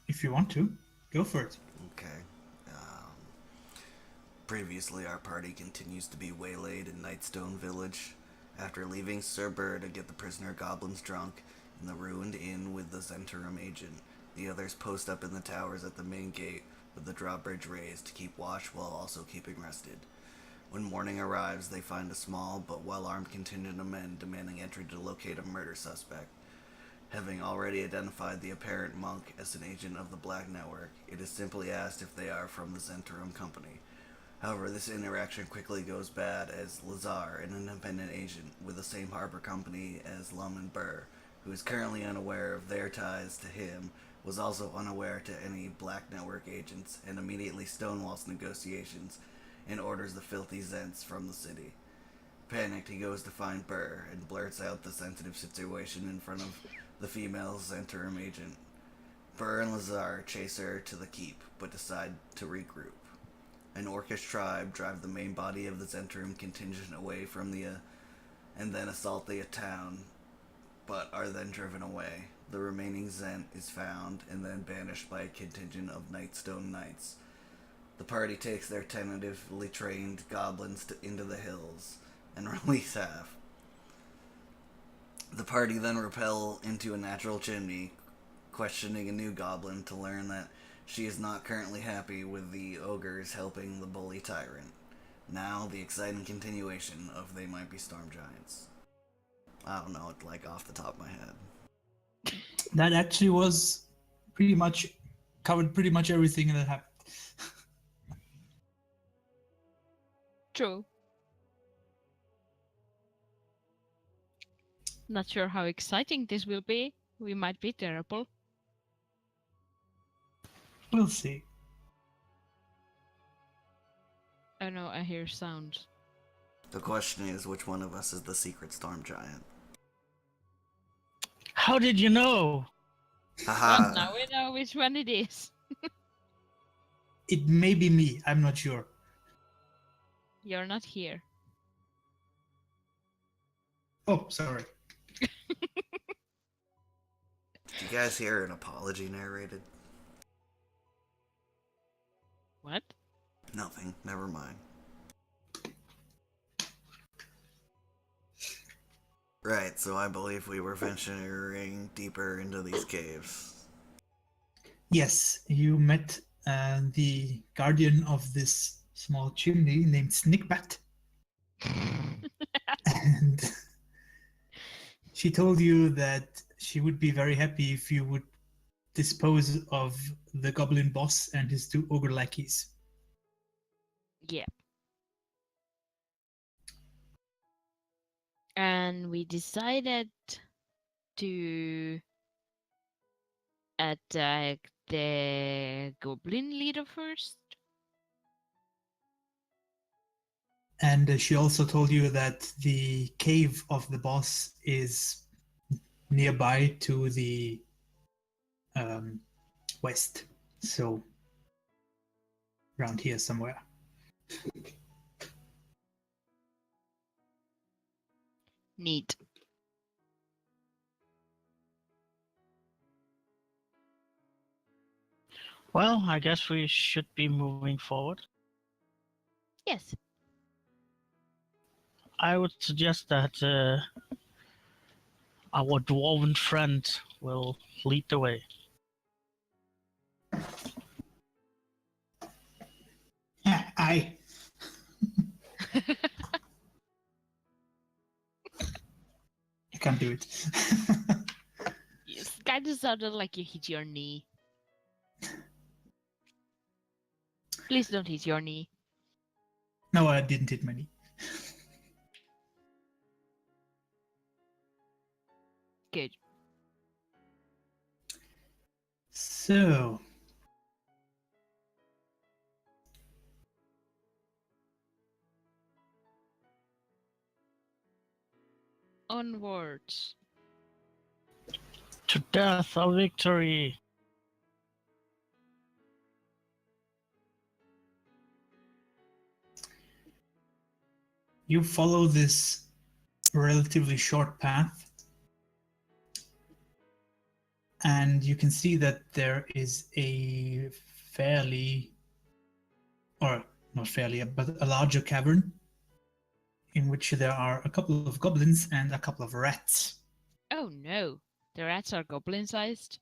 If you want to, go for it. Okay. Um, Previously, our party continues to be waylaid in Nightstone Village. After leaving Sir Burr to get the prisoner goblins drunk in the ruined inn with the Zentarum agent, the others post up in the towers at the main gate with the drawbridge raised to keep watch while also keeping rested. When morning arrives, they find a small but well armed contingent of men demanding entry to locate a murder suspect. Having already identified the apparent monk as an agent of the Black Network, it is simply asked if they are from the Zentarum Company. However, this interaction quickly goes bad as Lazar, an independent agent with the same harbor company as Lum and Burr, who is currently unaware of their ties to him, was also unaware to any Black Network agents and immediately stonewalls negotiations and orders the filthy Zents from the city. Panicked, he goes to find Burr and blurts out the sensitive situation in front of the female Zentarum agent. Burr and Lazar chase her to the keep, but decide to regroup. An Orcish tribe drive the main body of the Zentarum contingent away from and then assault the town, but are then driven away. The remaining Zent is found and then banished by a contingent of Nightstone Knights. The party takes their tentatively trained goblins into the hills and release half. The party then rappel into a natural chimney, questioning a new goblin to learn that she is not currently happy with the ogres helping the bully tyrant. Now, the exciting continuation of They Might Be Storm Giants. I don't know it like off the top of my head. That actually was pretty much covered pretty much everything that happened. True. Not sure how exciting this will be. We might be terrible. We'll see. Oh no, I hear sounds. The question is, which one of us is the secret storm giant? How did you know? Haha. Well, now we know which one it is. It may be me. I'm not sure. You're not here. Oh, sorry. Did you guys hear an apology narrated? What? Nothing. Never mind. Right, so I believe we were venturing deeper into these caves. Yes, you met the guardian of this small chimney named Snickbat. And she told you that she would be very happy if you would dispose of the goblin boss and his two ogre lackeys. Yeah. And we decided to attack the goblin leader first. And she also told you that the cave of the boss is nearby to the west. So, around here somewhere. Neat. Well, I guess we should be moving forward. Yes. I would suggest that our dwarven friend will lead the way. Aye. You can't do it. It kind of sounded like you hit your knee. Please don't hit your knee. No, I didn't hit my knee. Good. So, Onwards. To death or victory! you follow this relatively short path, and you can see that there is a fairly, or not fairly, but a larger cavern in which there are a couple of goblins and a couple of rats. Oh no, the rats are goblin-sized.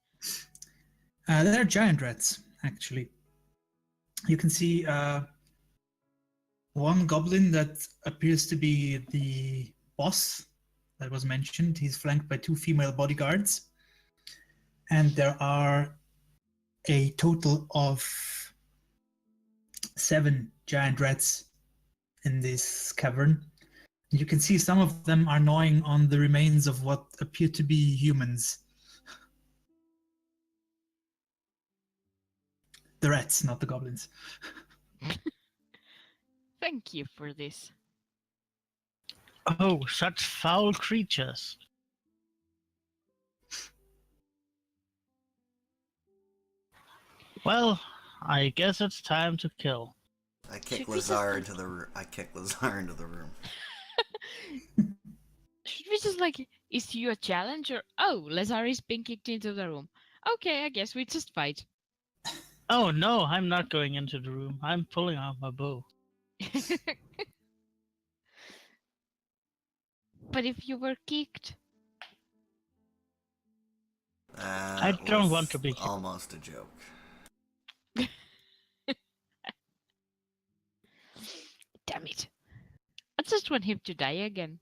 They're giant rats, actually. You can see one goblin that appears to be the boss that was mentioned. He's flanked by 2 female bodyguards. And there are a total of 7 giant rats in this cavern. You can see some of them are gnawing on the remains of what appear to be humans. The rats, not the goblins. Thank you for this. Oh, such foul creatures. Well, I guess it's time to kill. I kick Should we Lazar just- into the room. I kick Lazar into the room. Should we just like issue a challenge or oh, Lazar is being kicked into the room. Okay, I guess we just fight. Oh no, I'm not going into the room. I'm pulling out my bow. But if you were kicked, I don't want to be kicked. Almost a joke. damn it. I just want him to die again.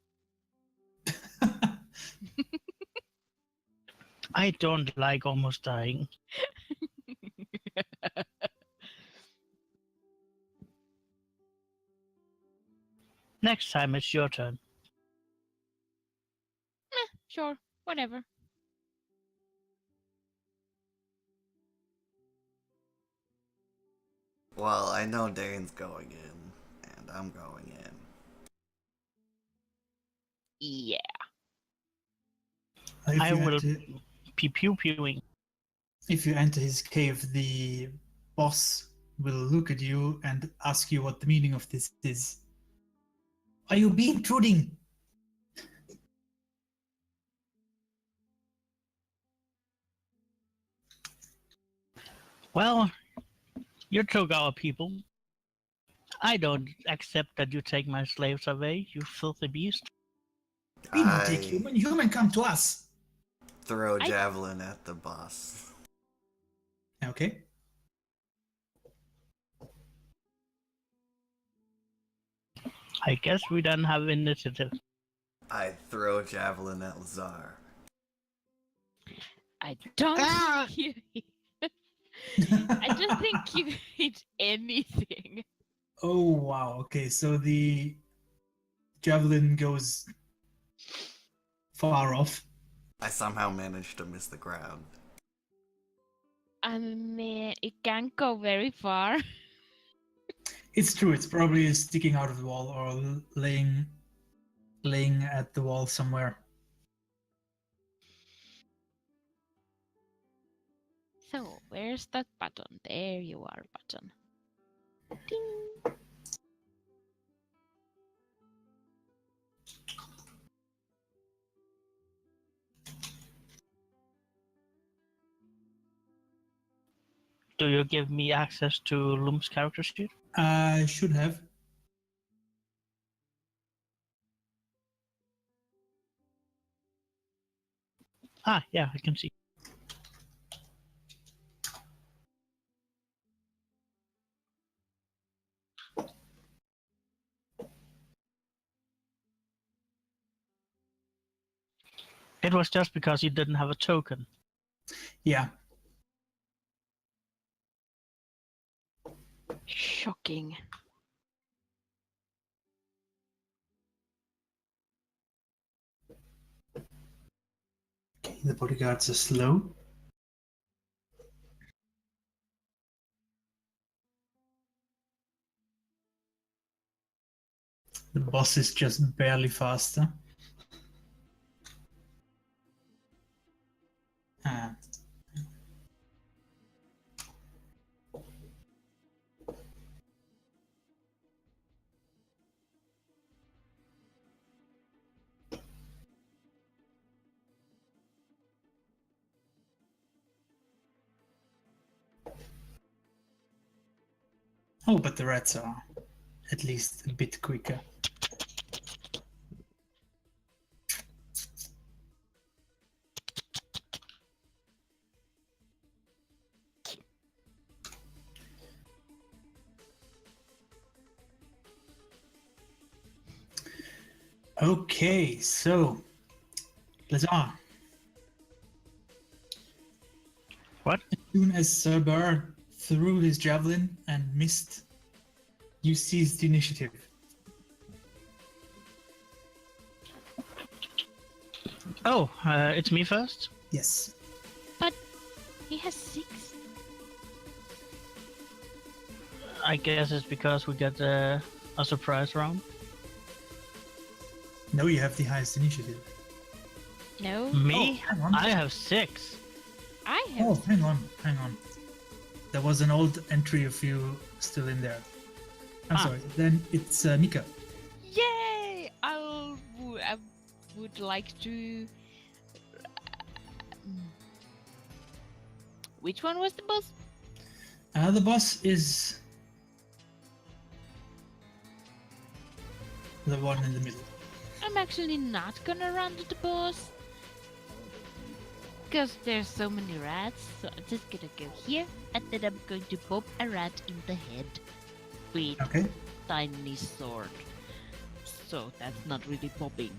I don't like almost dying. Next time it's your turn. Sure, whatever. Well, I know Dane's going in, and I'm going in. Yeah. If I you will enter- pew-pewing. If you enter his cave, the boss will look at you and ask you what the meaning of this is. Are you being intruding? Well, you took our people. I don't accept that you take my slaves away, you filthy beast. We don't take human. Human come to us. Throw javelin at the boss. Okay. I guess we don't have initiative. I throw javelin at Lazar. I don't Ah! think you I don't think you hit anything. Oh wow. Okay, so the javelin goes far off. I somehow managed to miss the ground. I mean, it can't go very far. It's true. It's probably sticking out of the wall or laying at the wall somewhere. So, where's that button? There you are, button. Ding. Do you give me access to Loom's character sheet? I should have. Ah, yeah, I can see. It was just because you didn't have a token. Yeah. Shocking. Okay, the bodyguards are slow. The boss is just barely faster. Ah. Oh, but the rats are at least a bit quicker. Okay, so Lazar, What? as soon as Cerber threw his javelin and missed, you seized the initiative. Oh, it's me first? Yes. But he has 6. I guess it's because we got a surprise round. No, you have the highest initiative. No, Me? Oh, hang on. I have 6. I have. Oh, hang on. There was an old entry of you still in there. I'm Ah. sorry. Then it's Mika. Yay! I would like to. Which one was the boss? The boss is the one in the middle. I'm actually not gonna run to the boss. Because there's so many rats, so I'm just gonna go here, and then I'm going to pop a rat in the head with Okay. tiny sword. So that's not really popping.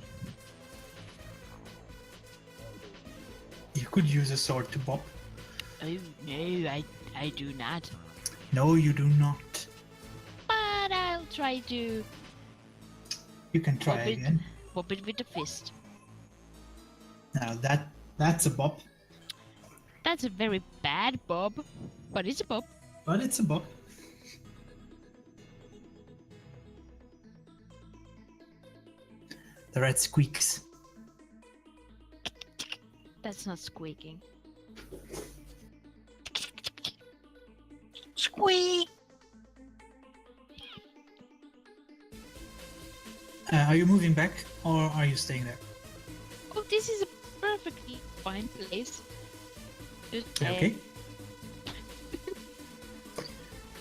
You could use a sword to bop. Oh no, I do not. No, you do not. But I'll try to You can try pop it, again. pop it with a fist. Now that's a bop, That's a very bad bob, but it's a bob. but it's a bop. The rat squeaks. That's not squeaking. Squeak! Are you moving back or are you staying there? Oh, this is a perfectly fine place. Just, Okay.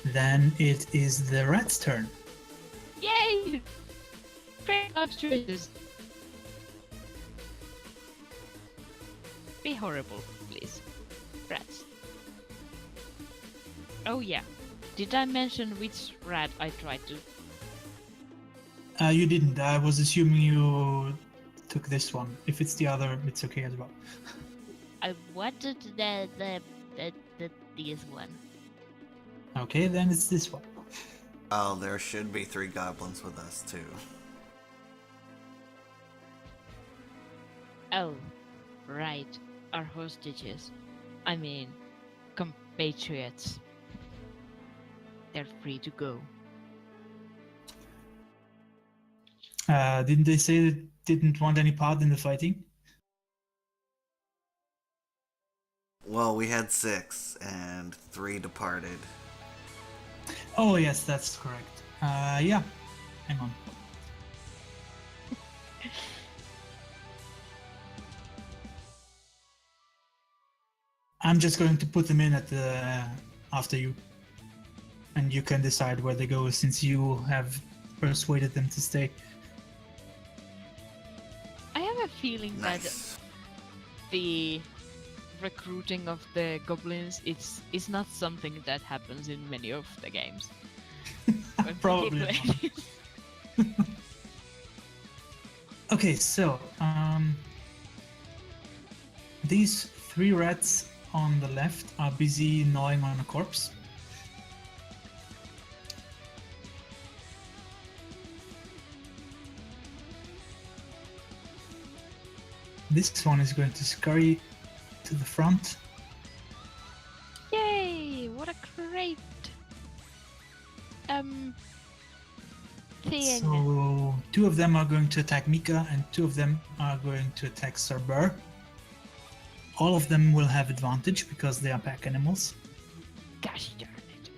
Then it is the rat's turn. Yay! Great obstacles. Be horrible, please. Rats. Oh yeah. Did I mention which rat I tried to? You didn't. I was assuming you took this one. If it's the other, it's okay as well. I wanted this one. Okay, then it's this one. Oh, there should be 3 goblins with us too. Oh, right. Our hostages. I mean, compatriots. They're free to go. Didn't they say they didn't want any part in the fighting? Well, we had 6 and 3 departed. Oh yes, that's correct. Yeah. Hang on. I'm just going to put them in at the after you, and you can decide where they go since you have persuaded them to stay. I have a feeling that Nice. the recruiting of the goblins is not something that happens in many of the games. When people Probably play not. this. Okay, so these 3 rats on the left are busy gnawing on a corpse. This one is going to scurry to the front. Yay! What a great thing. So 2 of them are going to attack Mika and 2 of them are going to attack Cerber. All of them will have advantage because they are pack animals. Gosh darn it.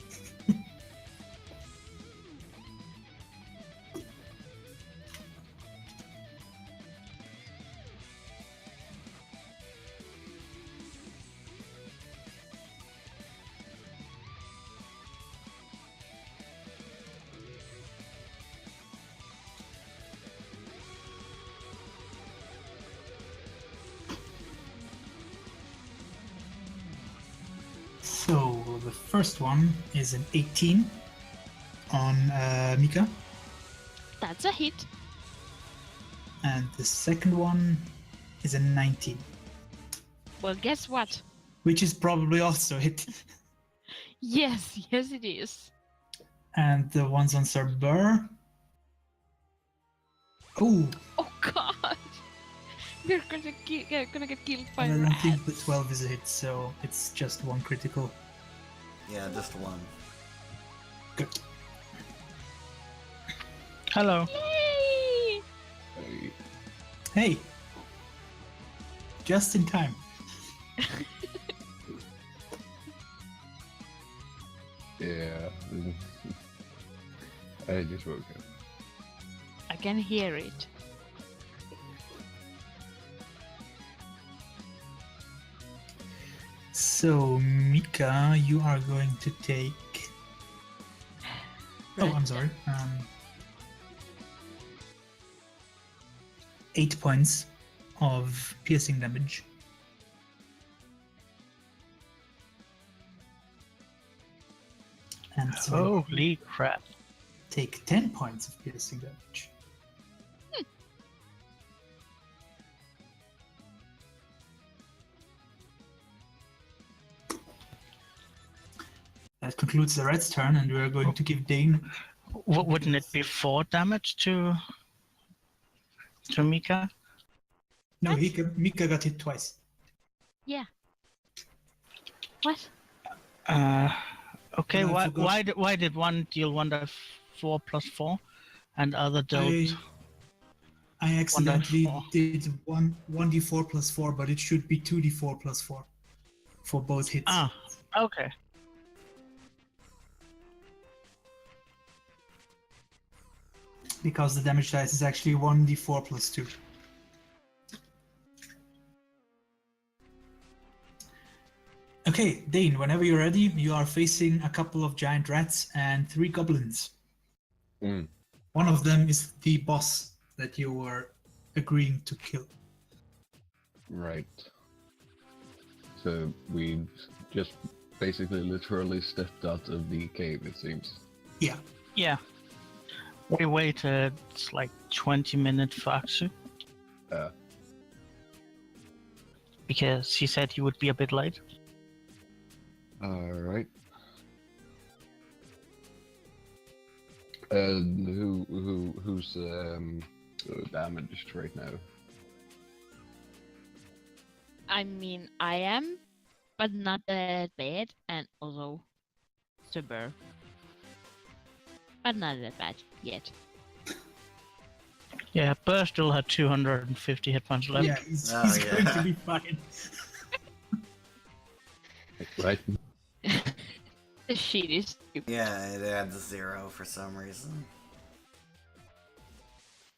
the first one is an 18 on Mika, That's a hit. and the second one is a 19, Well, guess what? which is probably also a hit. Yes, yes, it is. And the ones on Sir Burr. Oh, Oh God, we're gonna get killed by and I don't think the rats. 12 is a hit, so it's just one critical. Yeah, just one. Good. Hello. Yay! Hey, just in time. Yeah. I just woke up. I can hear it. So, Mika, you are going to take. Oh, I'm sorry. 8 points of piercing damage. And so Holy crap. take 10 points of piercing damage. That concludes the red's turn, and we are going to give Dane. Wouldn't it be 4 damage to Mika? No, Mika got hit twice. Yeah. What? Okay, But I forgot- why did one deal 1d4 plus 4 and other dealt I accidentally 1d4. did 1d4 plus 4, but it should be 2d4 plus 4 for both hits. Ah, okay. Because the damage dice is actually 1d4 plus 2. Okay, Dane, whenever you're ready, you are facing a couple of giant rats and 3 goblins. Mm. One of them is the boss that you were agreeing to kill. Right. So we just basically literally stepped out of the cave, it seems. Yeah. Yeah. We waited like 20 minutes for Aksu. Because he said he would be a bit late. Alright. Who's damaged right now? I mean, I am, but not that bad, and also Super. But not that bad yet. Yeah, Burr still had 250 hit points left. Yeah, he's Oh, going yeah. to be fine. Right? The sheet is stupid. Yeah, it adds 0 for some reason.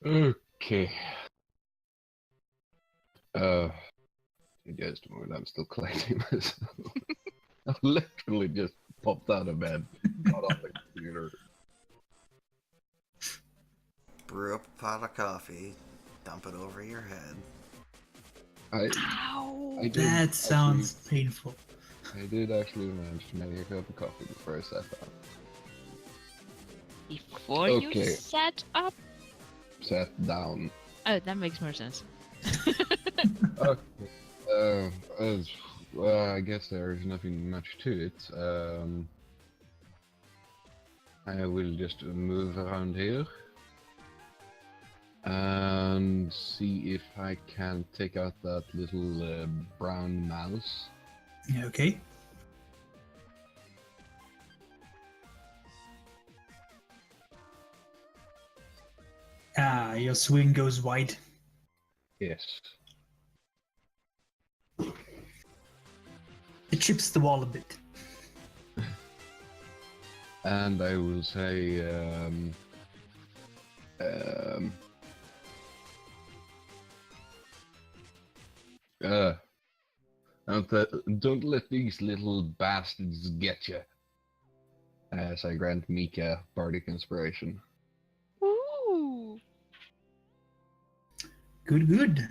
Okay. Just a moment, I'm still collecting myself. I literally just popped out of bed, got off the computer. Brew up a pot of coffee, dump it over your head. Ow! I did That sounds painful. I did actually manage to make a cup of coffee before I sat down. Before you Okay. set up. Sat down. Oh, that makes more sense. Okay. Well, I guess there's nothing much to it. I will just move around here and see if I can take out that little brown mouse. Okay. Your swing goes wide. Yes. It chips the wall a bit. And I will say, don't let these little bastards get you. As I grant Mika bardic inspiration. Ooh! Good, good.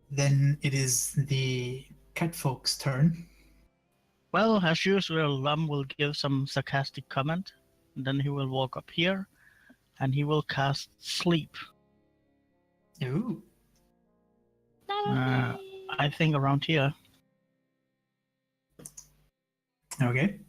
Then it is the catfolk's turn. Well, as usual, Lum will give some sarcastic comment. And then he will walk up here, and he will cast Sleep. Ooh. Not on Uh, me. I think around here. Okay.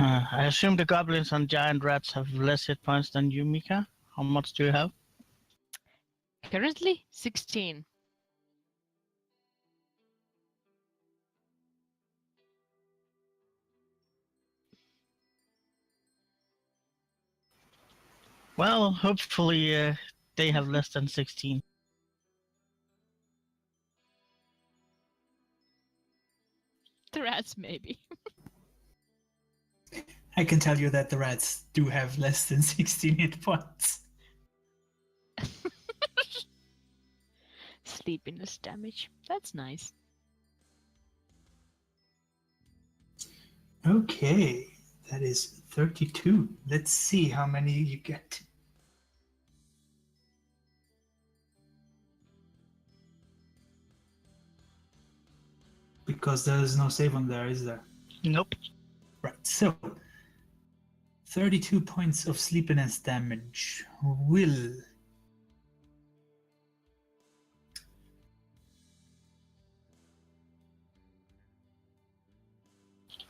I assume the goblins and giant rats have less hit points than you, Mika. How much do you have? Currently, 16. Well, hopefully they have less than 16. The rats, maybe. I can tell you that the rats do have less than 16 hit points. Sleepiness damage. That's nice. Okay, that is 32. Let's see how many you get. Because there is no save on there, is there? Nope. Right, so 32 points of sleepiness damage will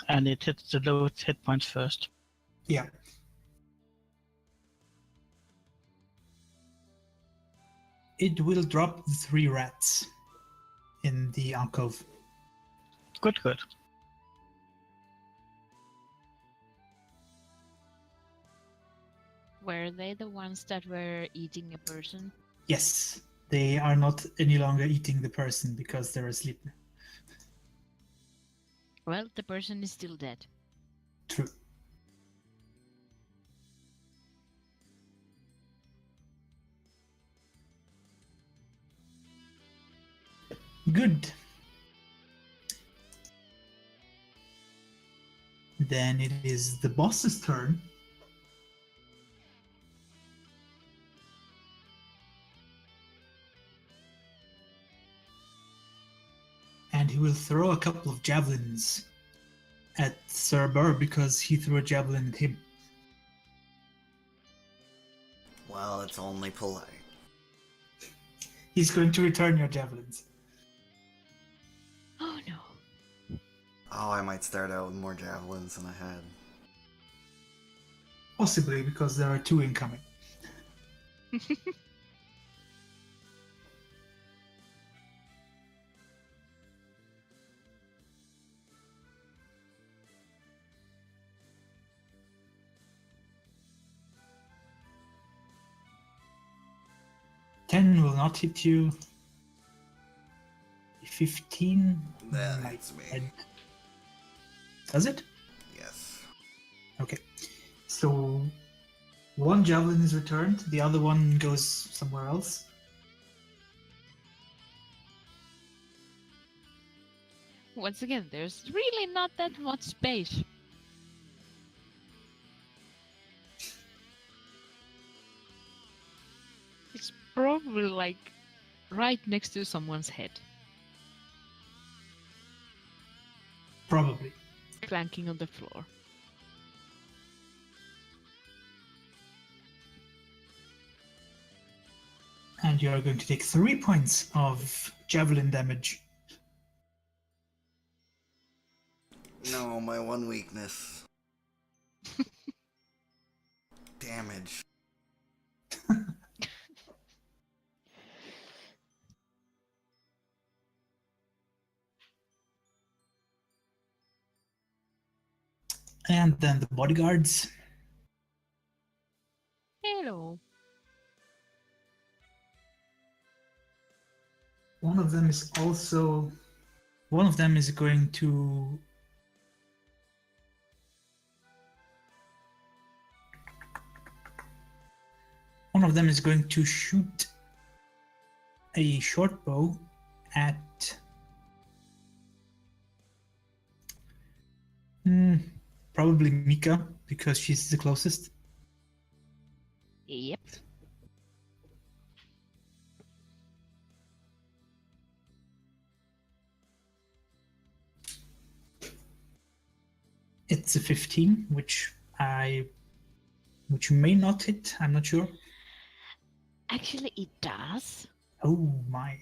And it hits the lowest hit points first. yeah. It will drop the 3 rats in the alcove. Good, good. Were they the ones that were eating a person? Yes, they are not any longer eating the person because they're asleep. Well, the person is still dead. True. Good. Then it is the boss's turn. And he will throw a couple of javelins at Sir Burr because he threw a javelin at him. Well, it's only polite. He's going to return your javelins. Oh no. Oh, I might start out with more javelins than I had. Possibly because there are 2 incoming. Ten will not hit you. 15 That might hits me. hit. Does it? Yes. Okay. So 1 javelin is returned, the other one goes somewhere else. Once again, there's really not that much space. It's probably like right next to someone's head, Probably. clanking on the floor. And you are going to take 3 points of javelin damage. No, my one weakness. Damage. And then the bodyguards. Hello. One of them is also... One of them is going to... One of them is going to shoot a short bow at... probably Mika, because she's the closest. Yep. It's a 15, which may not hit. I'm not sure. Actually, it does. Oh my.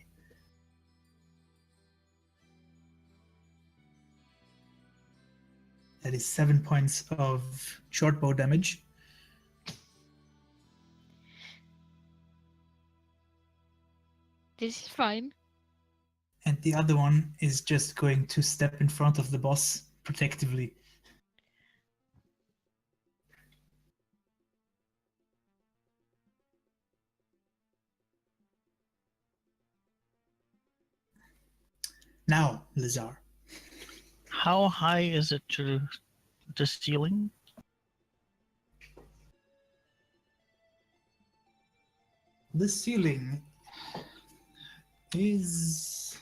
That is 7 points of short bow damage. This is fine. And the other one is just going to step in front of the boss protectively. Now, Lizar. How high is it to the ceiling? The ceiling is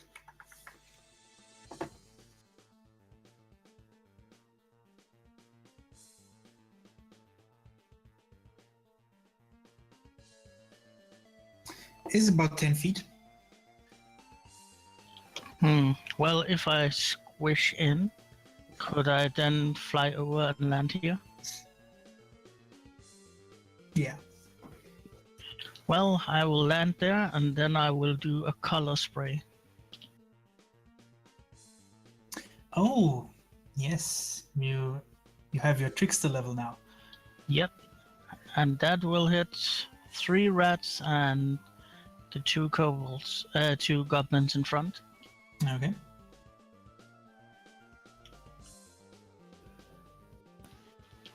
about 10 feet. Well, if I squish in, could I then fly over and land here? Yeah. Well, I will land there and then I will do a color spray. Oh, yes. You have your trickster level now. Yep. And that will hit 3 rats and the 2 kobolds, 2 goblins in front. Okay.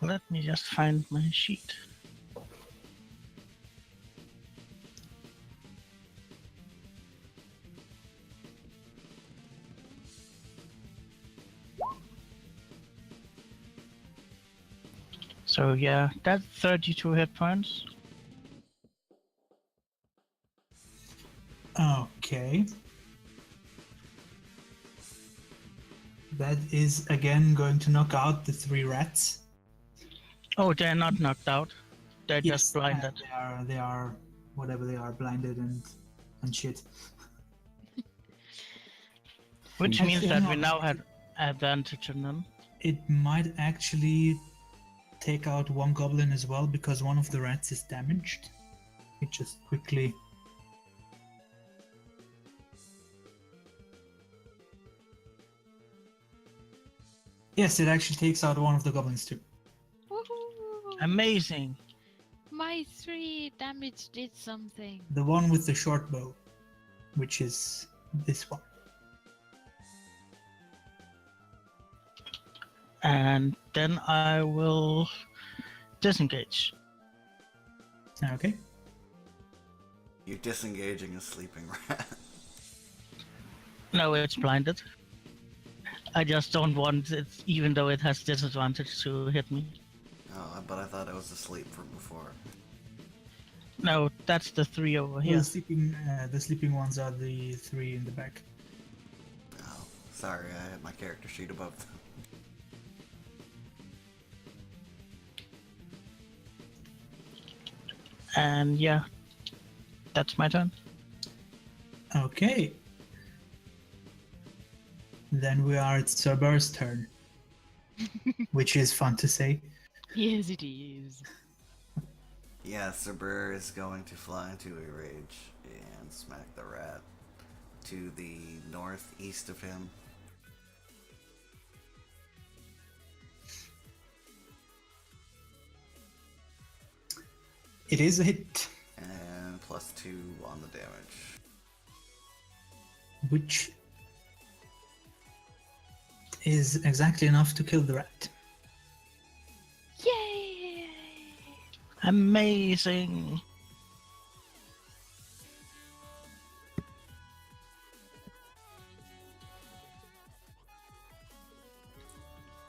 Let me just find my sheet. So yeah, that's 32 hit points. Okay. That is again going to knock out the 3 rats. Oh, they're not knocked out. They're just blinded. They are whatever they are, blinded and shit. Which Actually, means that hang we on. now have advantage on them. It might actually take out 1 goblin as well because one of the rats is damaged. It just quickly. Yes, it actually takes out one of the goblins too. Woohoo! Amazing. My 3 damage did something. The one with the short bow, which is this one. And then I will disengage. Okay. You're disengaging a sleeping rat. No, it's blinded. I just don't want it, even though it has disadvantage to hit me. Oh, but I thought I was asleep from before. No, that's the 3 over Well, here. the sleeping ones are the 3 in the back. Oh, sorry, I had my character sheet above them. And yeah, that's my turn. Okay. Then we are at Cerberus' turn, which is fun to say. Yes, it is. Yeah, Cerber is going to fly into a rage and smack the rat to the northeast of him. It is a hit, And +2 on the damage. which is exactly enough to kill the rat. Yay! Amazing.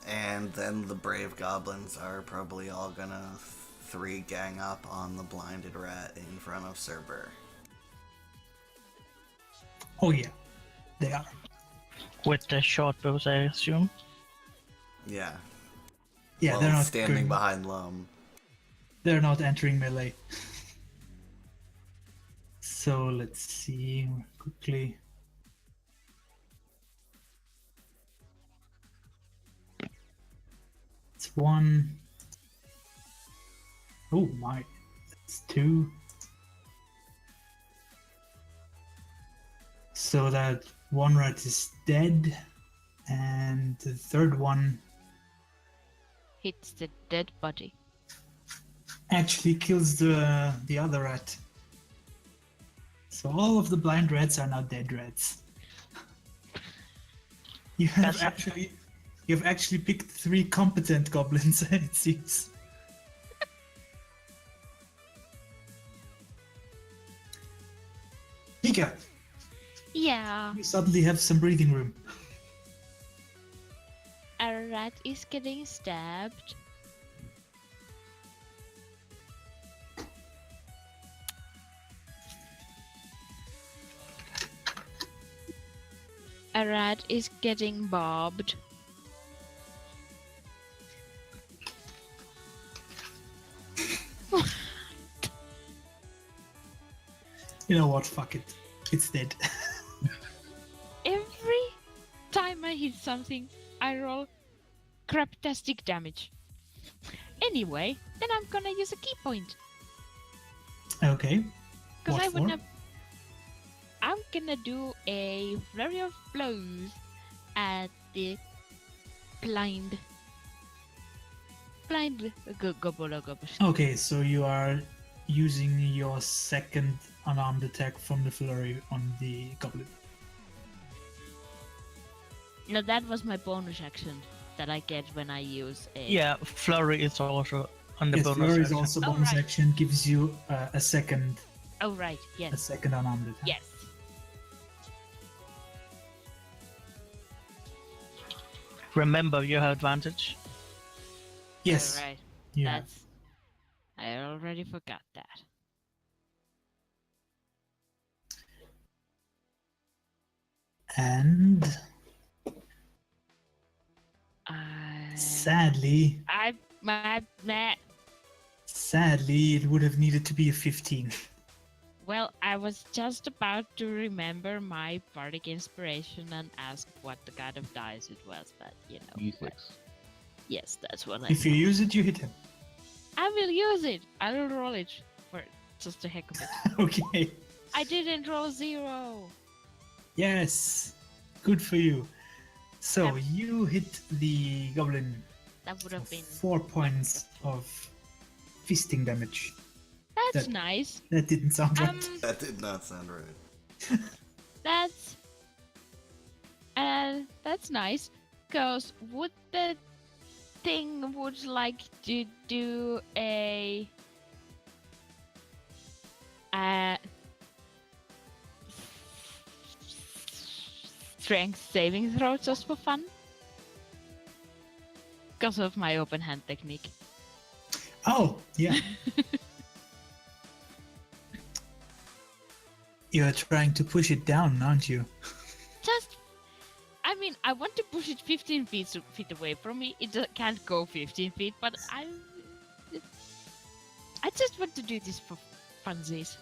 And then the brave goblins are probably all gonna 3 gang up on the blinded rat in front of Cerber. Oh yeah, they are. With the short bows, I assume. Yeah. Yeah, Well, they're not standing going- behind Lum. They're not entering melee. So let's see quickly. 1. Oh my, that's 2. So that one rat is dead, and the third one Hits the dead body. actually kills the other rat. So all of the blind rats are now dead rats. You've actually picked 3 competent goblins, it seems. Mika, Yeah. you suddenly have some breathing room. A rat is getting stabbed. A rat is getting bobbed. You know what? Fuck it. It's dead. Every time I hit something, I roll craptastic damage. Anyway, then I'm gonna use a key point. Okay. Because What I would for? not. I'm gonna do a flurry of blows at the blind gobble. Okay, so you are using your second unarmed attack from the flurry on the goblin. No, that was my bonus action that I get when I use a. Yeah, flurry is also on the Yes, bonus flurry is action. also Oh, bonus right. action, gives you a second Oh right, yes, unarmed attack. yes. Remember, you have advantage. Yes. All right. Yeah. That's. I already forgot that. And I. sadly, it would have needed to be a 15. Well, I was just about to remember my bardic inspiration and ask what the god of dice it was, but you know. D6. Yes, that's what I. If you use it, you hit him. I will use it. I will roll it for just the heck of it. Okay. I didn't roll 0. Yes. Good for you. So Yep. you hit the goblin That would for have been. 4 points of fisting damage. That's that- nice. That didn't sound right. That did not sound right. That's nice. Cause would the thing would like to do a strength saving throw just for fun? Because of my open hand technique. Oh, yeah. You're trying to push it down, aren't you? Just, I mean, I want to push it 15 feet away from me. It can't go 15 feet, but I just want to do this for funsies.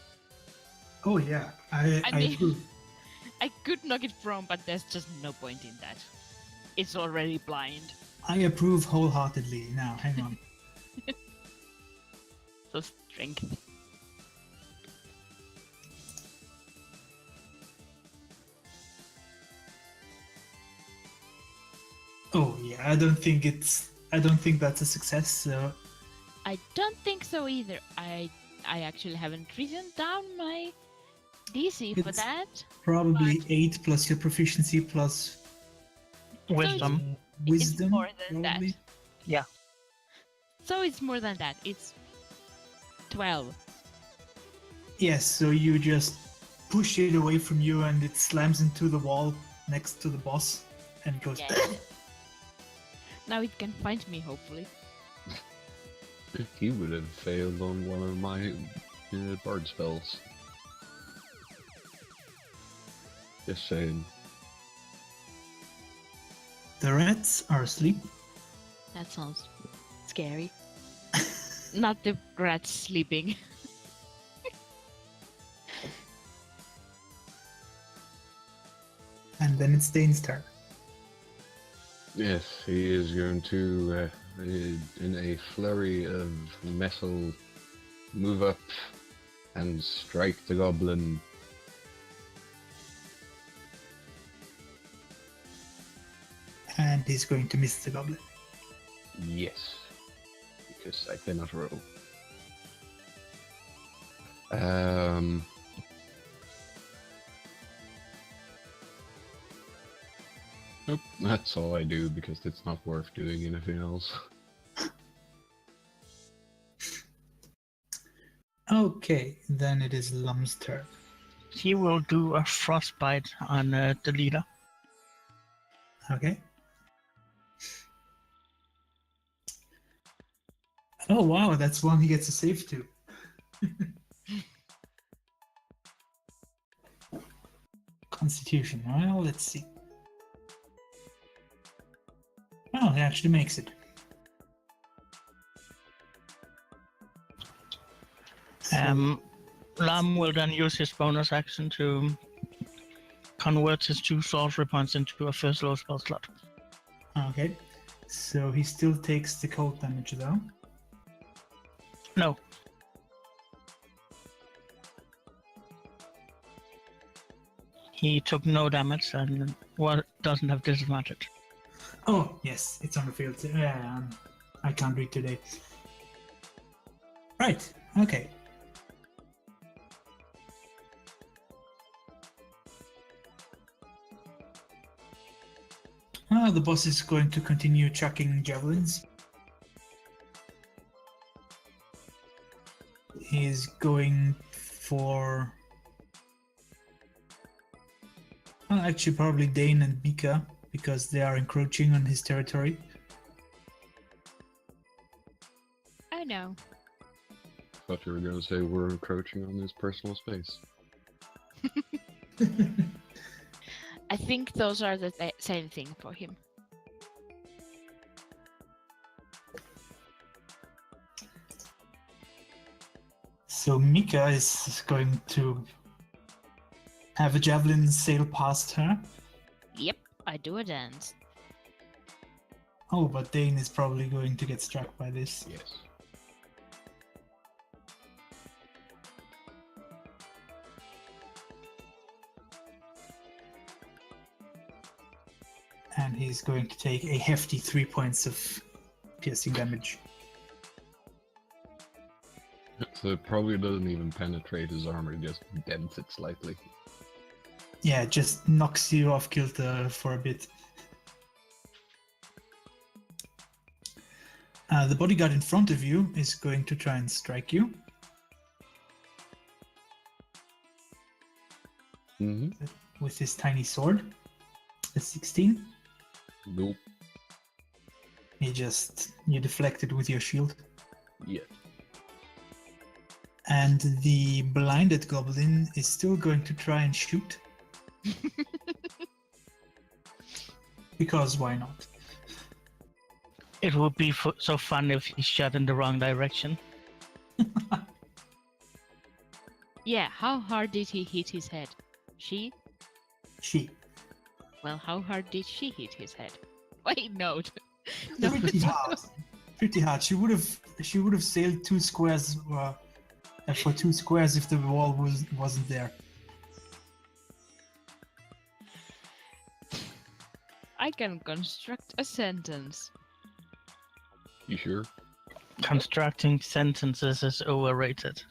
Oh, yeah. I mean- approve. I could knock it prone, but there's just no point in that. It's already blind. I approve wholeheartedly. Now, hang on. So strength. Oh, yeah. I don't think that's a success. So I don't think so either. I actually haven't written down my DC for It's- that. probably 8 plus your proficiency plus Wisdom. wisdom. more than that. probably. So it's more than that. It's 12. Yes, so you just push it away from you and it slams into the wall next to the boss and it goes. Yeah. Now it can find me, hopefully. He would have failed on one of my bard spells. Just saying. The rats are asleep. That sounds scary. Not the rats sleeping. And then it's Dane's turn. Yes, he is going to in a flurry of metal, move up and strike the goblin. And he's going to miss the goblin. Yes, because I cannot roll. Nope, that's all I do because it's not worth doing anything else. Okay, then it is Lum's turn. He will do a frostbite on the leader. Okay. Oh wow, that's one he gets a save to. Constitution. Well, let's see. Oh, he actually makes it. Lam will then use his bonus action to convert his 2 sorcery points into a first level spell slot. Okay. So he still takes the cold damage though. No, he took no damage and doesn't have disadvantage. Oh, yes, it's on the field. I can't read today. Right, okay. The boss is going to continue chucking javelins. He's going for... Well, actually, probably Dane and Mika, because they are encroaching on his territory. Oh no. Thought you were going to say we're encroaching on his personal space. I think those are the same thing for him. So Mika is going to have a javelin sail past her. Yep, I do a dance. Oh, but Dane is probably going to get struck by this. Yes. And he's going to take a hefty 3 points of piercing damage. So it probably doesn't even penetrate his armor, just dents it slightly. Yeah, it just knocks you off kilter for a bit. The bodyguard in front of you is going to try and strike you. Mm-hmm. With his tiny sword. A 16. Nope. You deflected with your shield. Yeah. And the blinded goblin is still going to try and shoot. Because why not? It would be so fun if he shot in the wrong direction. Yeah, how hard did he hit his head? She? She. Well, how hard did she hit his head? Wait, no. No. Pretty hard. Pretty hard. She would have sailed 2 squares for 2 squares if the wall wasn't there. I can construct a sentence. You sure? Constructing sentences is overrated.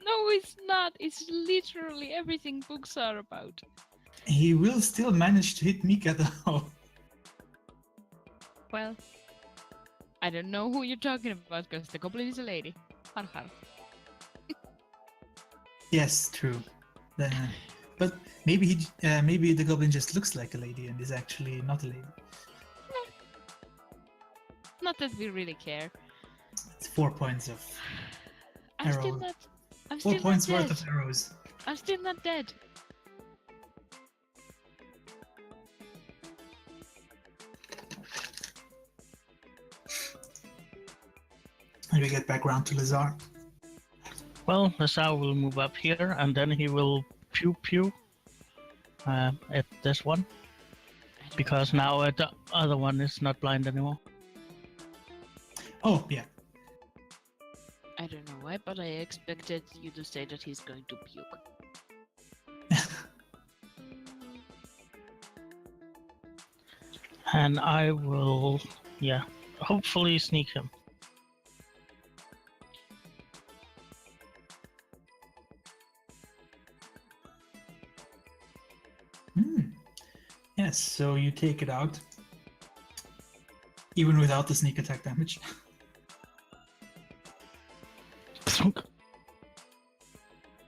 No, it's not. It's literally everything books are about. He will still manage to hit Mika though. Well, I don't know who you're talking about because the goblin is a lady. Har har. Yes, true. But maybe maybe the goblin just looks like a lady and is actually not a lady. Not that we really care. It's 4 points of I'm still arrow. not. I'm 4 still points not worth dead. of arrows. I'm still not dead. And we get back round to Lazar. Well, Lazar will move up here and then he will pew pew at this one. I don't Because know. now the other one is not blind anymore. Oh, yeah. I don't know why, but I expected you to say that he's going to puke. And I will, yeah, hopefully sneak him. Yes, so you take it out. Even without the sneak attack damage.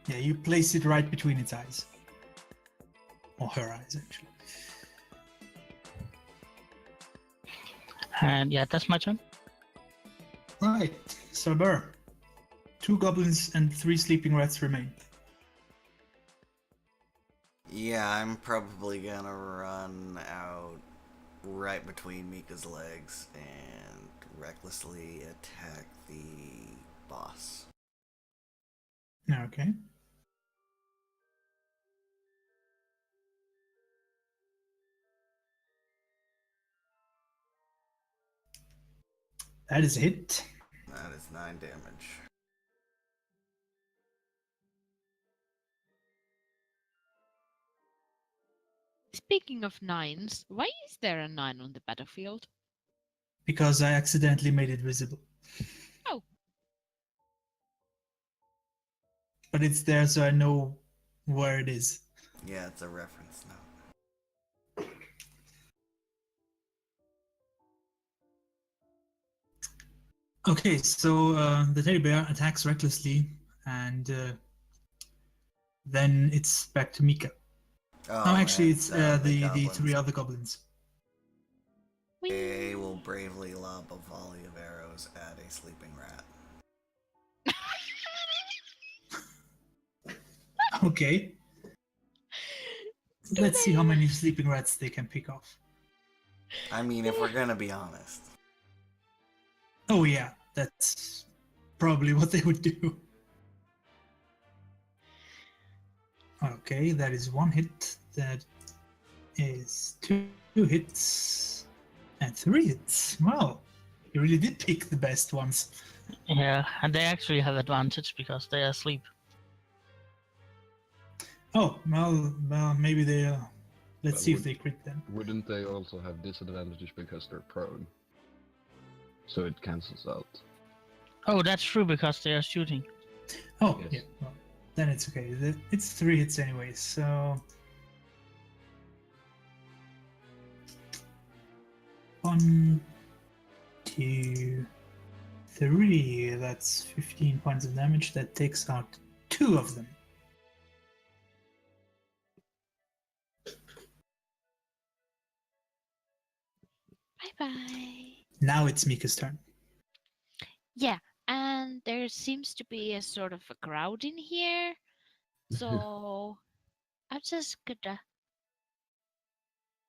Yeah, you place it right between its eyes. Or her eyes, actually. And yeah, that's my turn. Right, Sabur. 2 goblins and 3 sleeping rats remain. Yeah, I'm probably gonna run out right between Mika's legs and recklessly attack the boss. Okay. That is a hit. That is 9 damage. Speaking of 9s, why is there a 9 on the battlefield? Because I accidentally made it visible. Oh. But it's there so I know where it is. Yeah, it's a reference note. Okay, so the teddy bear attacks recklessly, and then it's back to Mika. Oh, No, actually, and, it's the goblins. 3 other goblins. They will bravely lob a volley of arrows at a sleeping rat. Okay. Let's see how many sleeping rats they can pick off. I mean, if we're gonna be honest. Oh yeah, that's probably what they would do. Okay, that is 1 hit. That is 2 hits. And 3 hits. Wow. You really did pick the best ones. Yeah, and they actually have advantage because they are asleep. Oh, well maybe they... let's Well, see if they crit then. Wouldn't they also have disadvantages because they're prone? So it cancels out. Oh, that's true because they are shooting. Oh, Yes. yeah. Well, then it's okay. It's 3 hits anyway, so... 1, 2, 3. That's 15 points of damage. That takes out 2 of them. Bye-bye. Now it's Mika's turn. Yeah, and there seems to be a sort of a crowd in here. So I'm just gonna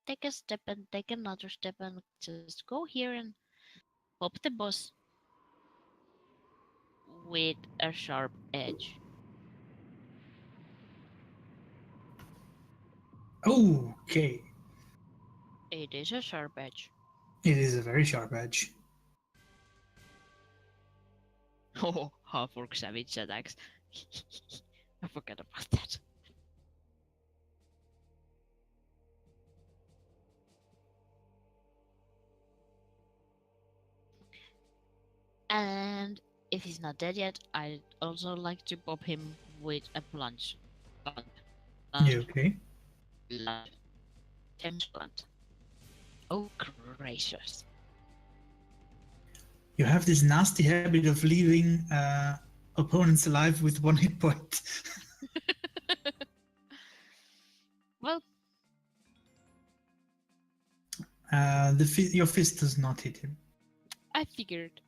take a step and take another step and just go here and pop the boss with a sharp edge. Okay. It is a sharp edge. It is a very sharp edge. Oh, half-orc savage attacks. I forgot about that. And if he's not dead yet, I'd also like to pop him with a plunge. You okay? Lunge. Thames blunt. Oh, gracious. You have this nasty habit of leaving opponents alive with 1 hit point. Well, Your fist does not hit him. I figured.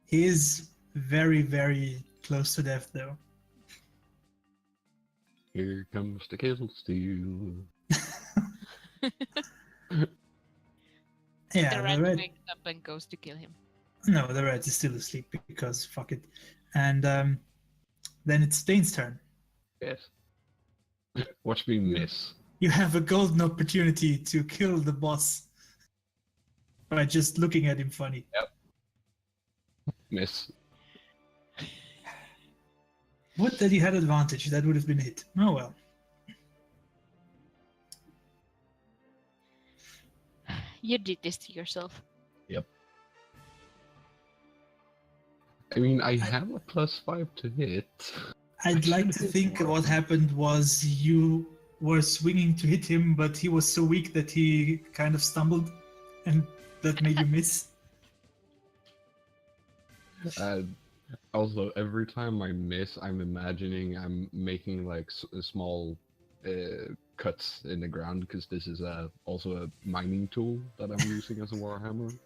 He is very, very close to death, though. Here comes the kill steal. Yeah, The the rat red. wakes up and goes to kill him. No, the red is still asleep because fuck it. And then it's Dane's turn. Yes. Watch me miss. You have a golden opportunity to kill the boss by just looking at him funny. Miss. Would that you had advantage. That would have been a hit. Oh well. You did this to yourself. I mean, I have a +5 to hit. I'd I like should to hit think more. what happened was you were swinging to hit him, but he was so weak that he kind of stumbled, and that made you miss. Also, every time I miss, I'm imagining I'm making like small cuts in the ground because this is also a mining tool that I'm using as a warhammer.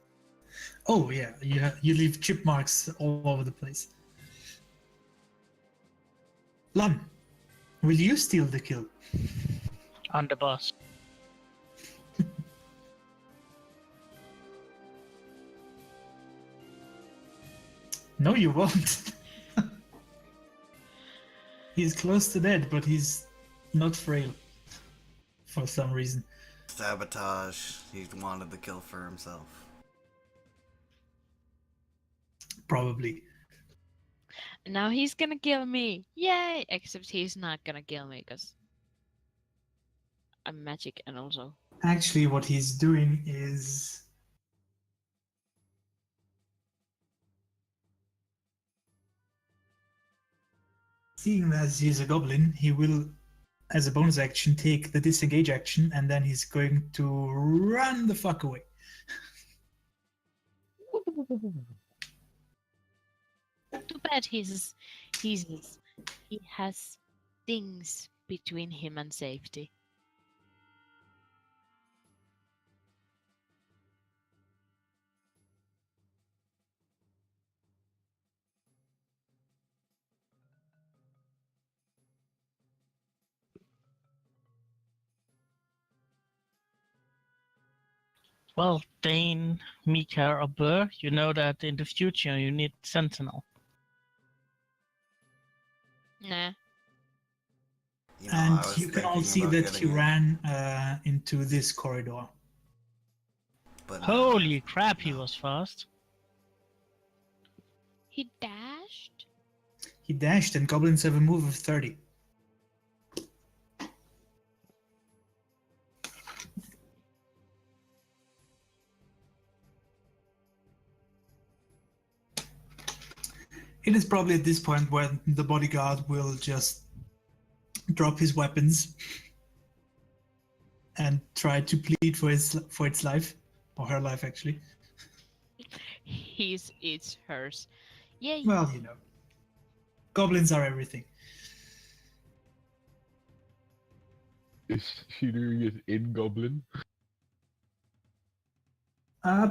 Oh yeah, you leave chip marks all over the place. Lum, will you steal the kill? On the boss. No, you won't. He's close to dead, but he's not frail. For some reason. Sabotage. He wanted the kill for himself. Probably. Now he's gonna kill me. Yay! Except he's not gonna kill me because I'm magic and also. Actually, what he's doing is... Seeing as he's a goblin, he will, as a bonus action, take the disengage action, and then he's going to run the fuck away. Too bad he has things between him and safety. Well, Dane, Mika, or Burr, you know that in the future you need Sentinel. Nah. You know, And I was you can all thinking see about that he getting it, ran into this corridor. but Holy crap, he was fast. He dashed? He dashed, and goblins have a move of 30. It is probably at this point when the bodyguard will just drop his weapons and try to plead for its life, or her life actually. It's hers. Yay! Well, you know, goblins are everything. Is she doing it in Goblin?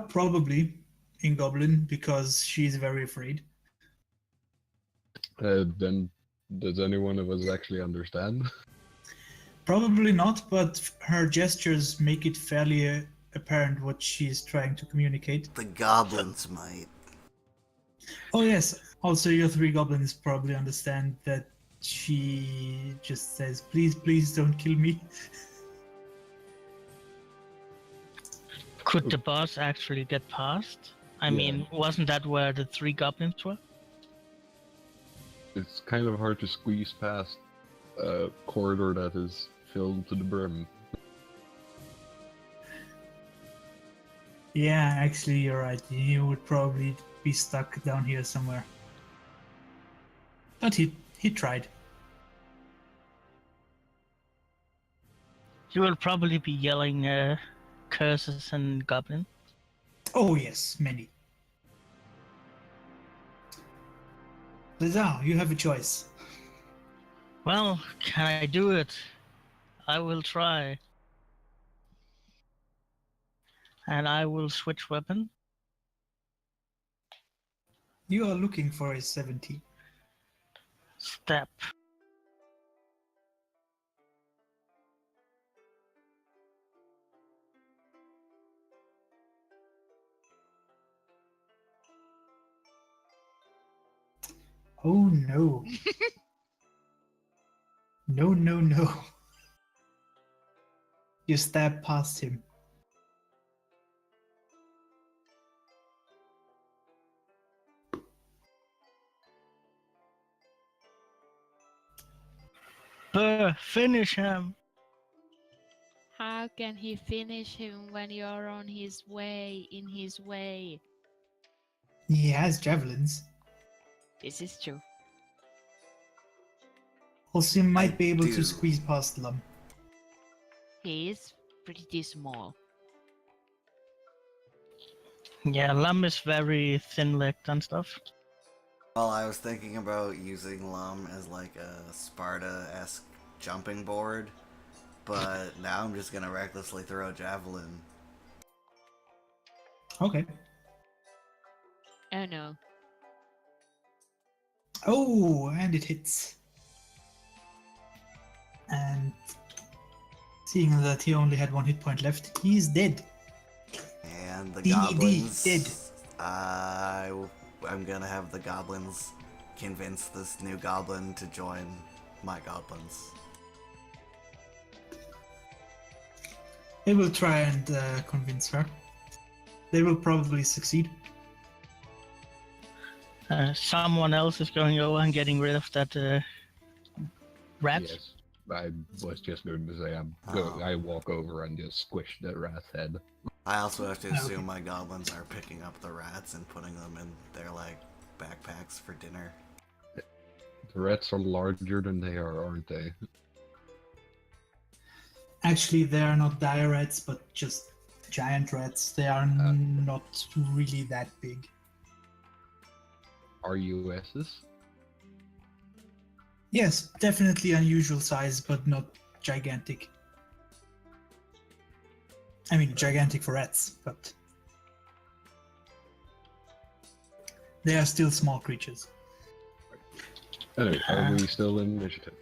Probably in goblin because she's very afraid. Then does any one of us actually understand? Probably not, but her gestures make it fairly apparent what she's trying to communicate. the goblins might. Oh yes, also your three goblins probably understand that she just says, please, please don't kill me. Could the boss actually get past? I Yeah. mean, wasn't that where the 3 goblins were? It's kind of hard to squeeze past a corridor that is filled to the brim. Yeah, actually you're right. He would probably be stuck down here somewhere. But he tried. You will probably be yelling curses and goblin. Oh yes, many. Lazar, you have a choice. Well, can I do it? I will try. And I will switch weapon. You are looking for a 70. Step. Oh no. No, no, no. You stab past him. Burr, finish him! How can he finish him when you're on his way, in his way? He has javelins. This is true. Also, he might I be able do. to squeeze past Lum. He is pretty small. Yeah, Lum is very thin-legged and stuff. Well, I was thinking about using Lum as like a Sparta-esque jumping board, but now I'm just gonna recklessly throw a javelin. Okay. Oh no. Oh, and it hits. And seeing that he only had 1 hit point left, he's dead. And the DD goblins. dead. I'm gonna have the goblins convince this new goblin to join my goblins. They will try and convince her. They will probably succeed. Someone else is going over and getting rid of that rat. Yes. I was just going to say Oh. I walk over and just squish the rat's head. I also have to Okay. assume my goblins are picking up the rats and putting them in their like backpacks for dinner. The rats are larger than they are, aren't they? Actually, they are not dire rats, but just giant rats. They are not really that big. RUSs? Yes, definitely unusual size, but not gigantic. I mean, gigantic for rats, but they are still small creatures. Anyway, are we still in initiative?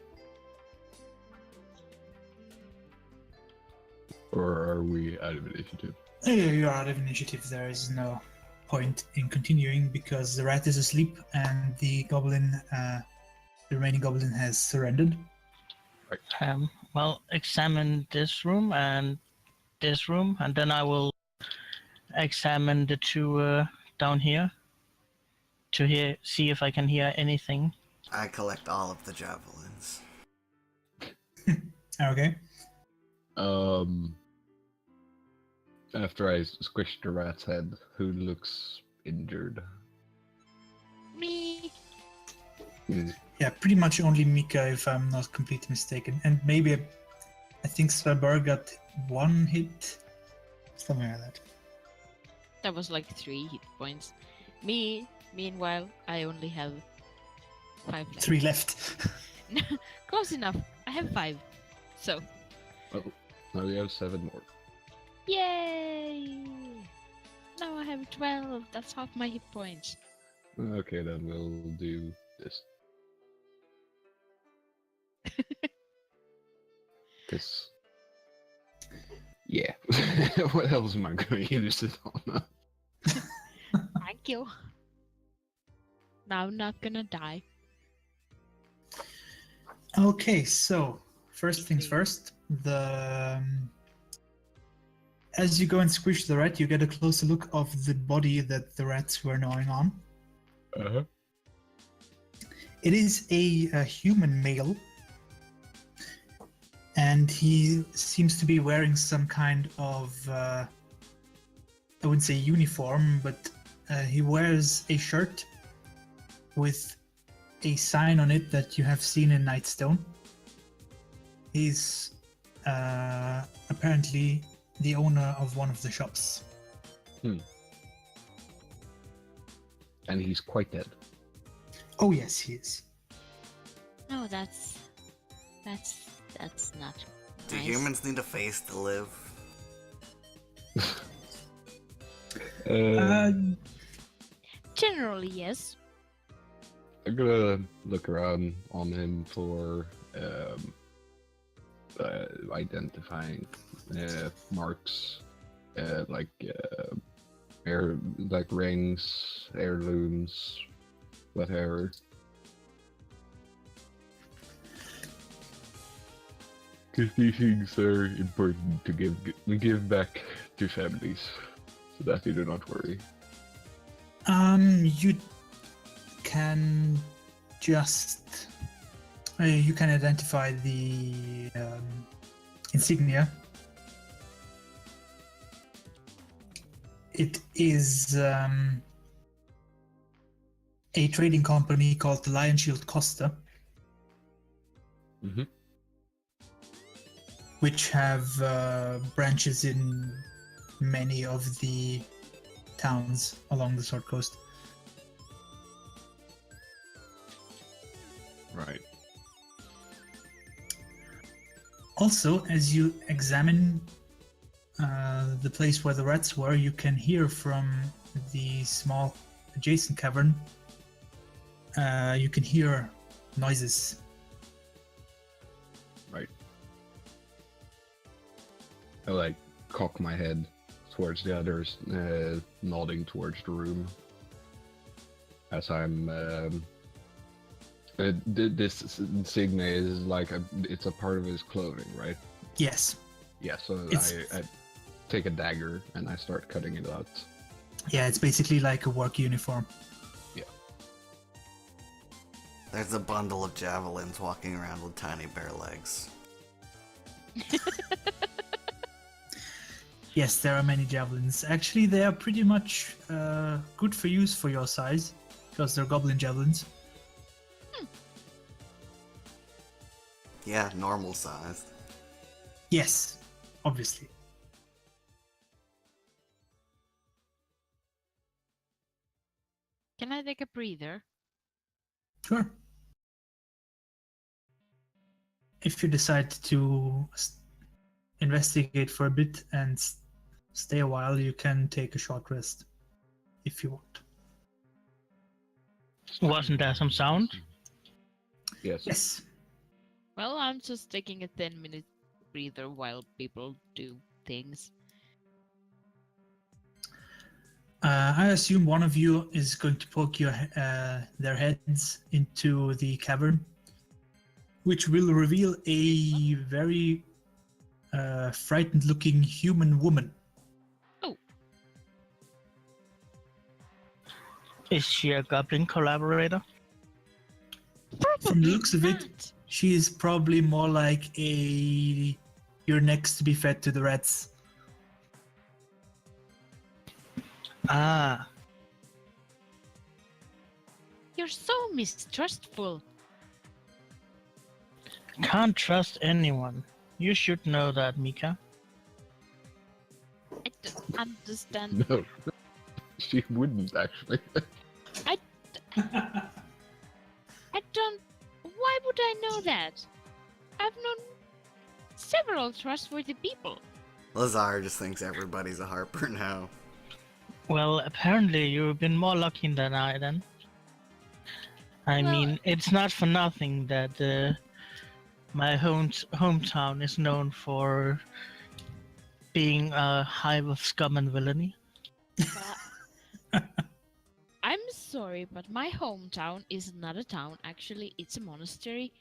Or are we out of initiative? You're out of initiative. There is no point in continuing because the rat is asleep and the goblin, the remaining goblin, has surrendered. Well, examine this room, and then I will examine the two down here to see if I can hear anything. I collect all of the javelins. Okay. After I squish the rat's head, who looks injured? Me. Yeah, pretty much only Mika, if I'm not completely mistaken, and maybe I think Svalbard got 1 hit, something like that. That was like 3 hit points. Me, meanwhile, I only have 5 left. 3 left. Close enough. I have 5. So, Now we have 7 more. yay! Now I have 12. That's half my hit points. Okay, then we'll do this. This. Yeah. What else am I going to use it on? Thank you. Now I'm not gonna die. Okay, so first things first, as you go and squish the rat, you get a closer look of the body that the rats were gnawing on. Uh-huh. It is a human male, and he seems to be wearing some kind of, I wouldn't say uniform, but he wears a shirt with a sign on it that you have seen in Nightstone. He's apparently the owner of one of the shops. And he's quite dead. Oh yes, he is. No, that's not Do nice. humans need a face to live? Generally, yes. I'm gonna look around on him for identifying marks, like rings, heirlooms, whatever. Because these things are important to give back to families, so that you do not worry. You can just You can identify the insignia. It is a trading company called the Lion Shield Costa, Mm-hmm. which have branches in many of the towns along the Sword Coast. Right. Also, as you examine the place where the rats were, you can hear from the small adjacent cavern. You can hear noises. Right. I like cock my head towards the others, nodding towards the room. As I'm, this insignia is like it's a part of his clothing, right? Yes. Yeah. So It's- I take a dagger and I start cutting it out. Yeah, it's basically like a work uniform. There's a bundle of javelins walking around with tiny bare legs. Yes, there are many javelins. Actually, they are pretty much good for use for your size, because they're goblin javelins. Yeah, normal sized. Yes, obviously. Can I take a breather? Sure. If you decide to investigate for a bit and stay a while, you can take a short rest if you want. Wasn't there some sound? Yes. Yes. Well, I'm just taking a 10-minute breather while people do things. I assume one of you is going to poke their heads into the cavern, which will reveal a very frightened-looking human woman. Is she a goblin collaborator? From the looks of it, not. she is probably more like a "you're next to be fed to the rats." Ah, You're so mistrustful. can't trust anyone. You should know that, Mika. I don't understand. No. She wouldn't actually. I don't. Why would I know that? I've known several trustworthy people. Lazar just thinks everybody's a Harper now. Well, apparently you've been more lucky than I then. I Well- mean, it's not for nothing that my hometown is known for being a hive of scum and villainy. I'm sorry, but my hometown is not a town. Actually, it's a monastery.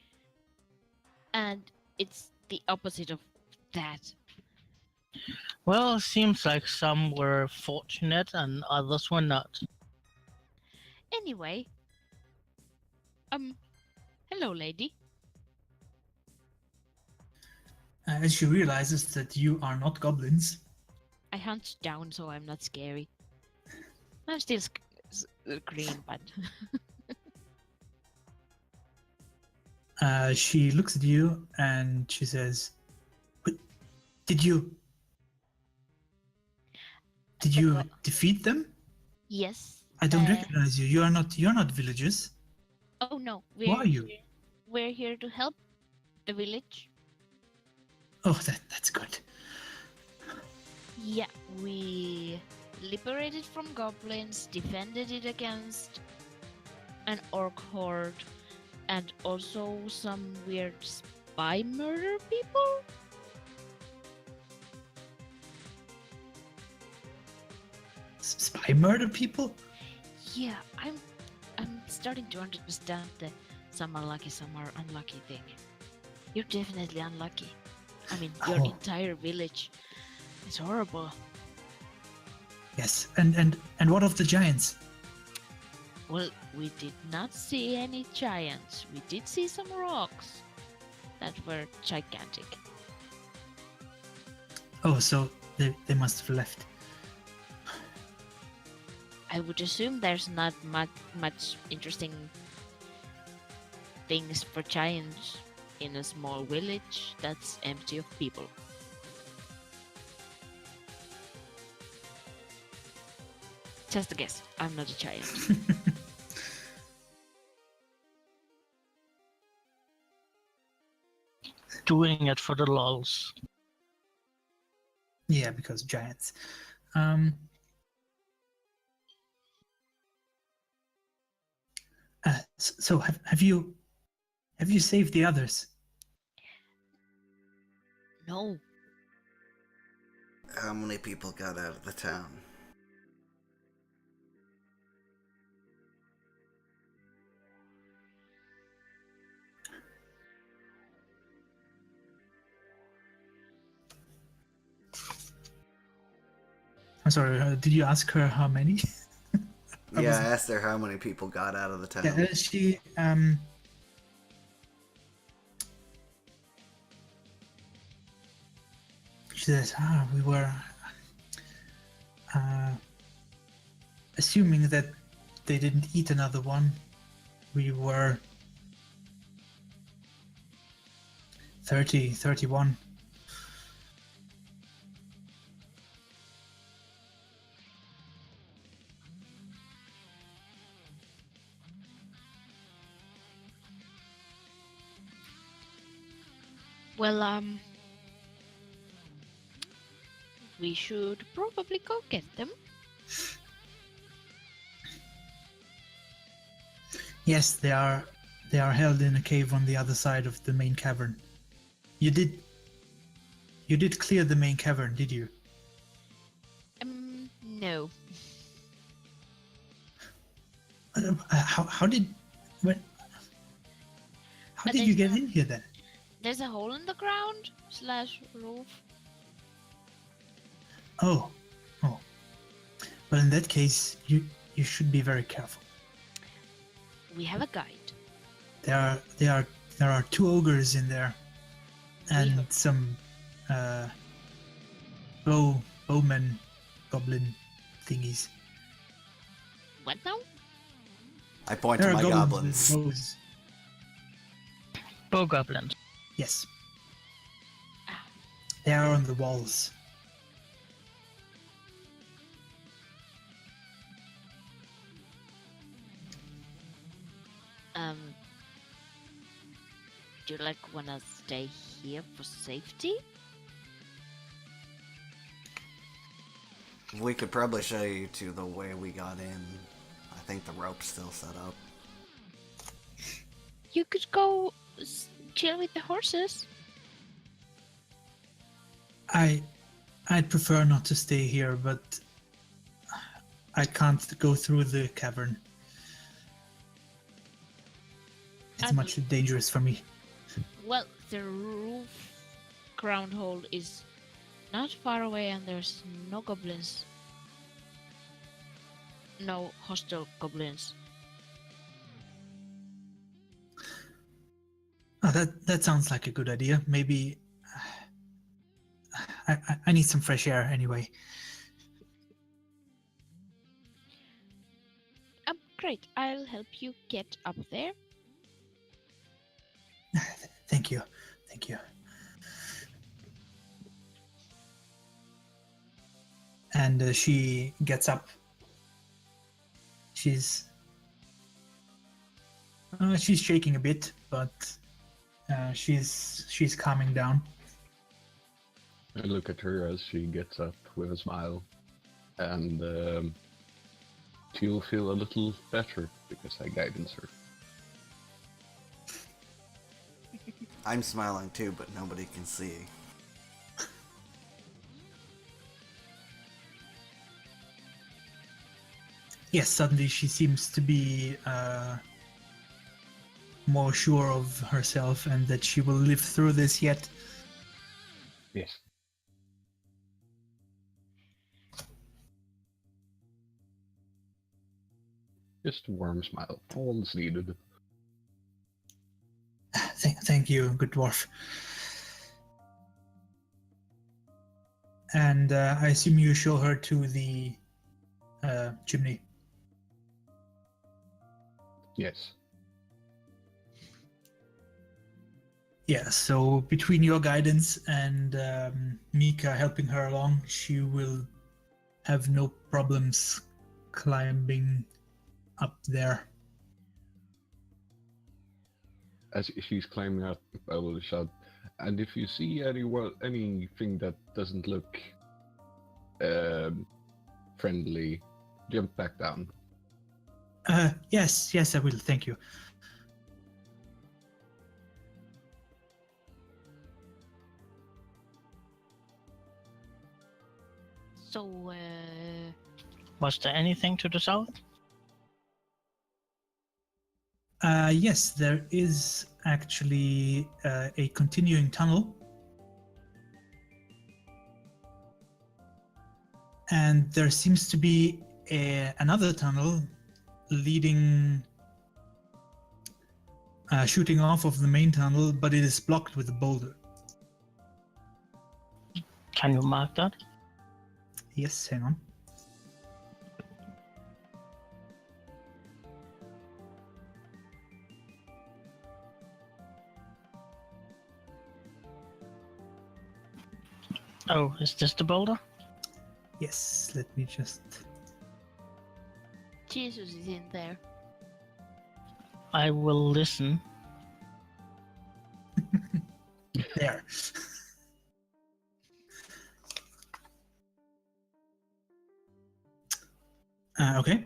And it's the opposite of that. Well, seems like some were fortunate and others were not. Anyway. Hello, lady. As she realizes that you are not goblins, I hunched down so I'm not scary. I'm still green, but she looks at you and she says, "But did you Well- defeat them? yes. I don't recognize you. You're not villagers. Oh no, Who are you? We're here to help the village. Oh, that's good. Yeah, we liberated from goblins, defended it against an orc horde, and also some weird spy murder people. Spy murder people? Yeah, I'm starting to understand the some are lucky, some are unlucky thing. You're definitely unlucky. I mean, your Oh. entire village is horrible. Yes. And what of the giants? Well, we did not see any giants. We did see some rocks that were gigantic. Oh, so they must have left. I would assume there's not much interesting things for giants in a small village that's empty of people. Just a guess. I'm not a giant. Doing it for the lols. Yeah, because giants. So have you saved the others? No. How many people got out of the town? I'm sorry. Did you ask her how many? I Yeah, I wasn't- asked her how many people got out of the town. Yeah, she says, we were assuming that they didn't eat another one. We were 31. Well, we should probably go get them. Yes, they are held in a cave on the other side of the main cavern. You did clear the main cavern, did you? No. How did you get in here then? There's a hole in the ground / roof. Oh. Well, in that case, you should be very careful. We have a guide. There are 2 ogres in there, and Yeah. some bowmen, goblin thingies. What now? I point There to are my goblins goblins. with bows. Bow goblins. Yes, Ah, they are on the walls. do you wanna stay here for safety? We could probably show you to the way we got in. I think the rope's still set up. You could go chill with the horses. I'd prefer not to stay here, but I can't go through the cavern. It's And- much too dangerous for me. Well, the roof ground hole is not far away, and there's no goblins. No hostile goblins. Oh, that sounds like a good idea. Maybe I need some fresh air anyway. Great. I'll help you get up there. Thank you. And she gets up. She's shaking a bit, but she's calming down. I look at her as she gets up with a smile, and she'll feel a little better because I guidance her. I'm smiling too, but nobody can see. Yes, suddenly she seems to be more sure of herself and that she will live through this yet. Yes. Just a warm smile. All that's needed. Thank you, good dwarf. And I assume you show her to the chimney. Yes. Yeah, so between your guidance and Mika helping her along, she will have no problems climbing up there. As she's climbing up, I will shout, and if you see anything that doesn't look friendly, jump back down. Yes, I will, thank you. So, Was there anything to the south? Yes, there is actually a continuing tunnel. And there seems to be another tunnel leading, shooting off of the main tunnel, but it is blocked with a boulder. Can you mark that? Yes, hang on. Oh, is this the boulder? Yes, let me just... Jesus is in there. I will listen. There. Okay.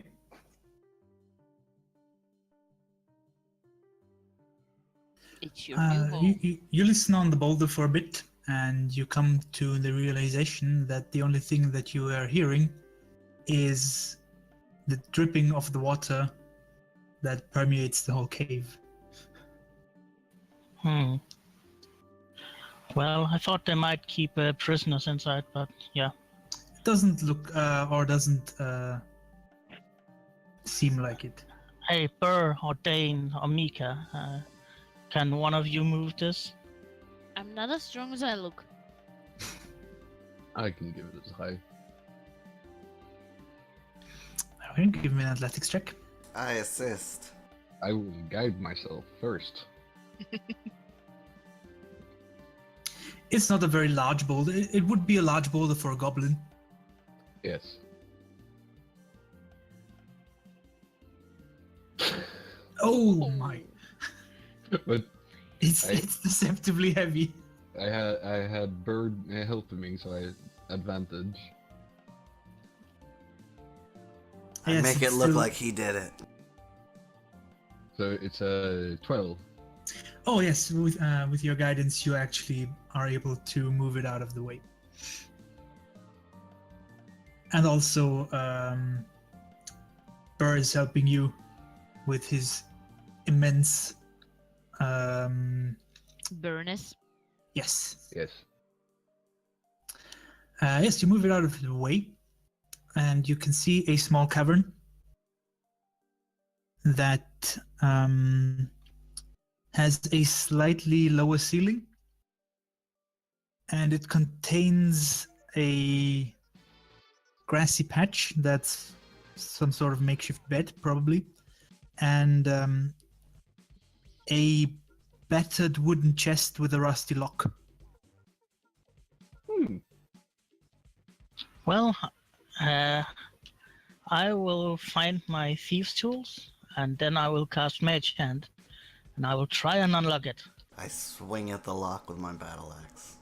It's your new home. You listen on the boulder for a bit, and you come to the realization that the only thing that you are hearing is the dripping of the water that permeates the whole cave. Well, I thought they might keep prisoners inside, but yeah. It doesn't look or doesn't seem like it. Hey, Burr or Dane or Mika, can one of you move this? I'm not as strong as I look. I can give it a try. Okay, give me an athletics check. I assist. I will guide myself first. It's not a very large boulder. It would be a large boulder for a goblin. Yes. Oh my! But It's deceptively heavy. I had Bird helping me, so I had advantage. Yes, Make it it's look still- like he did it. So it's a 12. Oh yes, with your guidance, you actually are able to move it out of the way. And also, Burr is helping you with his immense. Burness. Yes. Yes. Yes, you move it out of the way, and you can see a small cavern that has a slightly lower ceiling, and it contains a grassy patch that's some sort of makeshift bed, probably, and a battered wooden chest with a rusty lock. Well, I will find my thieves' tools, and then I will cast Mage Hand, and I will try and unlock it. I swing at the lock with my battle axe.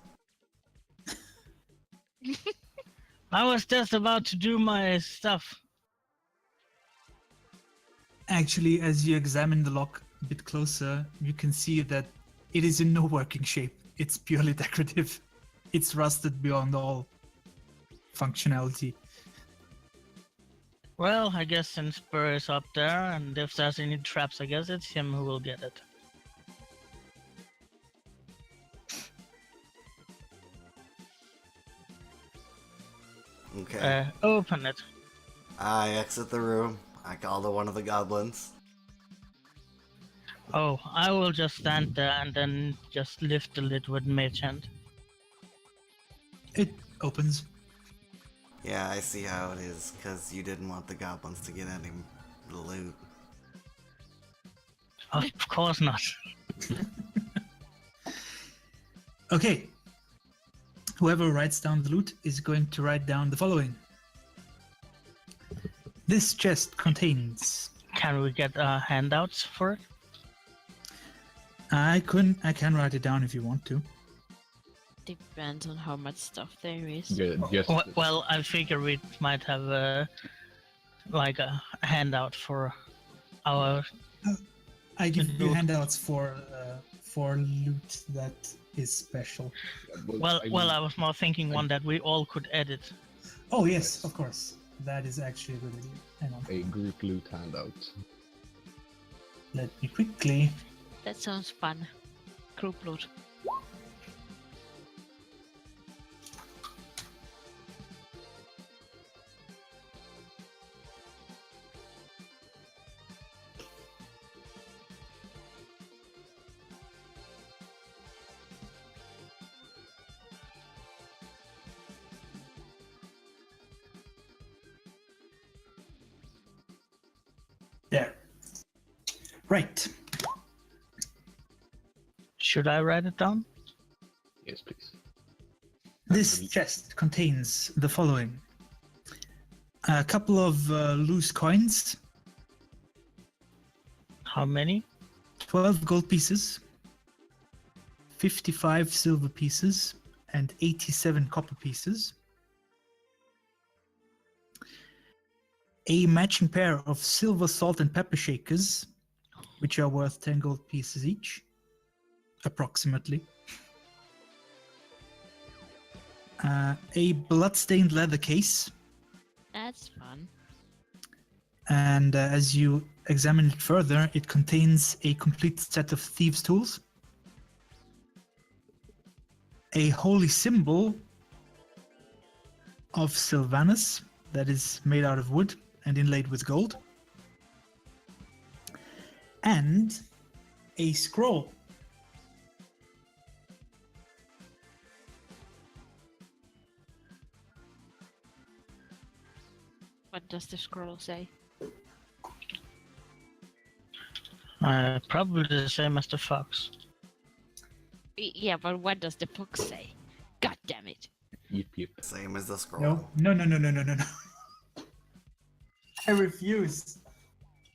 I was just about to do my stuff. Actually, as you examine the lock a bit closer, you can see that it is in no working shape. It's purely decorative. It's rusted beyond all functionality. Well, I guess since Burr is up there, and if there's any traps, I guess it's him who will get it. Okay. Open it. I exit the room. I call to one of the goblins. Oh, I will just stand there and then just lift the lid with mage hand. It opens. Yeah, I see how it is, because you didn't want the goblins to get any loot. Of course not. Okay. Whoever writes down the loot is going to write down the following. This chest contains. Can we get handouts for it? I can write it down if you want to. Depends on how much stuff there is. Yeah, just Well, I figure we might have like a handout for our. I give you Loot. handouts for loot that is special. Well, I was more thinking one that we all could edit. Oh yes, of course. That is actually a good idea. Hang on. a group loot handout. Let me quickly. That sounds fun. Group loot. There. Right. Should I write it down? Yes, please. This chest contains the following: a couple of loose coins, How many? 12 gold pieces, 55 silver pieces, and 87 copper pieces. A matching pair of silver salt and pepper shakers, which are worth 10 gold pieces each, approximately. A blood-stained leather case, That's fun. and as you examine it further, it contains a complete set of thieves' tools, a holy symbol of Sylvanus that is made out of wood and inlaid with gold, and a scroll. What does the scroll say? Probably the same as the fox. Yeah, but what does the fox say? God damn it. Yep, yep. Same as the scroll. No. I refuse.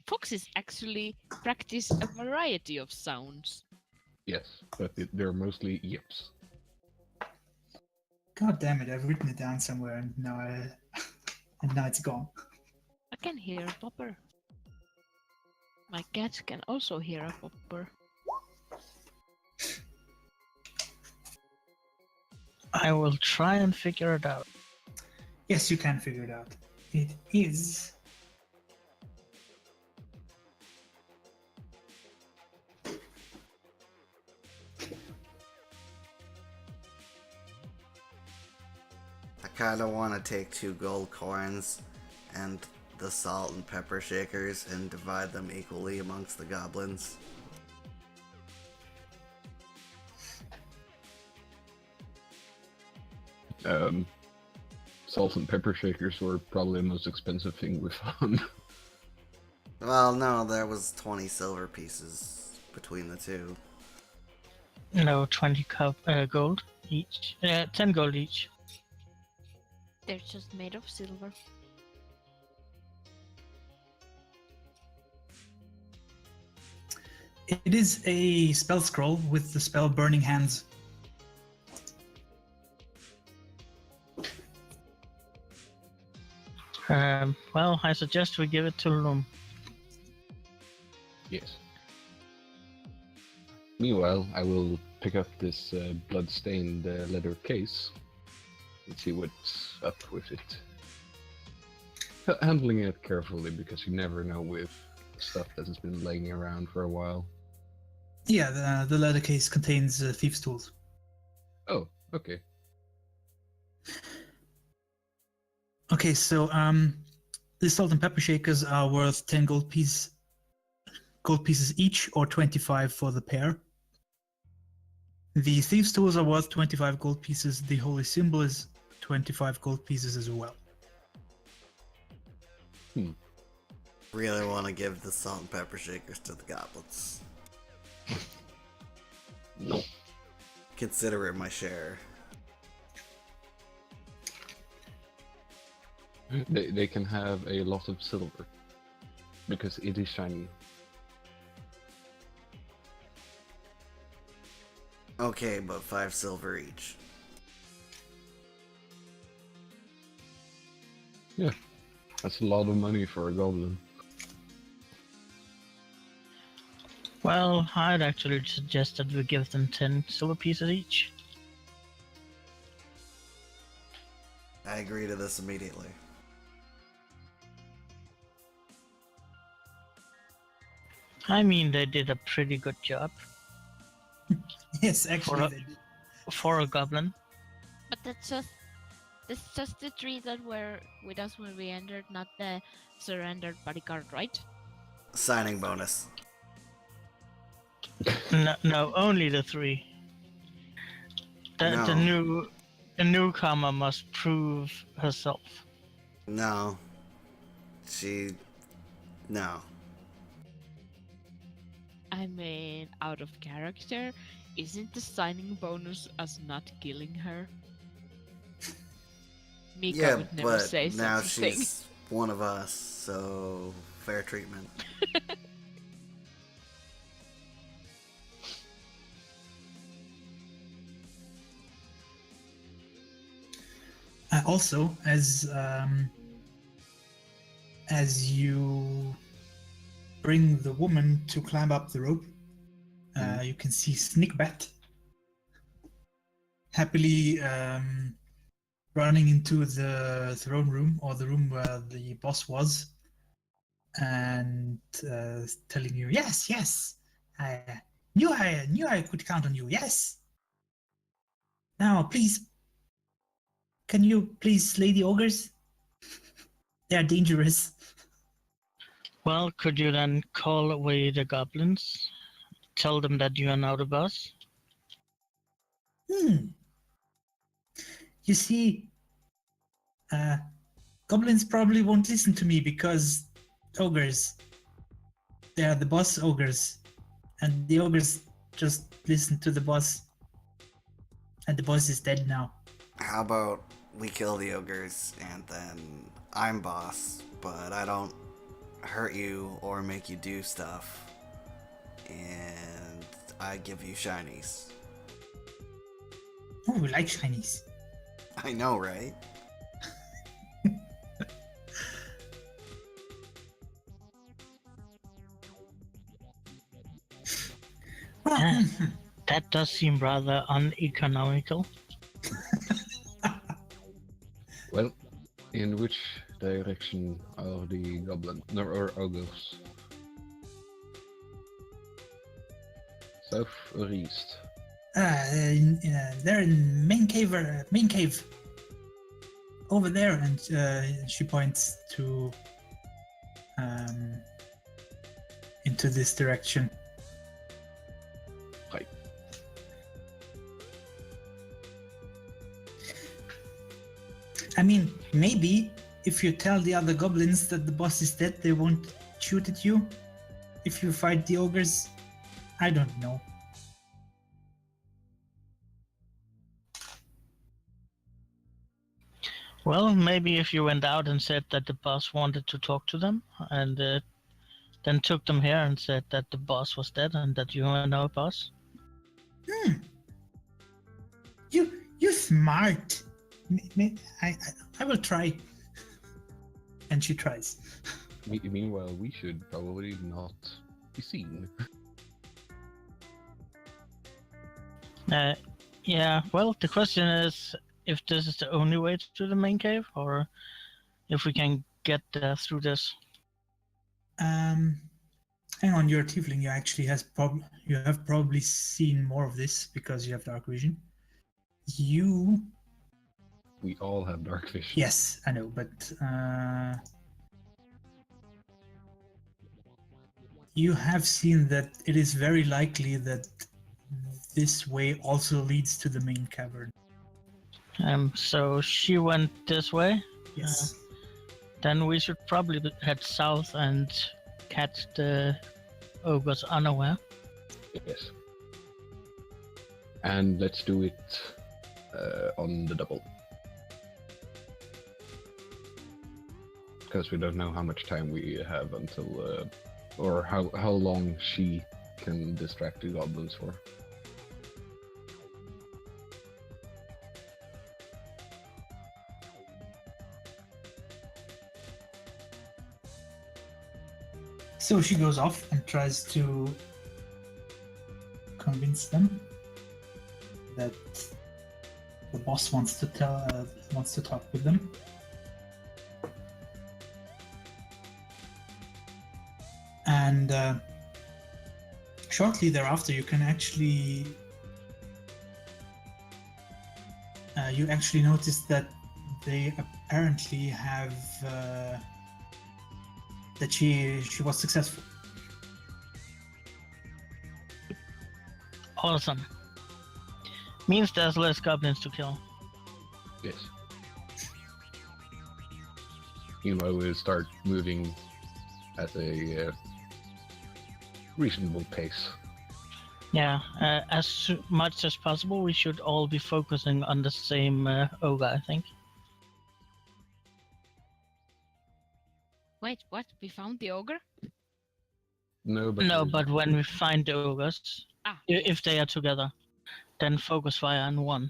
Foxes actually practice a variety of sounds. Yes, but they're mostly yips. God damn it! I've written it down somewhere, and now it's gone. I can hear a popper. My cat can also hear a popper. I will try and figure it out. Yes, you can figure it out. It is. I kind of want to take 2 gold coins and the salt and pepper shakers and divide them equally amongst the goblins. Salt and pepper shakers were probably the most expensive thing we found. Well, no, there was 20 silver pieces between the two. No, 20 gold each. 10 gold each. They're just made of silver. It is a spell scroll with the spell Burning Hands. Well, I suggest we give it to Loom. Yes. Meanwhile, I will pick up this blood-stained leather case and see what's up with it. Handling it carefully, because you never know with stuff that has been laying around for a while. Yeah, the leather case contains thieves' tools. Oh, okay. Okay, so The salt and pepper shakers are worth 10 gold pieces each, or 25 for the pair. The thieves' tools are worth 25 gold pieces. The holy symbol is 25 gold pieces as well. Really want to give the salt and pepper shakers to the goblins. No. Consider it my share. They can have a lot of silver because it is shiny. Okay, but 5 silver each. Yeah, that's a lot of money for a goblin. Well, I'd actually suggest that we give them 10 silver pieces each. I agree to this immediately. I mean, they did a pretty good job Yes, actually, For a- they did. for a goblin. But that's just the three that were with us when we entered, not the surrendered bodyguard, right? Signing bonus. No, only the 3. The newcomer must prove herself. No. No. I mean, out of character, isn't the signing bonus us not killing her? Mika Yeah, would never but say now such a thing. she's one of us, so fair treatment. Also, as you bring the woman to climb up the rope, you can see Snickbat happily running into the throne room, or the room where the boss was, and telling you, "Yes, I knew I could count on you. Yes. Now, please, can you please slay the ogres? They are dangerous." Well, could you then call away the goblins? Tell them that you are now the boss? You see, goblins probably won't listen to me because ogres. They are the boss ogres, and the ogres just listen to the boss, and the boss is dead now. How about we kill the ogres and then I'm boss, but I don't hurt you or make you do stuff, and I give you shinies. Oh, we like shinies. I know, right? Well, Yeah. That does seem rather uneconomical. Well, in which direction are the goblin or ogres? South or east? they're in main cave. Main cave. Over there, and she points to into this direction. Right. I mean, maybe if you tell the other goblins that the boss is dead, they won't shoot at you. If you fight the ogres, I don't know. Well, maybe if you went out and said that the boss wanted to talk to them, and then took them here and said that the boss was dead and that you are now boss. You smart. I will try. And she tries. Meanwhile, we should probably not be seen. Yeah, well, the question is if this is the only way to the main cave, or if we can get there through this. Hang on, you're a tiefling. You actually you have probably seen more of this because you have dark vision. We all have dark vision. Yes, I know, but you have seen that it is very likely that this way also leads to the main cavern. So she went this way. Yes. Then we should probably head south and catch the ogres unaware. Yes. And let's do it on the double. Because we don't know how much time we have until, or how long she can distract the goblins for. So she goes off and tries to convince them that the boss wants to talk with them. And shortly thereafter, you can actually notice that they apparently have that she was successful. Awesome. Means there's less goblins to kill. Yes. Meanwhile, we'll start moving at a reasonable pace. Yeah, as much as possible, we should all be focusing on the same ogre, I think. Wait, what? We found the ogre? No, but No, but when we find the ogres, Ah. if they are together, then focus fire on one.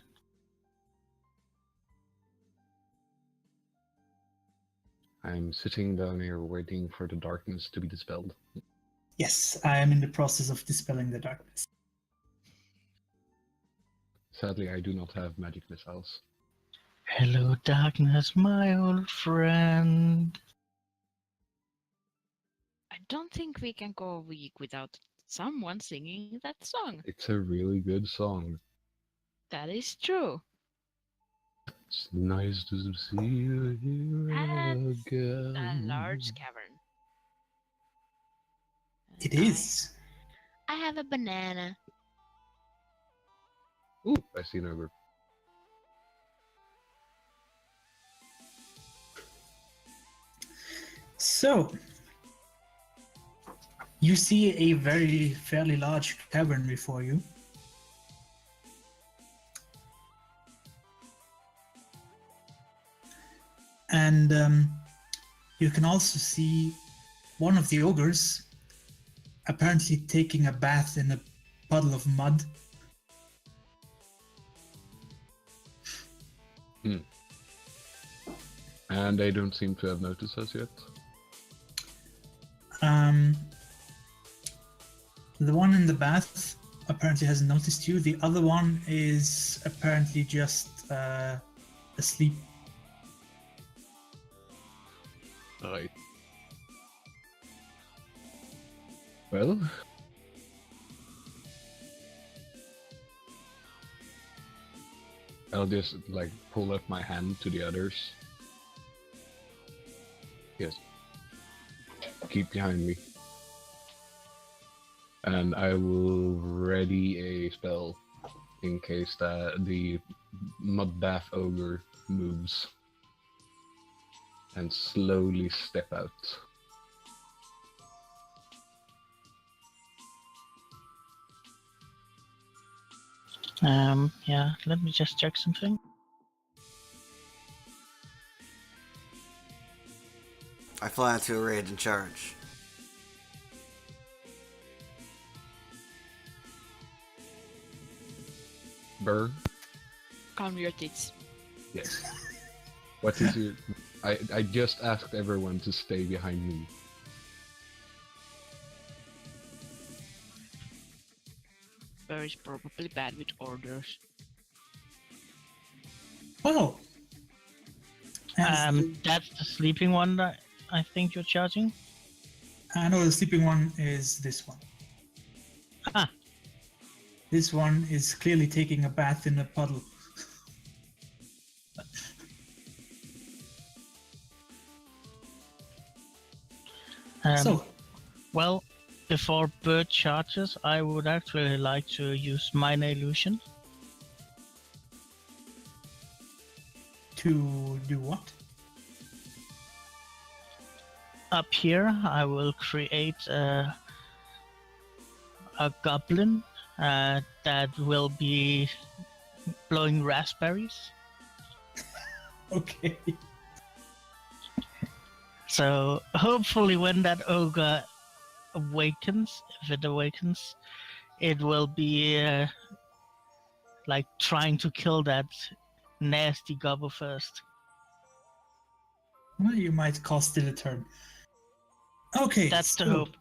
I'm sitting down here waiting for the darkness to be dispelled. Yes, I am in the process of dispelling the darkness. Sadly, I do not have magic missiles. Hello, darkness, my old friend. I don't think we can go a week without someone singing that song. It's a really good song. That is true. It's nice to see you here That's again. a large cavern. It And is. I have a banana. Ooh, I see an ogre. So, you see a fairly large cavern before you. And you can also see one of the ogres apparently taking a bath in a puddle of mud. And they don't seem to have noticed us yet. The one in the bath apparently hasn't noticed you. The other one is apparently just asleep. Right. Well, I'll just like pull up my hand to the others. Yes. Keep behind me. And I will ready a spell in case that the mud bath ogre moves. And slowly step out. Yeah, let me just check something. I fly into a raging charge. Burr? Calm your tits. Yes. What is your... I just asked everyone to stay behind me. Burr is probably bad with orders. Oh! And That's the sleeping one that I think you're charging. I know the sleeping one is this one. Ah. This one is clearly taking a bath in a puddle. So, well, before bird charges, I would actually like to use minor illusion. To do what? Up here, I will create a goblin that will be blowing raspberries. Okay. So hopefully when that ogre awakens, if it awakens, it will be like trying to kill that nasty gobble first. Well, you might cost it a turn. Okay. That's the so hope.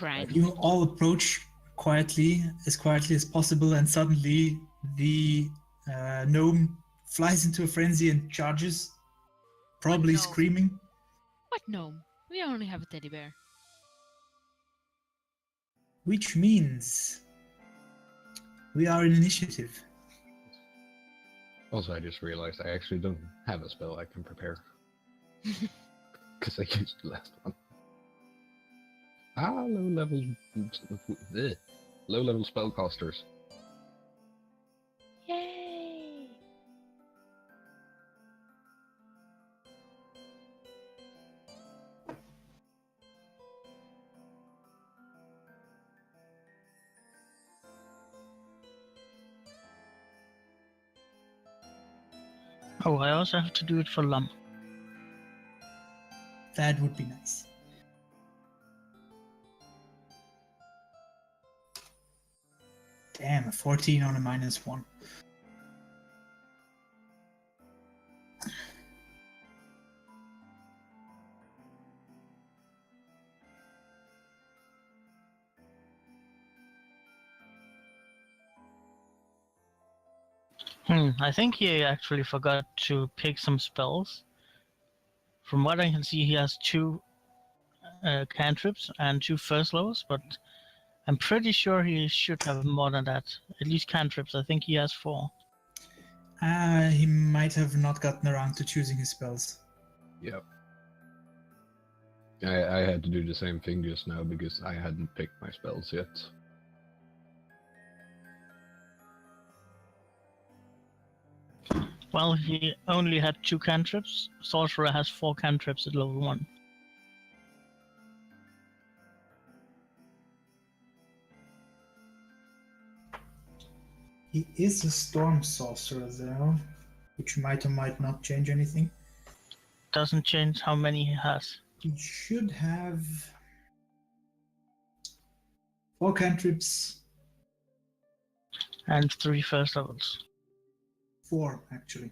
Right. You all approach quietly as possible, and suddenly the gnome flies into a frenzy and charges, probably no. screaming. What gnome? We only have a teddy bear. Which means we are in initiative. Also, I just realized I actually don't have a spell I can prepare. Because I used the last one. Low level spellcasters. Yay! Oh, I also have to do it for Lum. That would be nice. Damn, a 14 on a -1. I think he actually forgot to pick some spells. From what I can see, he has 2 cantrips and 2 first levels, but I'm pretty sure he should have more than that. At least cantrips, I think he has 4. He might have not gotten around to choosing his spells. Yep. I had to do the same thing just now because I hadn't picked my spells yet. Well, he only had 2 cantrips. Sorcerer has 4 cantrips at level 1. He is a storm sorcerer, though, which might or might not change anything. Doesn't change how many he has. He should have 4 cantrips. And 3 first levels. 4, actually.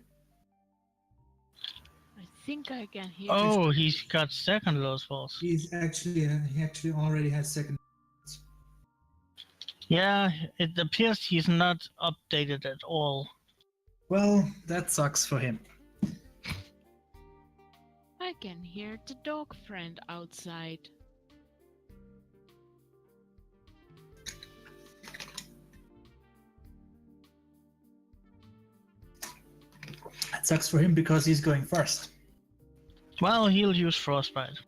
I think I can hear. Oh, he's got second level spells. He actually already has second. Yeah, it appears he's not updated at all. Well, that sucks for him. I can hear the dog friend outside. That sucks for him because he's going first. Well, he'll use Frostbite.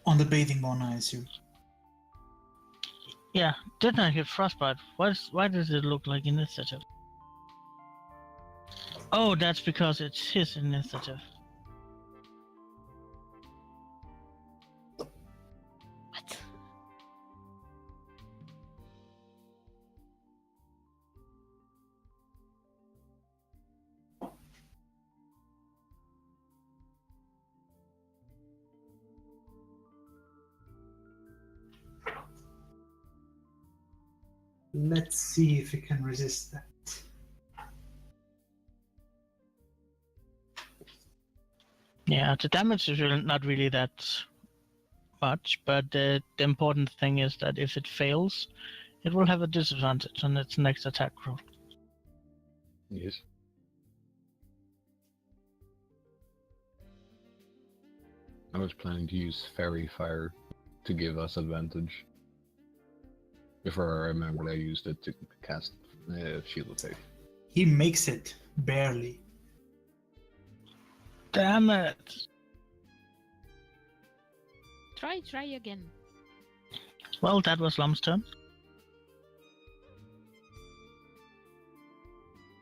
On the bathing one, I assume. Yeah, didn't I hit Frostbite? Why does it look like initiative? Oh, that's because it's his initiative. What? Let's see if he can resist that. Yeah, the damage is not really that much, but the important thing is that if it fails, it will have a disadvantage on its next attack roll. Yes. I was planning to use Fairy Fire to give us advantage. Before I remembered, I used it to cast Shield of Faith. He makes it barely. Damn it! Try again. Well, that was Lum's turn.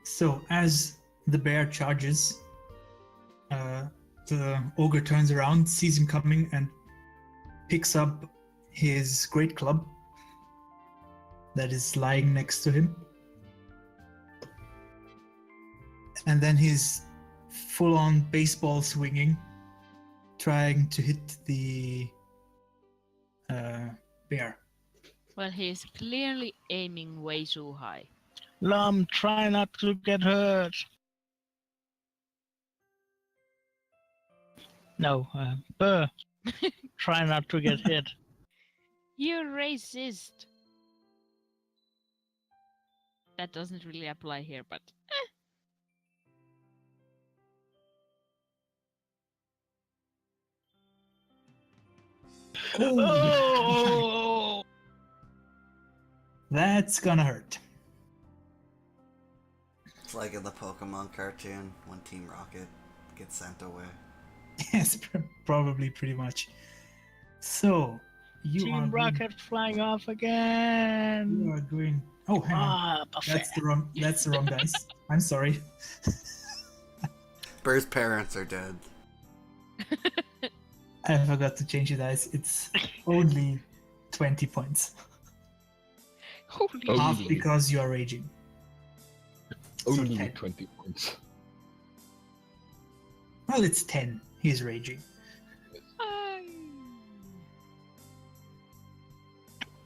So as the bear charges, the ogre turns around, sees him coming, and picks up his great club that is lying next to him. And then he's full-on baseball swinging, trying to hit the bear. Well, he's clearly aiming way too high. Lum, try not to get hurt. No, Burr, try not to get hit. You're racist. That doesn't really apply here, but Oh! That's gonna hurt. It's like in the Pokemon cartoon when Team Rocket gets sent away. Yes, probably pretty much. So you are Team going- Rocket flying off again. You are going. Oh, hang on. Ah, That's the wrong. That's the wrong dice. I'm sorry. Burr's parents are dead. I forgot to change the dice. It's only 20 points. holy Oh. Half Only. because you are raging. Only 10. 20 points. Well, it's 10. He's raging.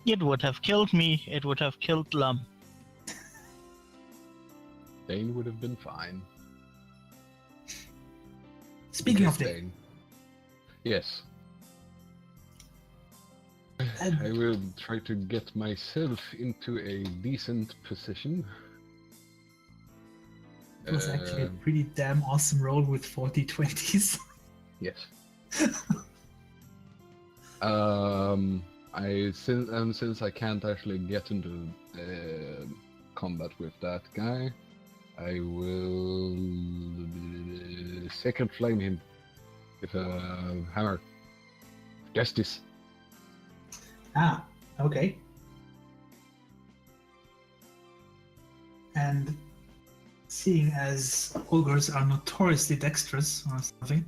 It would have killed me. It would have killed Lum. Dane would have been fine. Speaking Yes, of Dane, Yes. And- I will try to get myself into a decent position. it was actually a pretty damn awesome roll with 40 20s. Yes. Since I can't actually get into combat with that guy, I will second flame him with a hammer. Justice. Ah, okay. And seeing as ogres are notoriously dexterous or something,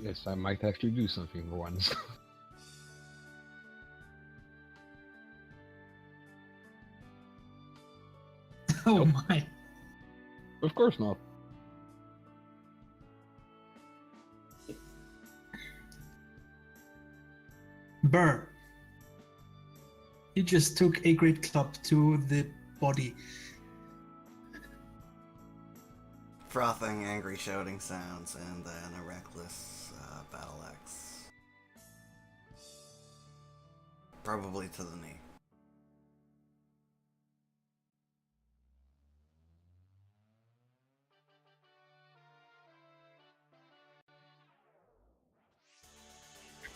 Yes, I might actually do something for once. oh Nope. my. Of course not. Burr. He just took a great club to the body. Frothing, angry shouting sounds, and then a reckless battle axe. Probably to the knee.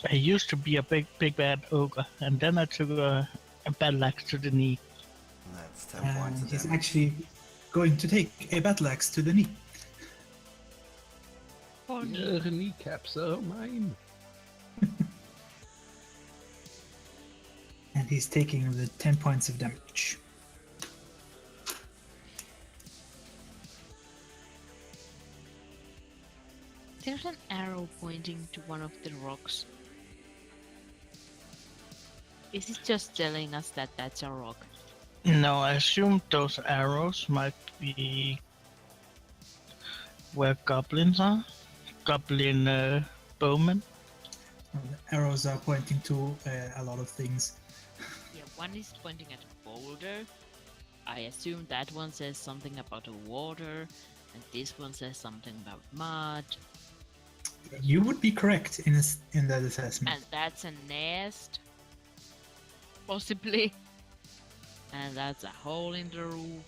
I used to be a big bad ogre, and then I took a battle axe to the knee. And that's 10 points And of he's damage. actually going to take a battle axe to the knee. Oh, no. Your kneecaps are mine. And he's taking the 10 points of damage. There's an arrow pointing to one of the rocks. Is it just telling us that that's a rock? No, I assume those arrows might be where goblins are. Goblin bowmen. The arrows are pointing to a lot of things. Yeah, one is pointing at a boulder. I assume that one says something about a water, and this one says something about mud, You would be correct in that assessment. and that's a nest, possibly, and that's a hole in the roof.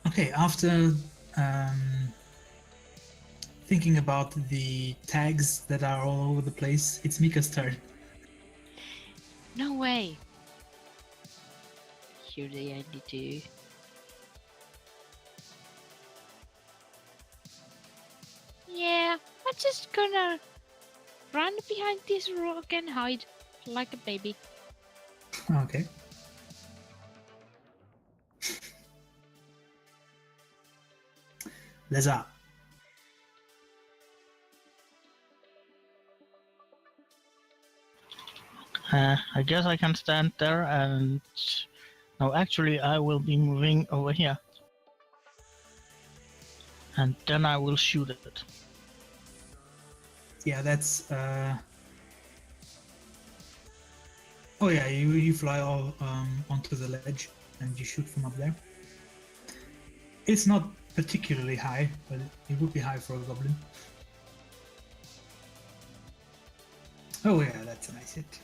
Okay, after thinking about the tags that are all over the place, it's Mika's turn. No way. Surely I need to. Yeah, I'm just gonna run behind this rock and hide like a baby. Okay. Leza. I guess I can stand there and... No, actually, I will be moving over here. And then I will shoot it. Yeah, that's oh yeah, you fly all onto the ledge and you shoot from up there. It's not particularly high, but it would be high for a goblin. Oh yeah, that's a nice hit.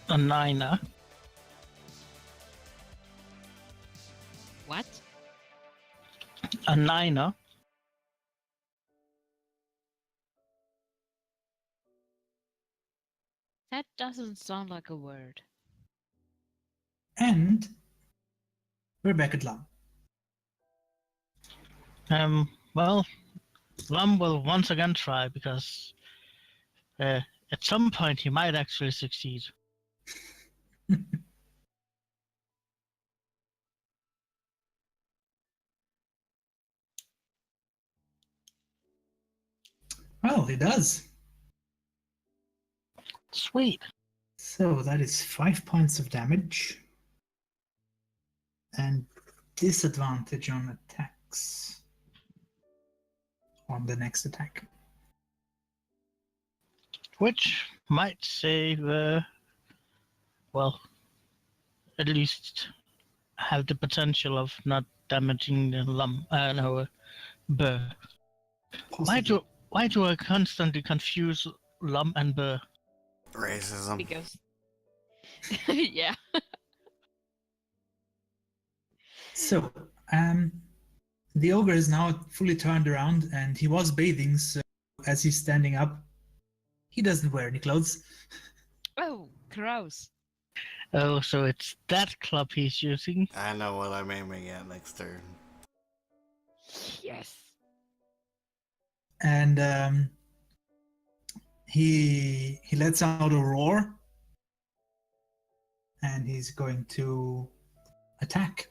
A 9. What? A 9. That doesn't sound like a word. And we're back at Lam. Well, Lum will once again try because at some point he might actually succeed. Well, it does. Sweet. So that is 5 points of damage. And disadvantage on attacks. On the next attack. Which might save, well, at least have the potential of not damaging the Burr. Possibly. Why do I constantly confuse Lum and Burr? Racism. Because. Yeah. So, the ogre is now fully turned around and he was bathing, so as he's standing up, he doesn't wear any clothes. Oh, gross. Oh, so it's that club he's using? I know what I'm aiming at next turn. Yes. And he lets out a roar and he's going to attack.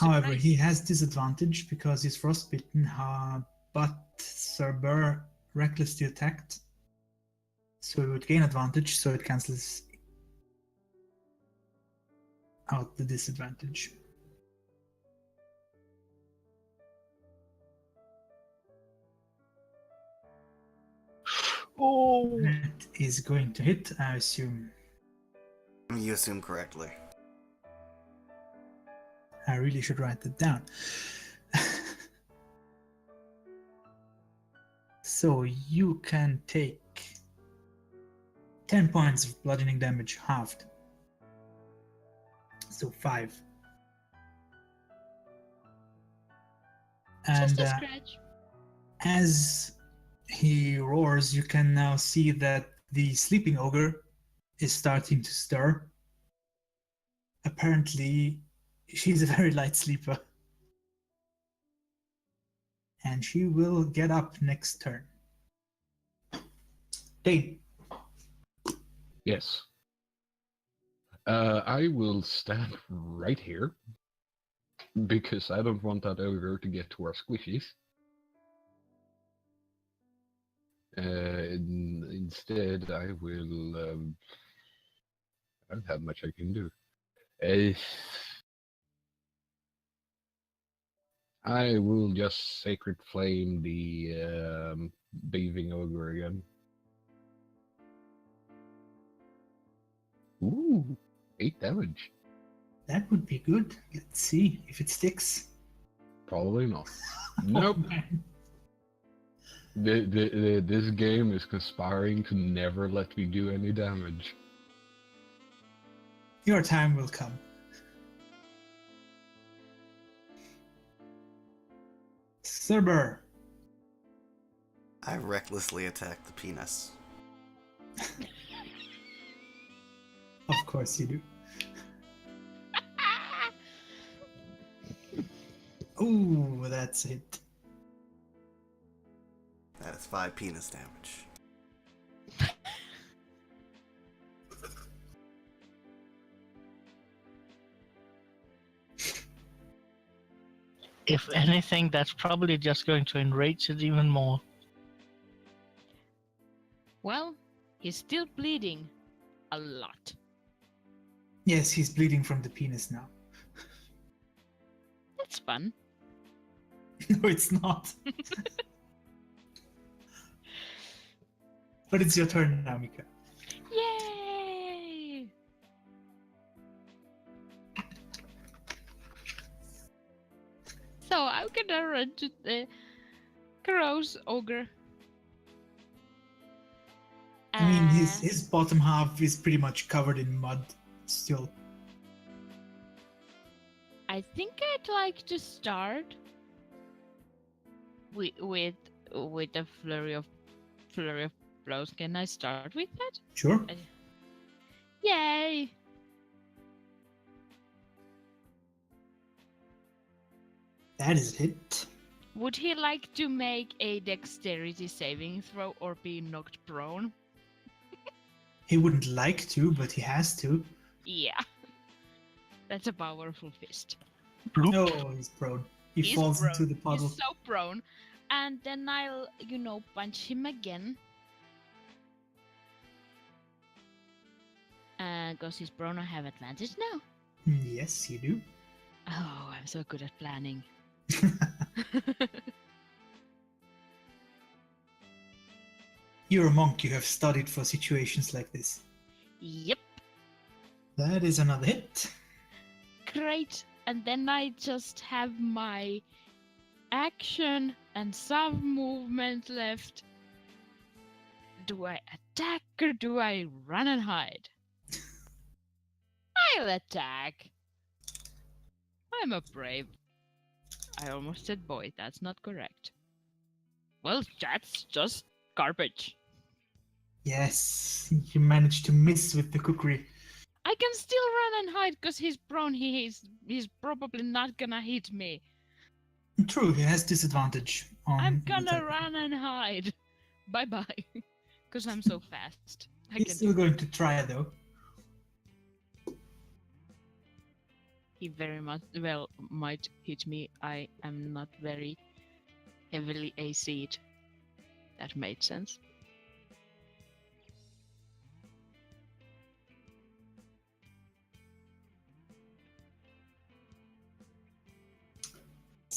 However, Surprise. he has disadvantage because he's frostbitten, but Sir Burr recklessly attacked. So he would gain advantage, so it cancels out the disadvantage. Oh! That is going to hit, I assume. You assume correctly. I really should write that down. So you can take 10 points of bludgeoning damage halved. So 5. Just And a scratch. as he roars, you can now see that the sleeping ogre is starting to stir. Apparently, she's a very light sleeper. And she will get up next turn. Dane. Yes. I will stand right here because I don't want that ogre to get to our squishies. Instead, I will. I don't have much I can do. I will just Sacred Flame the bathing ogre again. Ooh, 8 damage. That would be good. Let's see if it sticks. Probably not. Nope. Oh, man. This game is conspiring to never let me do any damage. Your time will come. Cerber. I recklessly attack the penis. Of course you do. Ooh, that's it. That is 5 penis damage. If anything, that's probably just going to enrage it even more. Well, he's still bleeding a lot. Yes, he's bleeding from the penis now. That's fun. No, it's not. But it's your turn now, Mika. Yay! So I'm gonna run to the gross ogre. I mean, Uh, his bottom half is pretty much covered in mud still. I think I'd like to start with a flurry of blows. Can I start with that? Sure. Yay! That is a hit. Would he like to make a dexterity saving throw or be knocked prone? He wouldn't like to, but he has to. Yeah. That's a powerful fist. Bloop. Oh, he's prone. He He's falls prone. into the puddle. He's so prone. And then I'll, punch him again. Because he's prone, I have advantage now. Yes, you do. Oh, I'm so good at planning. You're a monk. You have studied for situations like this. Yep. That is another hit. Great. And then I just have my action and some movement left. Do I attack or do I run and hide? I'll attack. I'm a brave. I almost said boy. That's not correct. Well, that's just garbage. Yes, you managed to miss with the cookery. I can still run and hide because he's prone. He's probably not gonna hit me. True, he has disadvantage on. I'm the gonna attack. run and hide. Bye bye. Because I'm so fast. I He's can still going to try though. He very much might hit me. I am not very heavily AC'd. That made sense.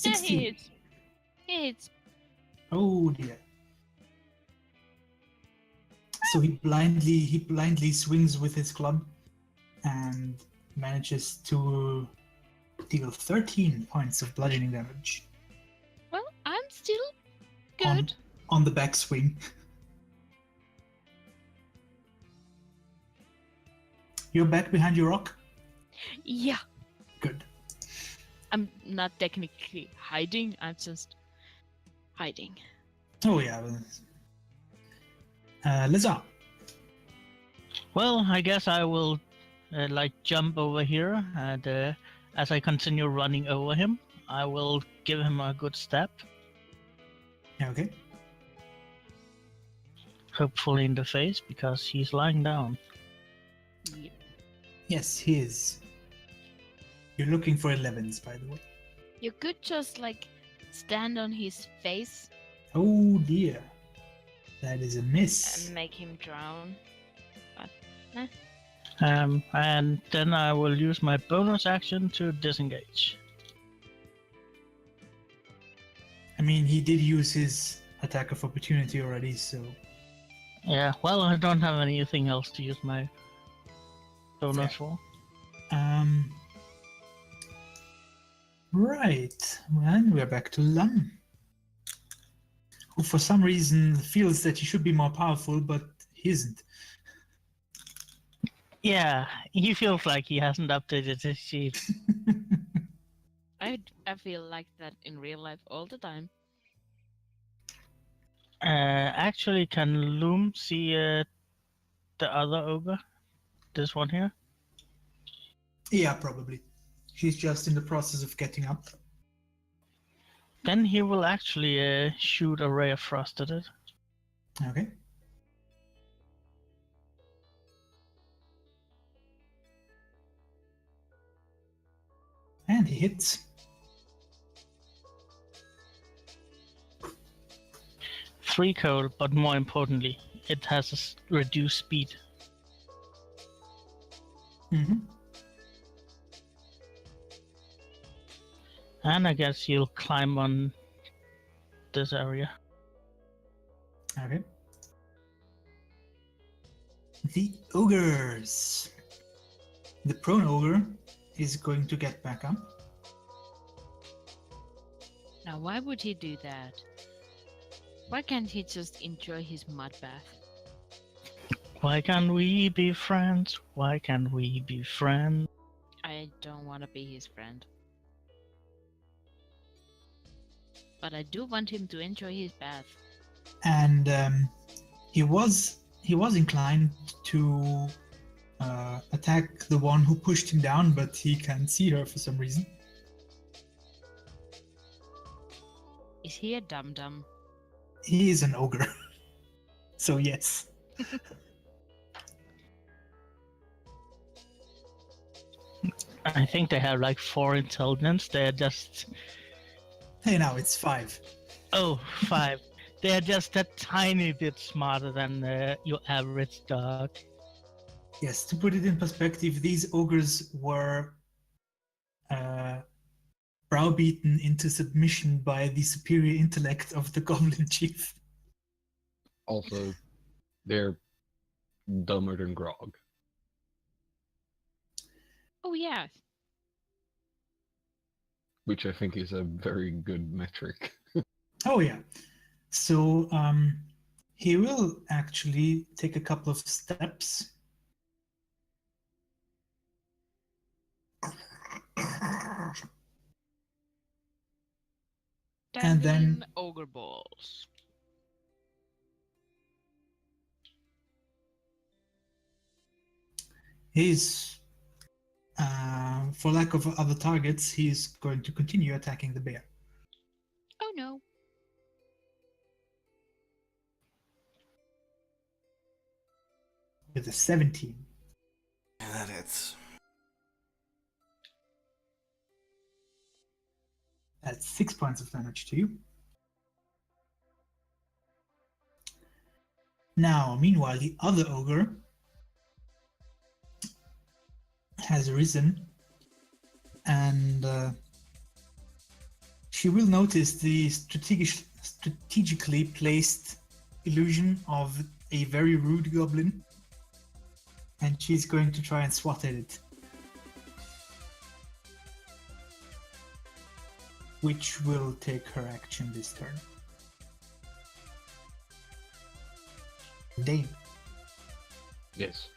Yeah, 16. he hits. He hits. Oh dear. So he blindly swings with his club and manages to deal 13 points of bludgeoning damage Well, I'm still on, good. on the backswing. You're back behind your rock? Yeah. Good. I'm not technically hiding. I'm just hiding. Oh yeah. Liza. Well, I guess I will jump over here, and as I continue running over him, I will give him a good step, Okay. hopefully in the face, because he's lying down. Yep. Yes, he is. You're looking for 11s, by the way. You could just stand on his face Oh dear. That is a miss. and make him drown. And then I will use my bonus action to disengage. I mean, he did use his attack of opportunity already, so Yeah, well, I don't have anything else to use my bonus for. Right. And we're back to Lum, who for some reason feels that he should be more powerful, but he isn't. Yeah, he feels like he hasn't updated his sheet. I feel like that in real life all the time. Actually, can Loom see the other ogre? This one here? Yeah, probably. He's just in the process of getting up. Then he will actually shoot a ray of frost at it. Okay. And he hits. 3 cold, but more importantly, it has a reduced speed. Mm-hmm. And I guess you'll climb on this area. Okay. The ogres. The prone ogre is going to get back up. Now, why would he do that? Why can't he just enjoy his mud bath? Why can't we be friends? Why can't we be friends? I don't want to be his friend. But I do want him to enjoy his bath. And he was inclined to attack the one who pushed him down, but he can't see her for some reason. Is he a dum-dum? He is an ogre. So yes. I think they have like 4 intelligence. They're just Hey, now it's 5. 5. They're just a tiny bit smarter than your average dog. Yes, to put it in perspective, these ogres were browbeaten into submission by the superior intellect of the goblin chief. Also, they're dumber than Grog. Oh, yeah. Which I think is a very good metric. Oh yeah. So he will actually take a couple of steps. And then- Dangling ogre balls. He's, for lack of other targets, he's going to continue attacking the bear. Oh no. With a 17. And that hits. That's 6 points of damage to you. Now, meanwhile, the other ogre has risen, and she will notice the strategically placed illusion of a very rude goblin, and she's going to try and swat at it. Which will take her action this turn. Dane. Yes.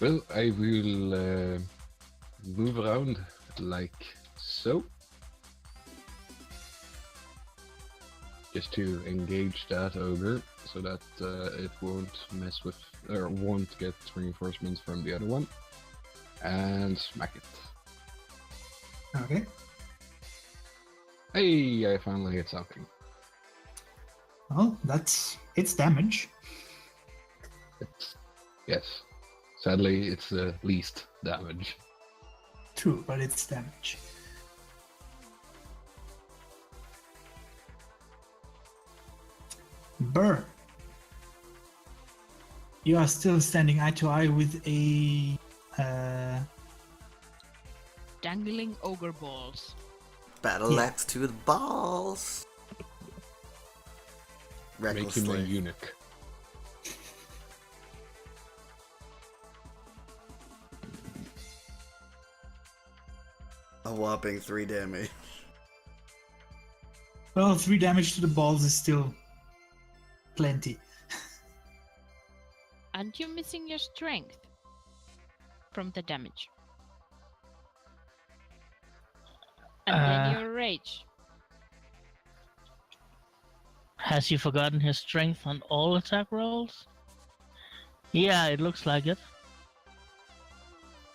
Well, I will move around like so. Just to engage that ogre so that it won't mess with, or won't get reinforcements from the other one. And smack it. Okay. Hey, I finally hit something. Well, it's damage. Yes. Sadly, it's the least damage. True, but it's damage. Burr. You are still standing eye to eye with a Dangling ogre balls. Battle Yeah. axe to the balls. Make him a Recklessly. eunuch. A whopping 3 damage. well, 3 damage to the balls is still plenty. Aren't you missing your strength from the damage? And then your rage. Has he forgotten his strength on all attack rolls? Yeah, it looks like it.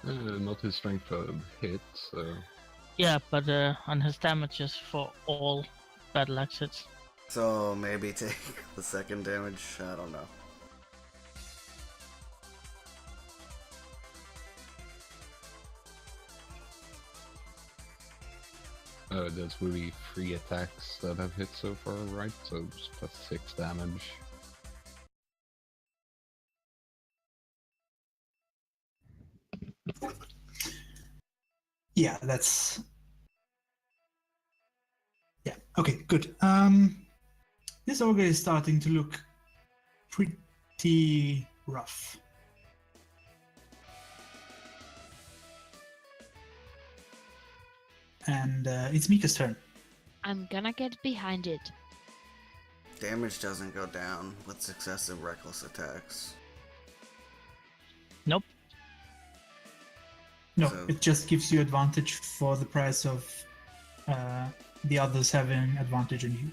Not his strength for hit, so... Yeah, but on his damages for all battle axe hits. So maybe take the second damage? I don't know. There's really 3 attacks that have hit so far, right? So just plus 6 damage. Yeah, that's... Yeah, okay, good. This ogre is starting to look pretty rough. And it's Mika's turn. I'm gonna get behind it. Damage doesn't go down with successive reckless attacks. Nope. No, So- it just gives you advantage for the price of the others having advantage on you.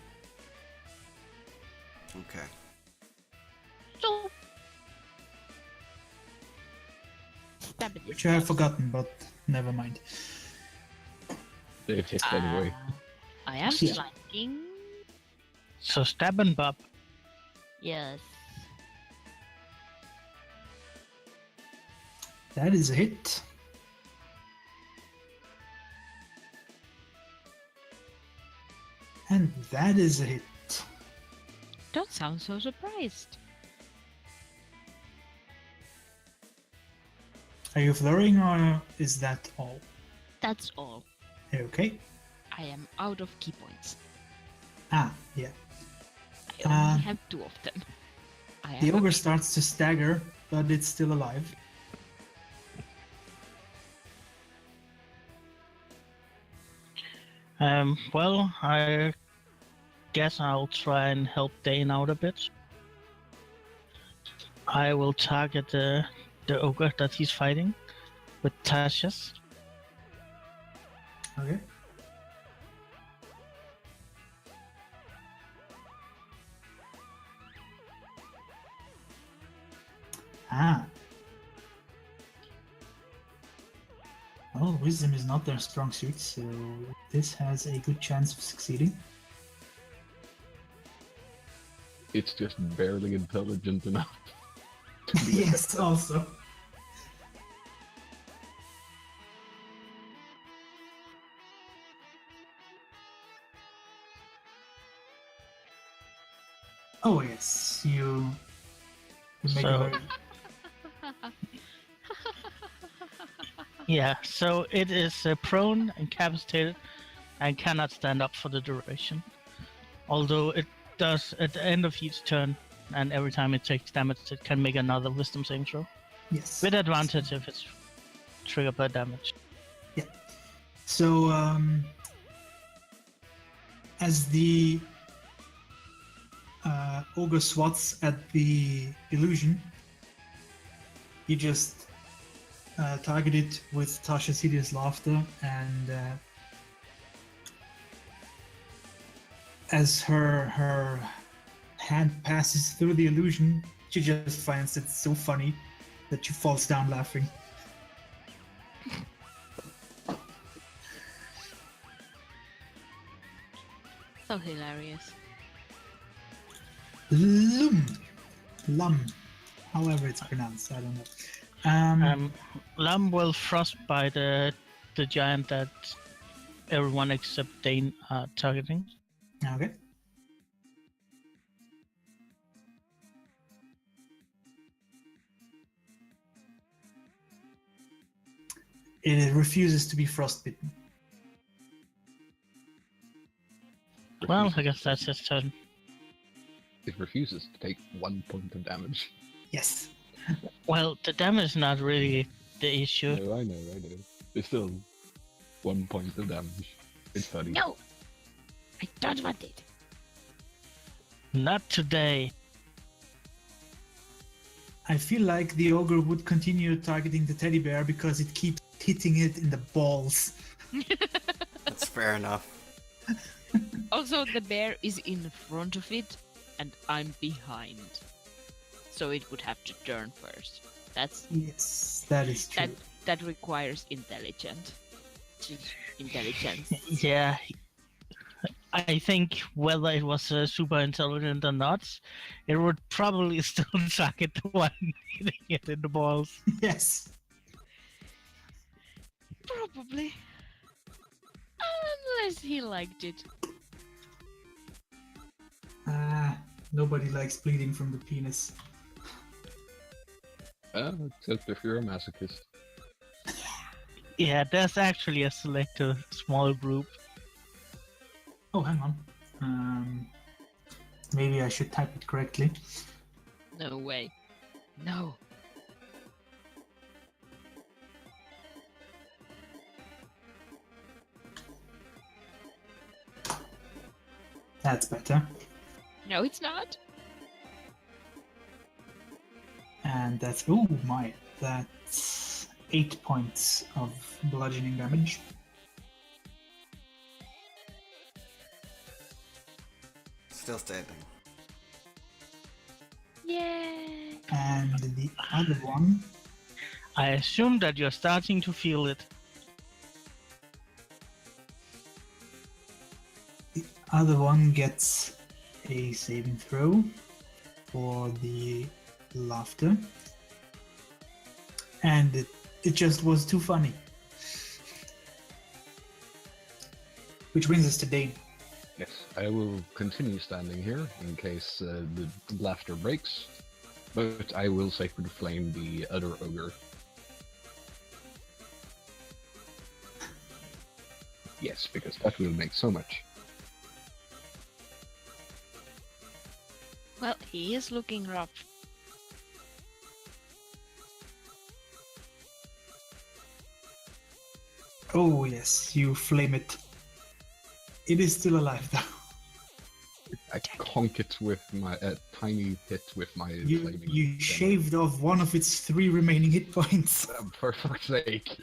Okay. So. Stab it. Which I have forgotten, but never mind. They've hit anyway. I am Yeah. flanking. So stab and bob. Yes. That is a hit. And that is a hit. Don't sound so surprised. Are you flurrying or is that all? That's all. Okay. I am out of key points. Ah, yeah. I only Um, have 2 of them. I The am ogre okay. starts to stagger, but it's still alive. Well, I guess I'll try and help Dane out a bit. I will target the ogre that he's fighting with Tasha's. Okay. Ah. Well, wisdom is not their strong suit, so this has a good chance of succeeding. It's just barely intelligent enough. Yes, also. Oh yes, you make So- a very... Yeah, so it is prone, incapacitated, and cannot stand up for the duration. Although it does at the end of each turn, and every time it takes damage, it can make another wisdom saving throw. Yes. With advantage if it's triggered by damage. So, as the ogre swats at the illusion, you just target it with Tasha's hideous laughter, and as her hand passes through the illusion, she just finds it so funny that she falls down laughing. So hilarious. Lum, however it's pronounced, I don't know. Lam will frostbite the giant that everyone except Dane are targeting. Okay. It refuses to be frostbitten. Well, I guess that's his turn. It refuses to take 1 point of damage. Yes. Well, the damage is not really the issue. No, I know. It's still 1 point of damage. It's funny. No! I don't want it. Not today. I feel like the ogre would continue targeting the teddy bear because it keeps hitting it in the balls. That's fair enough. Also, the bear is in front of it, and I'm behind. So it would have to turn first. That's Yes, that is true. that requires intelligence. Yeah, I think whether it was super intelligent or not, it would probably still target the one hitting it in the balls. Yes. Probably. Unless he liked it. Nobody likes bleeding from the penis. Except if you're a masochist. Yeah, there's actually a selected small group. Oh, hang on. Maybe I should type it correctly. No way. No. That's better. No, it's not. And that's, oh my, that's 8 points of bludgeoning damage. Still standing. Yay. And the other one, I assume that you're starting to feel it. gets a saving throw for the laughter. And it just was too funny. Which brings us to Dane. Yes, I will continue standing here in case the laughter breaks, but I will Sacred Flame the other ogre. Yes, because that will make so much. Well, he is looking rough. Oh yes, you flame it. It is still alive though. I conk it with my tiny hit with my You flaming. you shaved off one of its 3 remaining hit points. For fuck's sake.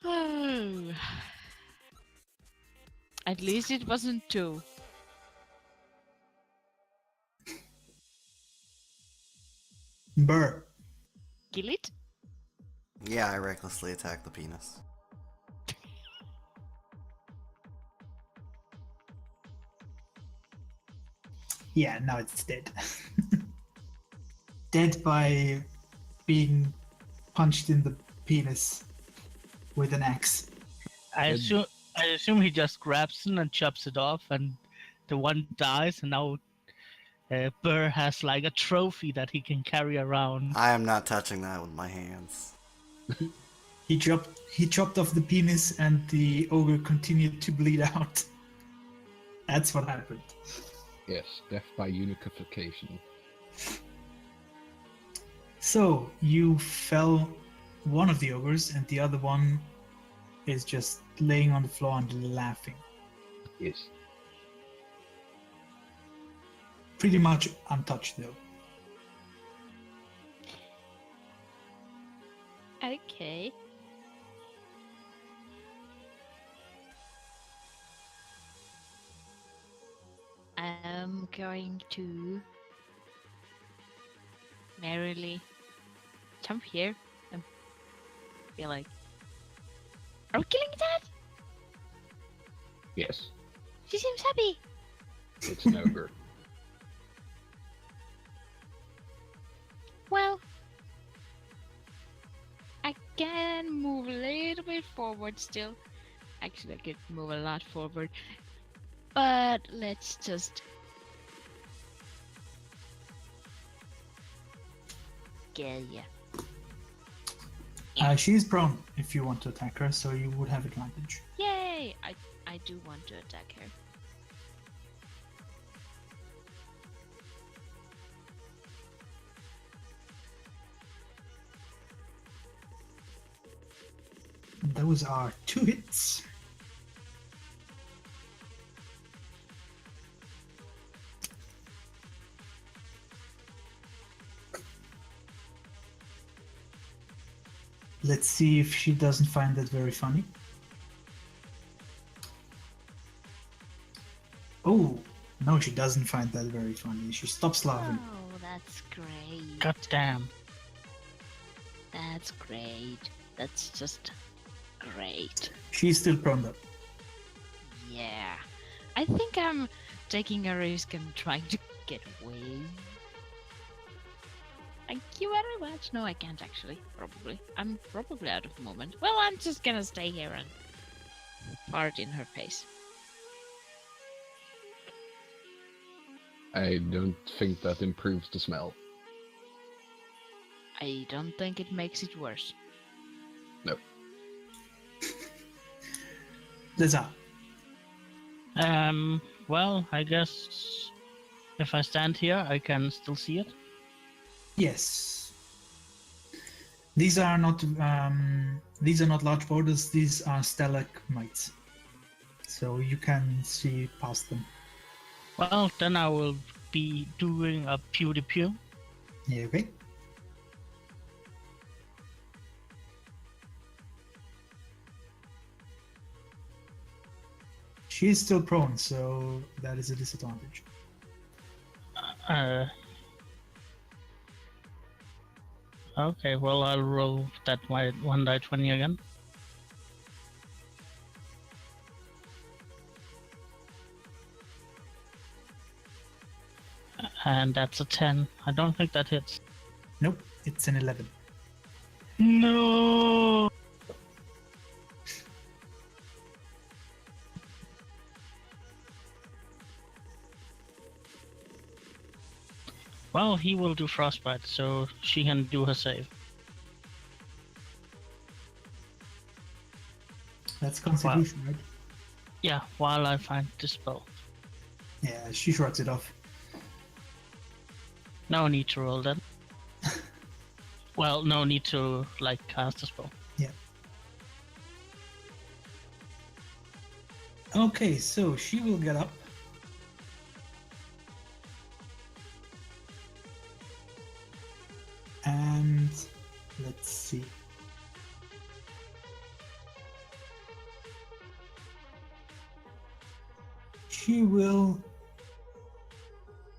Oh. At least it wasn't 2. Burr. Kill it? Yeah, I recklessly attacked the penis. Yeah, now it's dead. Dead by being punched in the penis with an axe. I Good. assume he just grabs it and chops it off, and the one dies, and now Burr has like a trophy that he can carry around. I am not touching that with my hands. He chopped off the penis and the ogre continued to bleed out. That's what happened. Yes, death by unification. So you fell one of the ogres and the other one is just laying on the floor and laughing. Yes. Pretty much untouched though. Okay. I'm going to merrily jump here and be like, are we killing that? Yes. She seems happy. It's an ogre. Well, I can move a little bit forward still. Actually, I could move a lot forward. But let's just get ya. She's prone if you want to attack her, so you would have advantage. Yay! I do want to attack her. Those are 2 hits. Let's see if she doesn't find that very funny. Oh, no, she doesn't find that very funny. She stops laughing. Oh, that's great. God damn. That's great. That's just great. She's still prone up. Yeah. I think I'm taking a risk and trying to get away. Thank you very much. No, I can't actually. Probably. I'm probably out of movement. Well, I'm just gonna stay here and fart in her face. I don't think that improves the smell. I don't think it makes it worse. No. Lisa. Well, I guess if I stand here, I can still see it. Yes. These are not large borders. These are stalagmites. So you can see past them. Well, then I will be doing a pew-to-pew. Yeah, okay. She is still prone, so that is a disadvantage. Okay, well, I'll roll that 1d20 again. And that's a 10. I don't think that hits. Nope, it's an 11. No! Well, he will do frostbite, so she can do her save. That's Constitution, right? Yeah, while I find the spell. Yeah, she shrugs it off. No need to roll that. Well, no need to, like, cast a spell. Yeah. Okay, so she will get up. And let's see. She will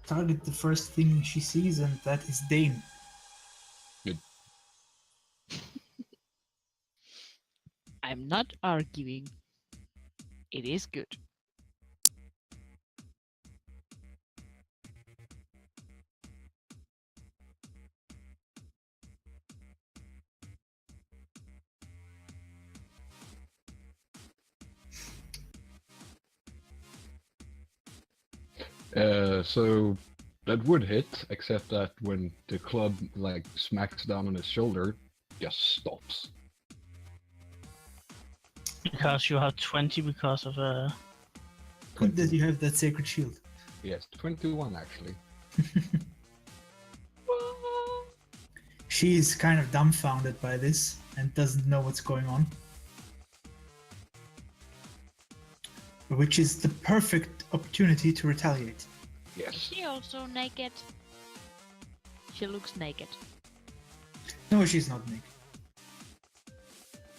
target the first thing she sees, and that is Dane. Good. I'm not arguing. It is good. So that would hit, except that when the club like smacks down on his shoulder, just stops. Because you have 20 because of Good that you have that sacred shield. Yes, 21 actually. She's kind of dumbfounded by this and doesn't know what's going on. Which is the perfect opportunity to retaliate. Is Yes. she also naked? She looks naked. No, she's not naked.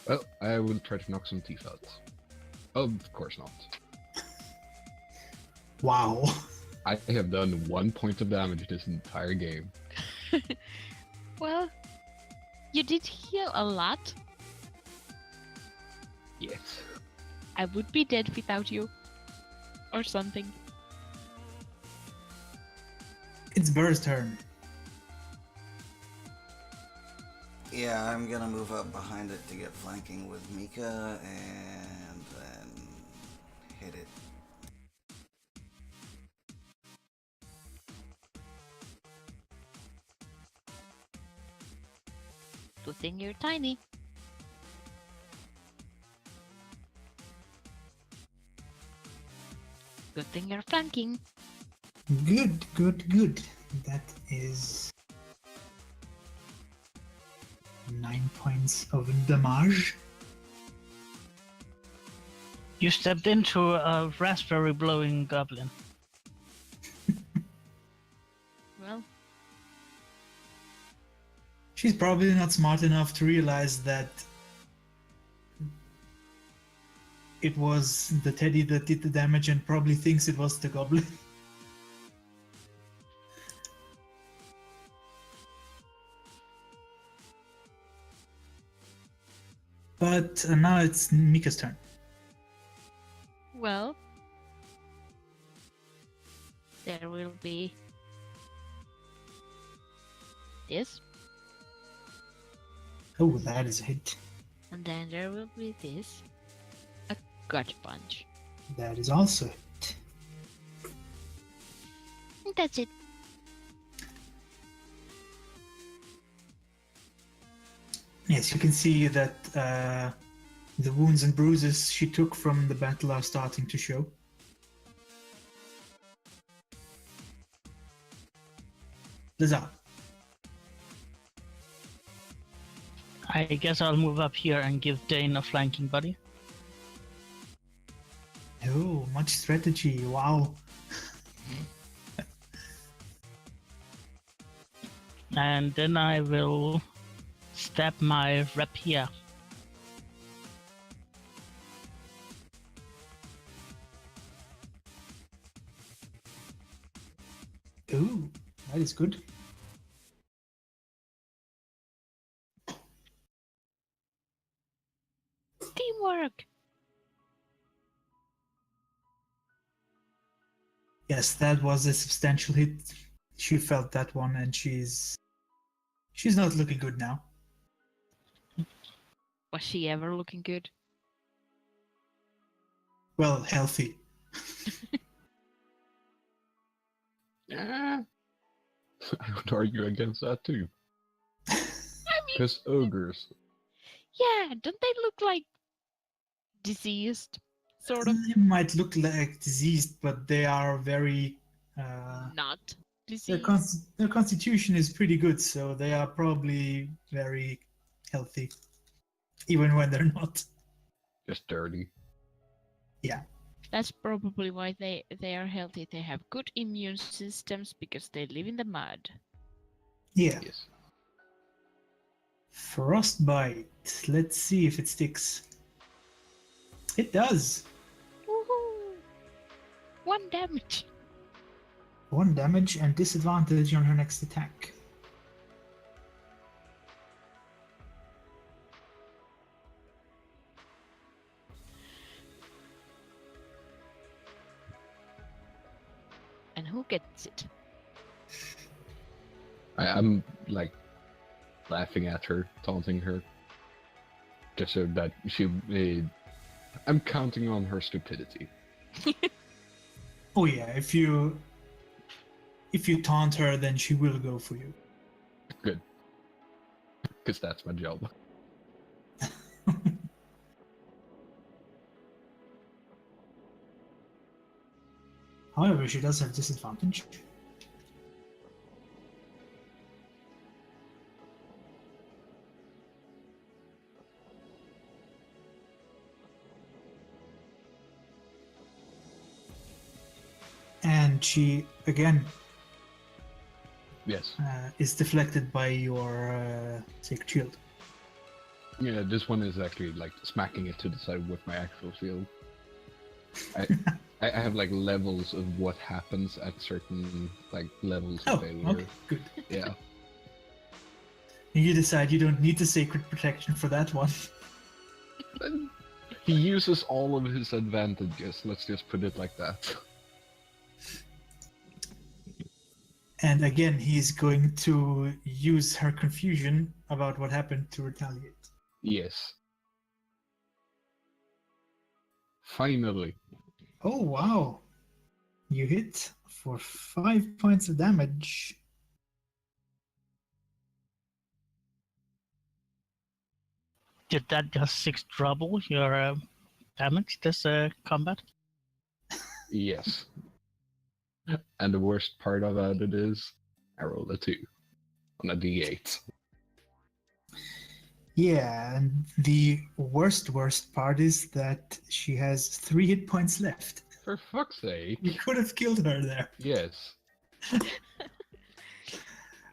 Well, I will try to knock some teeth out. Of course not. Wow. I have done 1 point of damage this entire game. Well, you did heal a lot. Yes. I would be dead without you. Or something. It's Burr's turn. Yeah, I'm gonna move up behind it to get flanking with Mika and then hit it. Good thing you're tiny. Good thing you're flanking. Good, good, good. That is 9 points of damage. You stepped into a raspberry blowing goblin. Well, She's probably not smart enough to realize that it was the teddy that did the damage and probably thinks it was the goblin. But now it's Mika's turn. Well, there will be this, Oh, that is a hit. and then there will be this. A gut punch. That is also a hit. And that's it. Yes, you can see that the wounds and bruises she took from the battle are starting to show. Lazar. I guess I'll move up here and give Dane a flanking buddy. Oh, much strategy. Wow. And then I will stab my rapier. Ooh, that is good. Teamwork! Yes, that was a substantial hit. She felt that one, and she's not looking good now. Was she ever looking good? Well, healthy. I would argue against that too. I mean, Because ogres. yeah, don't they look like diseased? Sort of They might look like diseased, but they are very. not Their, diseased. their constitution is pretty good, so they are probably very healthy, even when they're not. Just dirty. Yeah. That's probably why they are healthy. They have good immune systems because they live in the mud. Yeah. Yes. Frostbite. Let's see if it sticks. It does. Woohoo! 1 damage. 1 damage and disadvantage on her next attack. And who gets it? I'm like laughing at her, taunting her, just so that she. I'm counting on her stupidity. Oh yeah, if you taunt her, then she will go for you. Good. Because that's my job. However, she does have disadvantage. And she, again, Yes. is deflected by your Sacred Shield. Yeah, this one is actually like smacking it to the side with my actual shield. I have like levels of what happens at certain like levels Oh, of failure. okay, good. Yeah. You decide you don't need the Sacred Protection for that one. And he uses all of his advantages, let's just put it like that. And again, he's going to use her confusion about what happened to retaliate. Yes. Finally. Oh, wow. You hit for 5 points of damage. Did that just 6 double your damage this combat? Yes. And the worst part about it is I rolled a 2 on a d8. Yeah, and the worst part is that she has 3 hit points left. For fuck's sake. You could have killed her there. Yes. Well,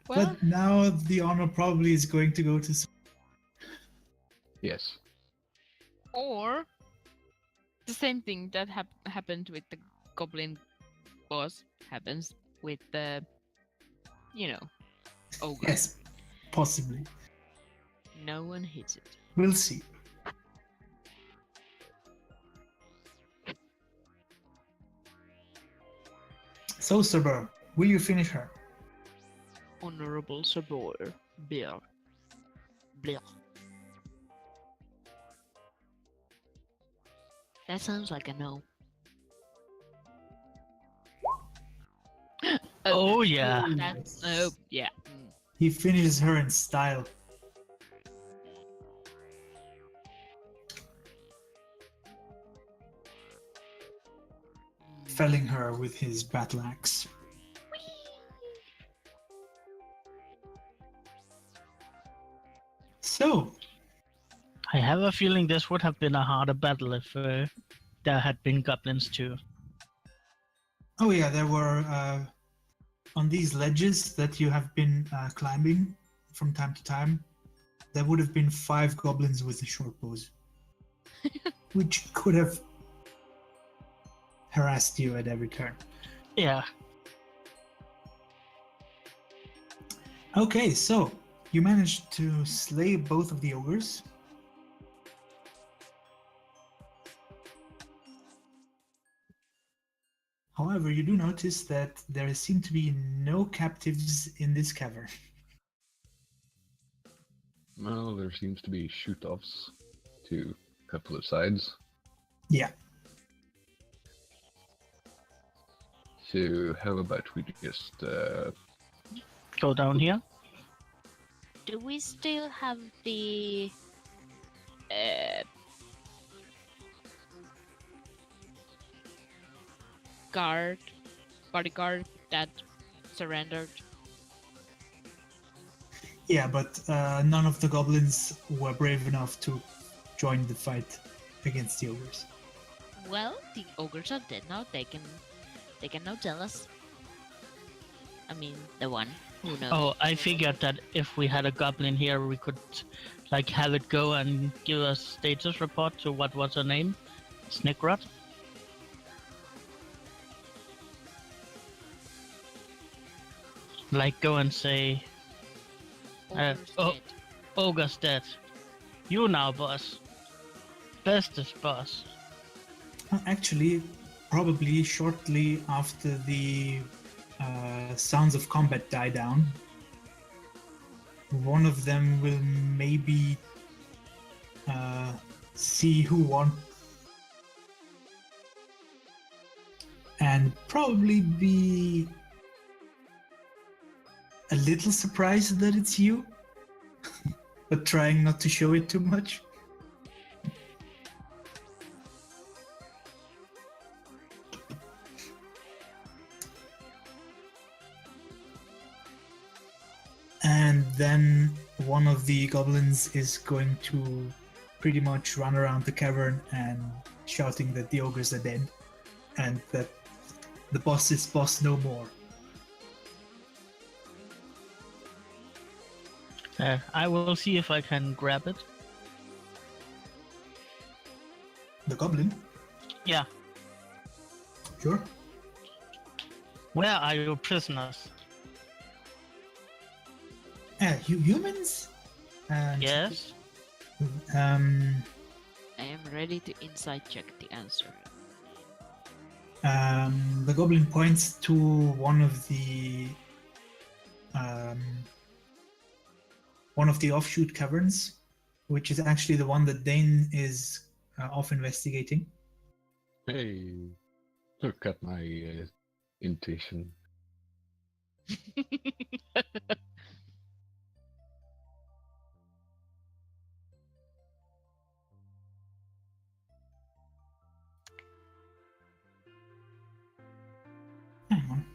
But now the honor probably is going to go to... Yes. or The same thing that happened with the goblin boss happens with the, ogre. Yes, possibly. No one hits it. We'll see. So, Sabur, will you finish her? Honorable Sabor. Beer. Beer. That sounds like a no. Oh yeah. That's oh yeah. He finishes her in style. Felling her with his battle axe. So, I have a feeling this would have been a harder battle if there had been goblins too. oh yeah, there were on these ledges that you have been climbing from time to time, there would have been 5 goblins with the short bows, which could have harassed you at every turn. Yeah. Okay, so you managed to slay both of the ogres. However, you do notice that there seem to be no captives in this cavern. Well, there seems to be shoot-offs to a couple of sides. Yeah. So how about we just Go down here. Do we still have the bodyguard that surrendered? Yeah, but none of the goblins were brave enough to join the fight against the ogres. Well, the ogres are dead now. They can now tell us. I mean, the one who knows. Oh, I figured that if we had a goblin here, we could like have it go and give us status report to what was her name, Snickrot. Like go and say, Ogre's oh. dead. Ogre's dead. You now, boss. Bestest boss. Actually, probably shortly after the sounds of combat die down, one of them will maybe see who won and probably be a little surprised that it's you, but trying not to show it too much. And then one of the goblins is going to pretty much run around the cavern and shouting that the ogres are dead and that the boss is boss no more. I will see if I can grab it. The goblin? Yeah. Sure. Where are your prisoners? Humans? And, Yes. I am ready to insight check the answer. The goblin points to one of the offshoot caverns, which is actually the one that Dane is off investigating. hey, look at my intuition. Hang on.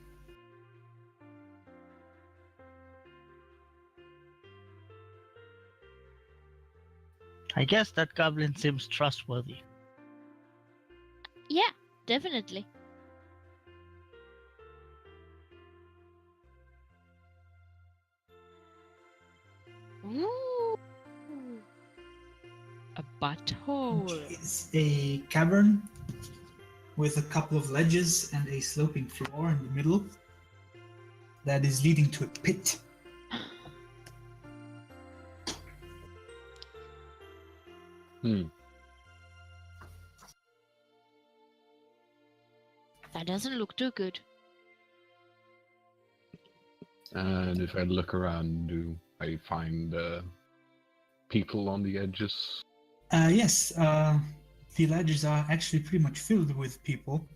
I guess that goblin seems trustworthy. Yeah, definitely. Ooh. A butthole. It's a cavern with a couple of ledges and a sloping floor in the middle that is leading to a pit. That doesn't look too good. And if I look around, do I find people on the edges? Yes, the ledges are actually pretty much filled with people.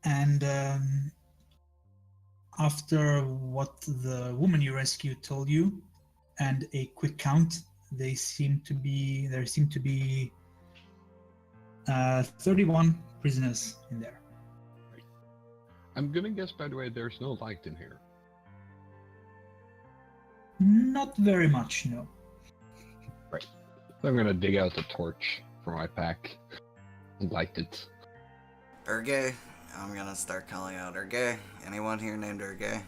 And after what the woman you rescued told you, and a quick count, there seem to be 31 prisoners in there. I'm gonna guess, by the way, there's no light in here. Not very much, no. So I'm gonna dig out a torch from my pack and light it. Erge? I'm gonna start calling out Erge. Anyone here named Erge?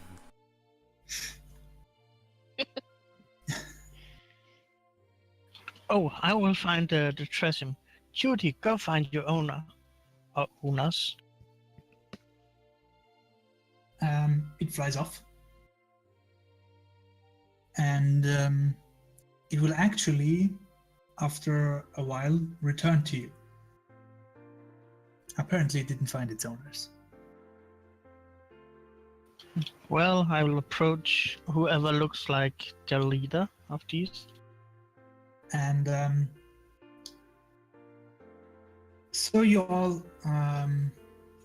Oh, I will find the Tressym. Judy, go find your owner. Or owners. It flies off. And it will actually, after a while, return to you. Apparently it didn't find its owners. Well, I will approach whoever looks like the leader of these. And so you all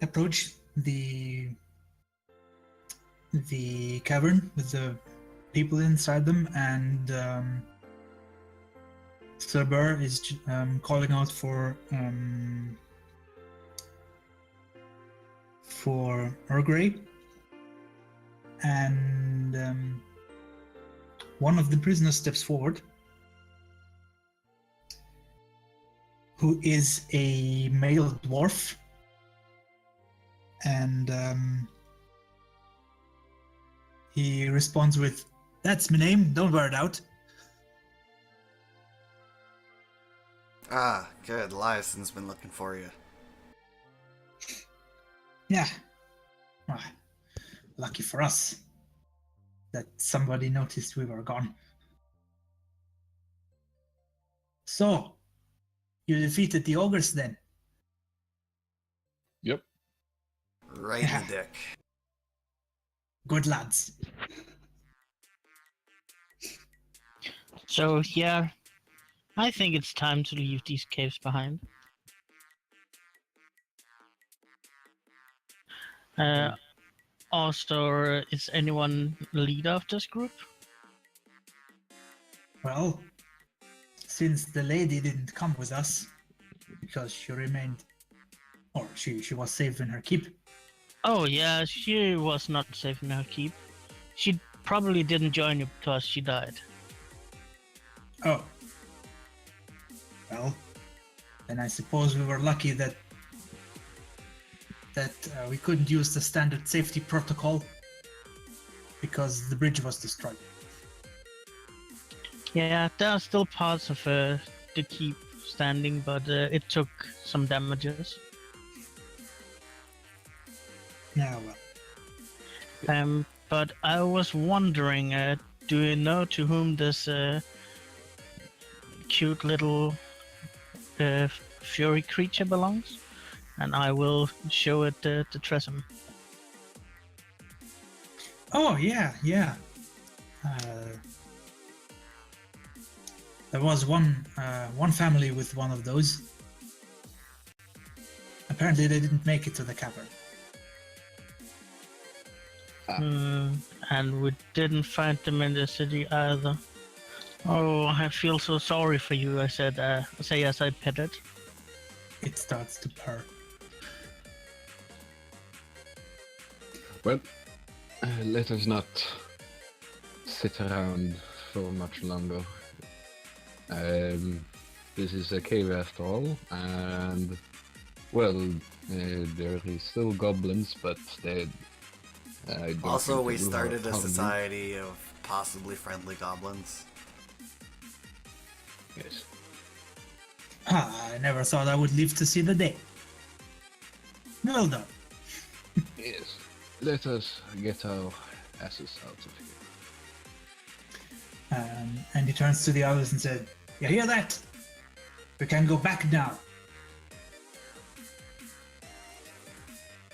approach the cavern with the people inside them, and Cerber is calling out for Ergrey, and one of the prisoners steps forward, who is a male dwarf, and he responds with, "That's my name, don't wear it out." Ah, good. Liason's been looking for you. Yeah. Ah, lucky for us that somebody noticed we were gone. So, you defeated the ogres then? Yep. Right in the dick. Good lads. So, yeah, I think it's time to leave these caves behind. Also, is anyone leader of this group? Well, since the lady didn't come with us, because she remained, or she was safe in her keep. Oh yeah, she was not safe in her keep. She probably didn't join you because she died. Oh. Well, then I suppose we were lucky that we couldn't use the standard safety protocol because the bridge was destroyed. Yeah, there are still parts of the keep standing, but it took some damages. Yeah, well. But I was wondering, do you know to whom this cute little fury creature belongs? And I will show it to Tressym. Oh, yeah. There was one family with one of those. Apparently they didn't make it to the cavern. And we didn't find them in the city either. Oh, I feel so sorry for you, I said, say as I pet it. It starts to purr. Well, let us not sit around for much longer. This is a cave after all, and well, there is still goblins, but they. I don't Also, think we they will started a harm you. society of possibly friendly goblins. Yes. I never thought I would live to see the day. Well done. Yes. Let us get our asses out of here. And he turns to the others and said, "You hear that? We can go back now."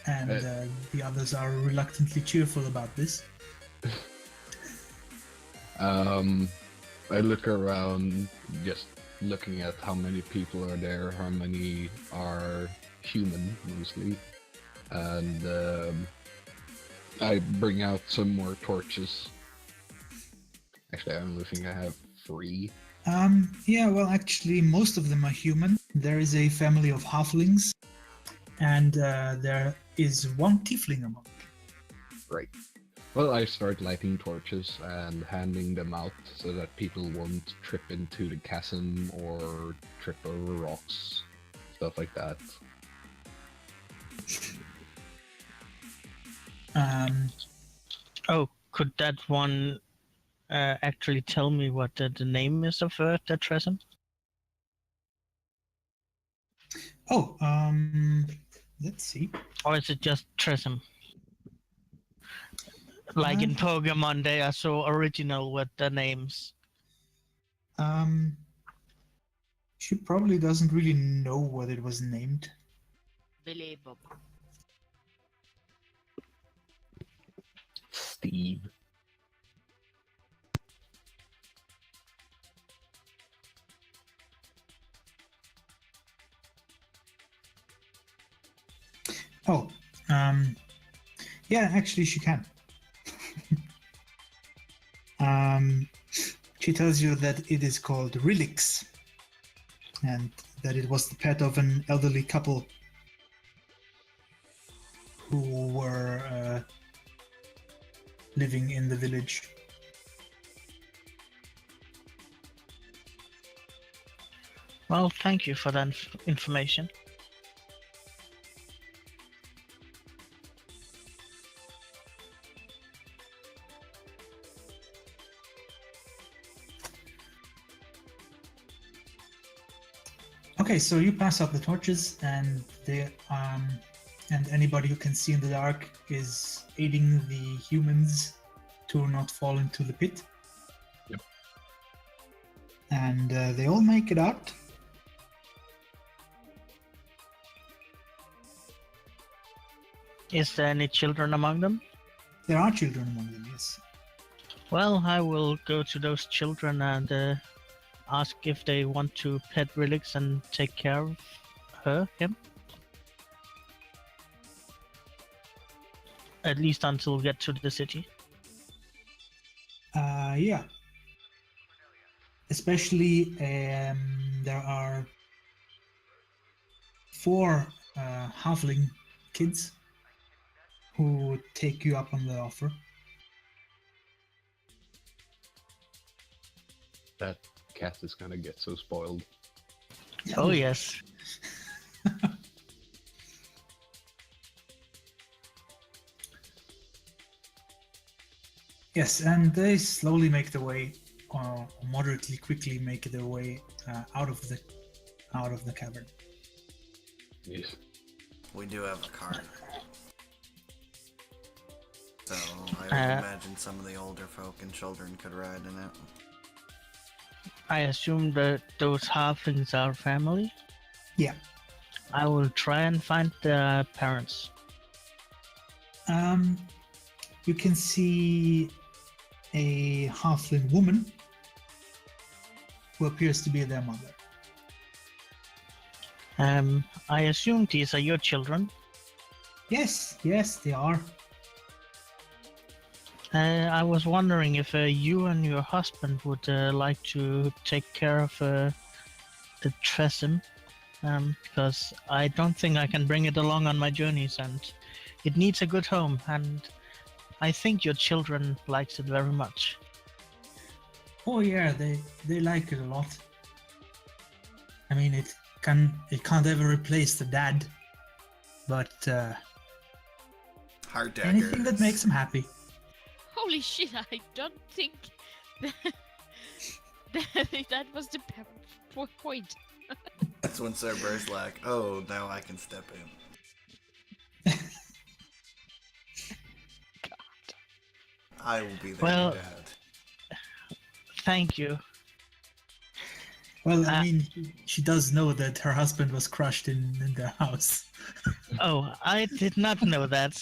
And the others are reluctantly cheerful about this. I look around, just looking at how many people are there, how many are human mostly, and I bring out some more torches. Actually, I only think I have 3. Yeah, well, actually, most of them are human. There is a family of halflings, and there is one tiefling among them. Right. Well, I start lighting torches and handing them out so that people won't trip into the chasm or trip over rocks, stuff like that. Oh, could that one actually tell me what the name is of the Tresem? Oh, let's see. Or is it just Tresem? Like in Pokemon, they are so original with the names. She probably doesn't really know what it was named. Billy Bob. Steve. Oh, yeah, actually she can. She tells you that it is called Relix, and that it was the pet of an elderly couple who were living in the village. Well, thank you for that information. Okay, so you pass out the torches, and and anybody who can see in the dark is aiding the humans to not fall into the pit. Yep. And they all make it out. Is there any children among them? There are children among them, yes. Well, I will go to those children and ask if they want to pet Relix and take care of him. At least until we get to the city. Yeah. Especially, there are 4 halfling kids who would take you up on the offer. That cat is gonna get so spoiled. Oh yes. Yes, and they slowly make their way, or moderately quickly make their way out of the cavern. Yes. We do have a cart. So I would imagine some of the older folk and children could ride in it. I assume that those halflings are family. Yeah. I will try and find their parents. You can see a halfling woman who appears to be their mother. I assume these are your children. Yes, they are. I was wondering if you and your husband would like to take care of the Tresem, because I don't think I can bring it along on my journeys, and it needs a good home, and I think your children likes it very much. Oh yeah, they like it a lot. I mean, it can't ever replace the dad, but Heart daggers. anything that makes them happy. Holy shit, I don't think That was the point. That's when Cerberus like, oh, now I can step in. I will be there, Well- Dad. Thank you. Well, I Uh, mean, she does know that her husband was crushed in their house. Oh, I did not know that.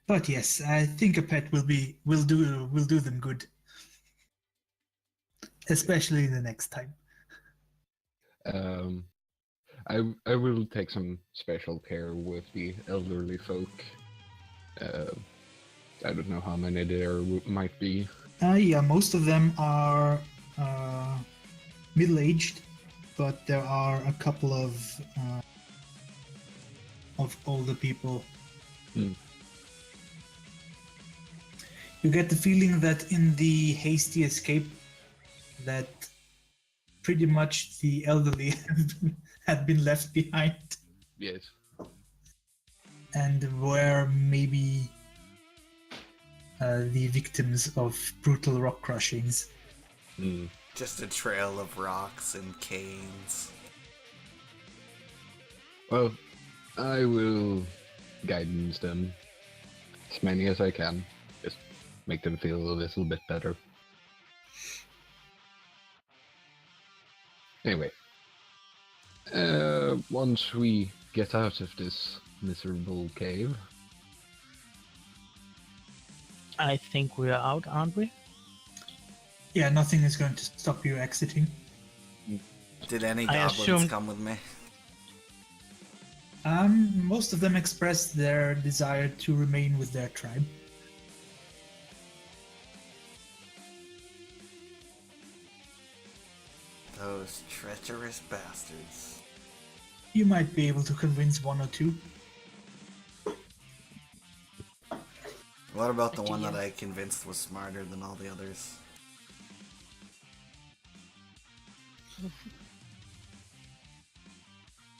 But yes, I think a pet will do them good, especially the next time. Um, I will take some special care with the elderly folk. I don't know how many there might be. Yeah, most of them are middle-aged, but there are a couple of older people. Hmm. You get the feeling that in the hasty escape, that pretty much the elderly had been left behind Yes. and were maybe the victims of brutal rock crushings. Hmm. Just a trail of rocks and canes. Well, I will guidance them as many as I can. Just make them feel a little bit better. Anyway, once we get out of this miserable cave, I think we are out, aren't we? Yeah, nothing is going to stop you exiting. Did any I goblins assumed- come with me? Most of them expressed their desire to remain with their tribe. Those treacherous bastards. You might be able to convince one or two. What about the But one do that you- I convinced was smarter than all the others?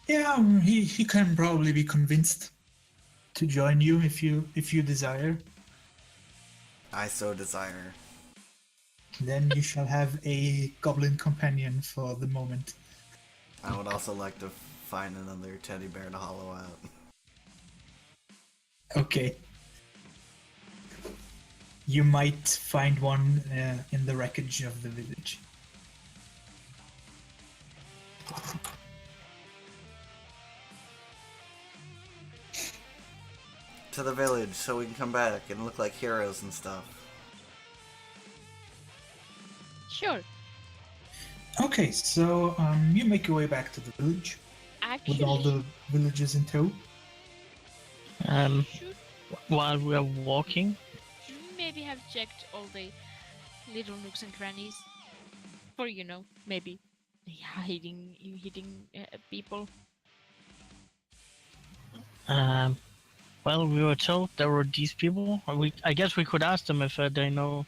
Yeah, he can probably be convinced to join you if you desire. I so desire. Then you shall have a goblin companion for the moment. I would also like to find another teddy bear to hollow out. Okay. You might find one in the wreckage of the village. To the village so we can come back and look like heroes and stuff. Sure. Okay, so you make your way back to the village with all Actually, the villagers in tow. should, While we are walking, should we maybe have checked all the little nooks and crannies for, maybe hiding people? well, we were told there were these people. I guess we could ask them if they know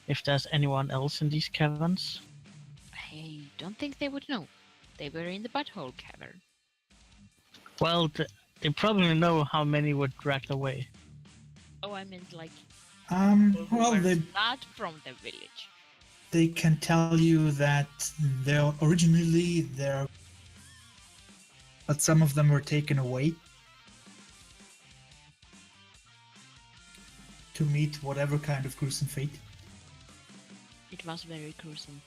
if there's anyone else in these caverns. I don't think they would know. They were in the butthole cavern. Well, they probably know how many were dragged away. Oh, I meant like Well, were they not from the village. they can tell you that they're originally there, but some of them were taken away to meet whatever kind of gruesome fate. It was very gruesome.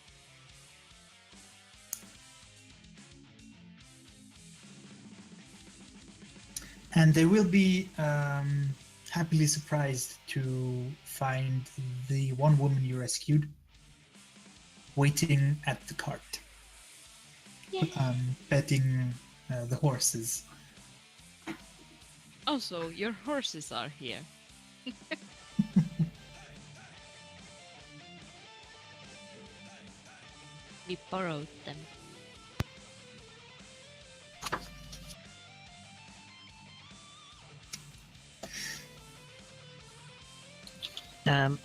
And they will be happily surprised to find the one woman you rescued waiting at the cart, Yeah. petting the horses. Also, your horses are here. We borrowed them.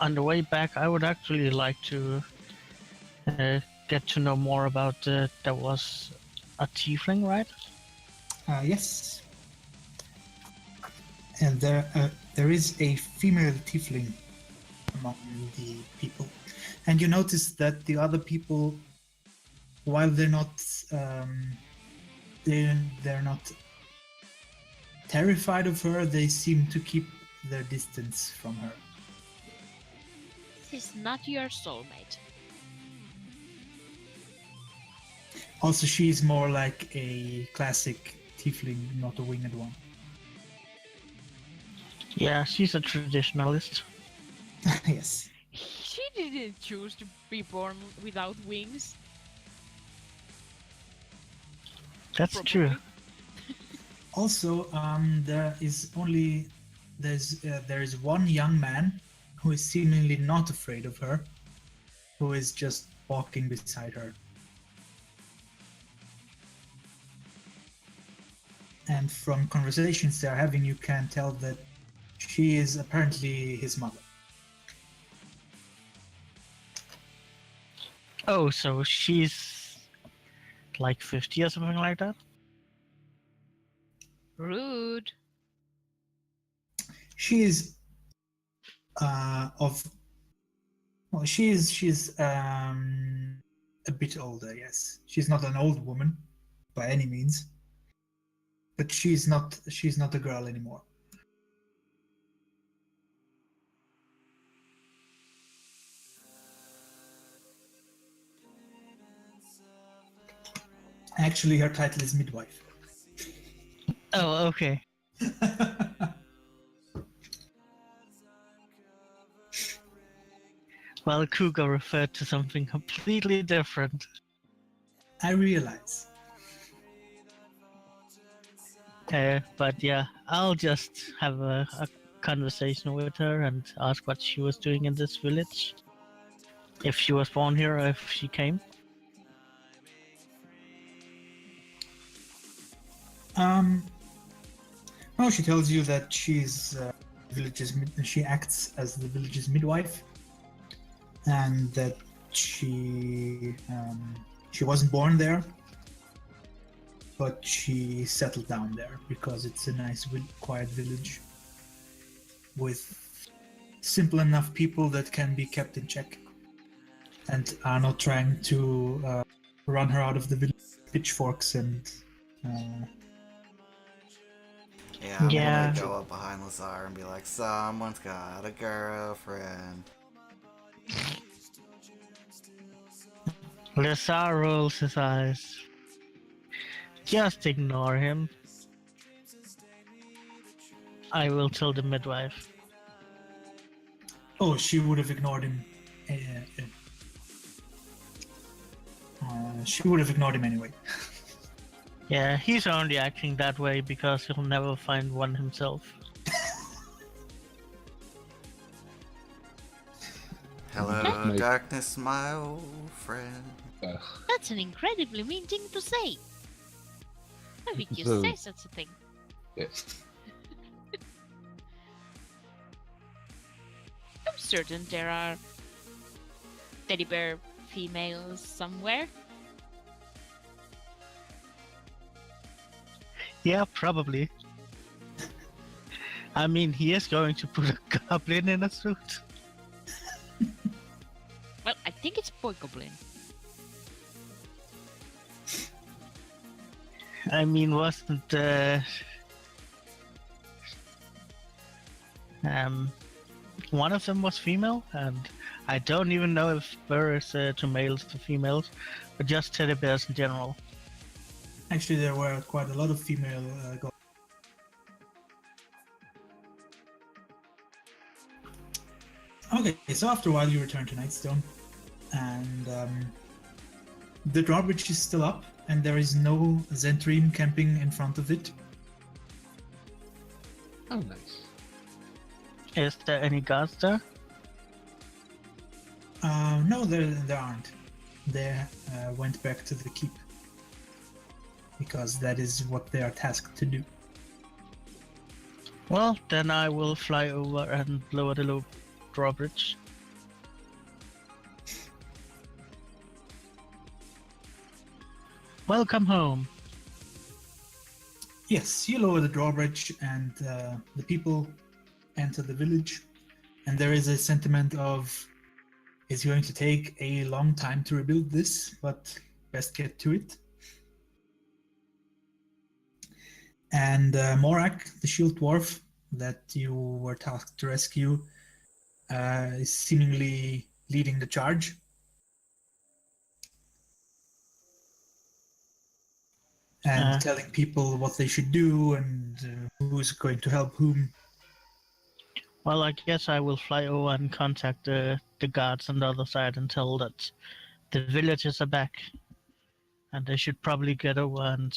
On the way back, I would actually like to get to know more about. There was a tiefling, right? Yes. And there, there is a female tiefling among the people, and you notice that the other people, while they're not they're not terrified of her, they seem to keep their distance from her. This is not your soulmate. Also, she's more like a classic tiefling, not a winged one. Yeah, she's a traditionalist. Yes. She didn't choose to be born without wings. That's Probably. true. Also, there is one young man who is seemingly not afraid of her, who is just walking beside her. And from conversations they're having, you can tell that she is apparently his mother. Oh, so she's like 50 or something like that? Rude. She is she's a bit older, yes. She's not an old woman by any means, but she's not a girl anymore. Actually, her title is midwife. Oh, okay. Well, Kuga referred to something completely different. I realize. But yeah, I'll just have a conversation with her and ask what she was doing in this village. If she was born here or if she came. Well, she tells you that she's she acts as the village's midwife, and that she wasn't born there, but she settled down there because it's a nice, quiet village with simple enough people that can be kept in check and are not trying to run her out of the village with pitchforks and. Yeah, I'm Yeah. gonna go up behind Lazar and be like, someone's got a girlfriend. Lazar rolls his eyes. Just ignore him. I will tell the midwife. Oh, she would have ignored him. She would have ignored him anyway. Yeah, he's only acting that way because he'll never find one himself. Hello, Mate. darkness, my old friend. Ugh. That's an incredibly mean thing to say. Why would you So- say such a thing? Yes. I'm certain there are teddy bear females somewhere. Yeah, probably. I mean, he is going to put a goblin in a suit. Well, I think it's boy goblin. I mean, wasn't one of them was female, and I don't even know if bears to males to females, but just teddy bears in general. Actually, there were quite a lot of female goblins. Okay, so after a while you return to Nightstone, and the drawbridge is still up, and there is no Zentrim camping in front of it. Oh, nice. Is there any guards there? No, there aren't. They went back to the keep, because that is what they are tasked to do. Well, then I will fly over and lower the drawbridge. Welcome home. Yes, you lower the drawbridge, and the people enter the village, and there is a sentiment of it's going to take a long time to rebuild this, but best get to it. And Morak, the shield dwarf that you were tasked to rescue, is seemingly leading the charge. And telling people what they should do and who's going to help whom. Well, I guess I will fly over and contact the guards on the other side and tell that the villagers are back. And they should probably get over and,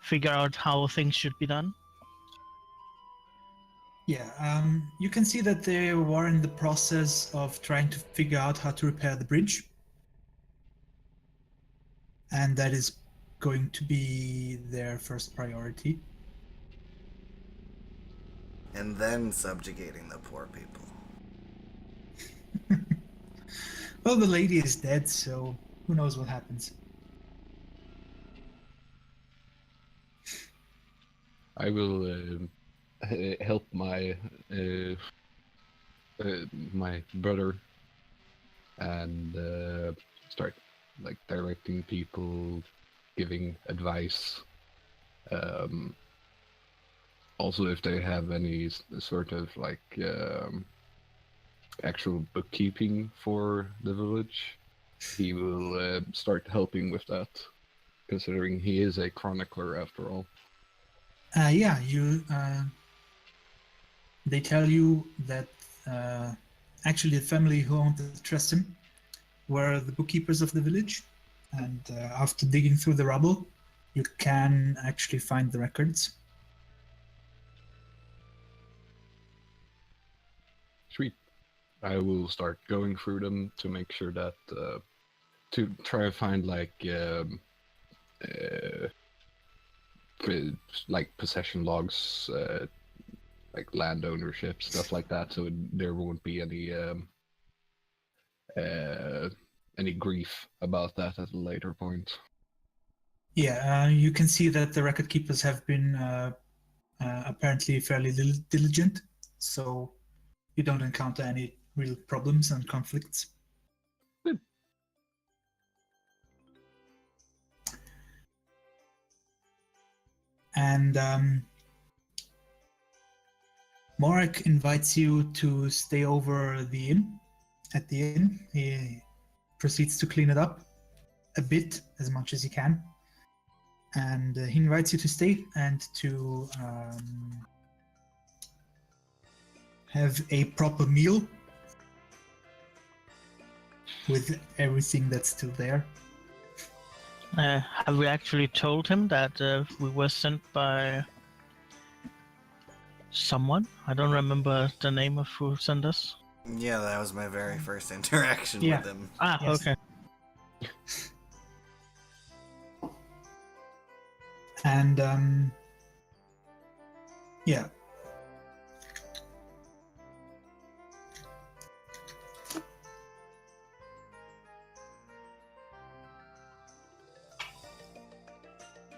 figure out how things should be done. Yeah, you can see that they were in the process of trying to figure out how to repair the bridge. And that is going to be their first priority. And then subjugating the poor people. Well, the lady is dead, so who knows what happens. I will help my my brother and start like directing people, giving advice. Also, if they have any sort of like actual bookkeeping for the village, he will start helping with that, considering he is a chronicler after all. Yeah, they tell you that actually the family who owned the Tressum were the bookkeepers of the village, and after digging through the rubble, you can actually find the records. Sweet. I will start going through them to make sure that to try to find like possession logs, like land ownership, stuff like that, so there won't be any grief about that at a later point. Yeah, you can see that the record keepers have been apparently fairly diligent, so you don't encounter any real problems and conflicts. Good. And Morak invites you to stay over the inn. At the inn, he proceeds to clean it up a bit, as much as he can. And he invites you to stay and to have a proper meal with everything that's still there. Have we actually told him that we were sent by someone? I don't remember the name of who sent us. Yeah, that was my very first interaction Yeah. with him. Ah, Yes. okay. And yeah.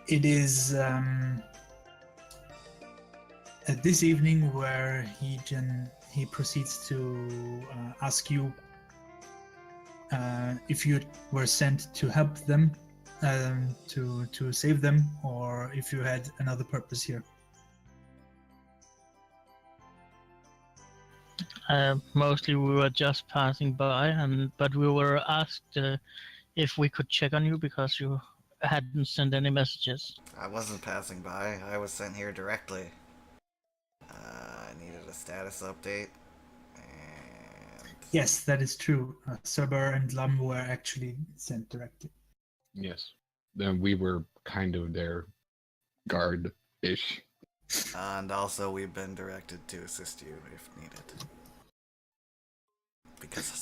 It is at this evening where he proceeds to ask you if you were sent to help them, to save them, or if you had another purpose here. Mostly we were just passing by, but we were asked if we could check on you because you hadn't sent any messages. I wasn't passing by. I was sent here directly. I needed a status update. And Yes, that is true. Cerber and Lum were actually sent directly. Yes. Then we were kind of their guard-ish. And also, we've been directed to assist you if needed. Because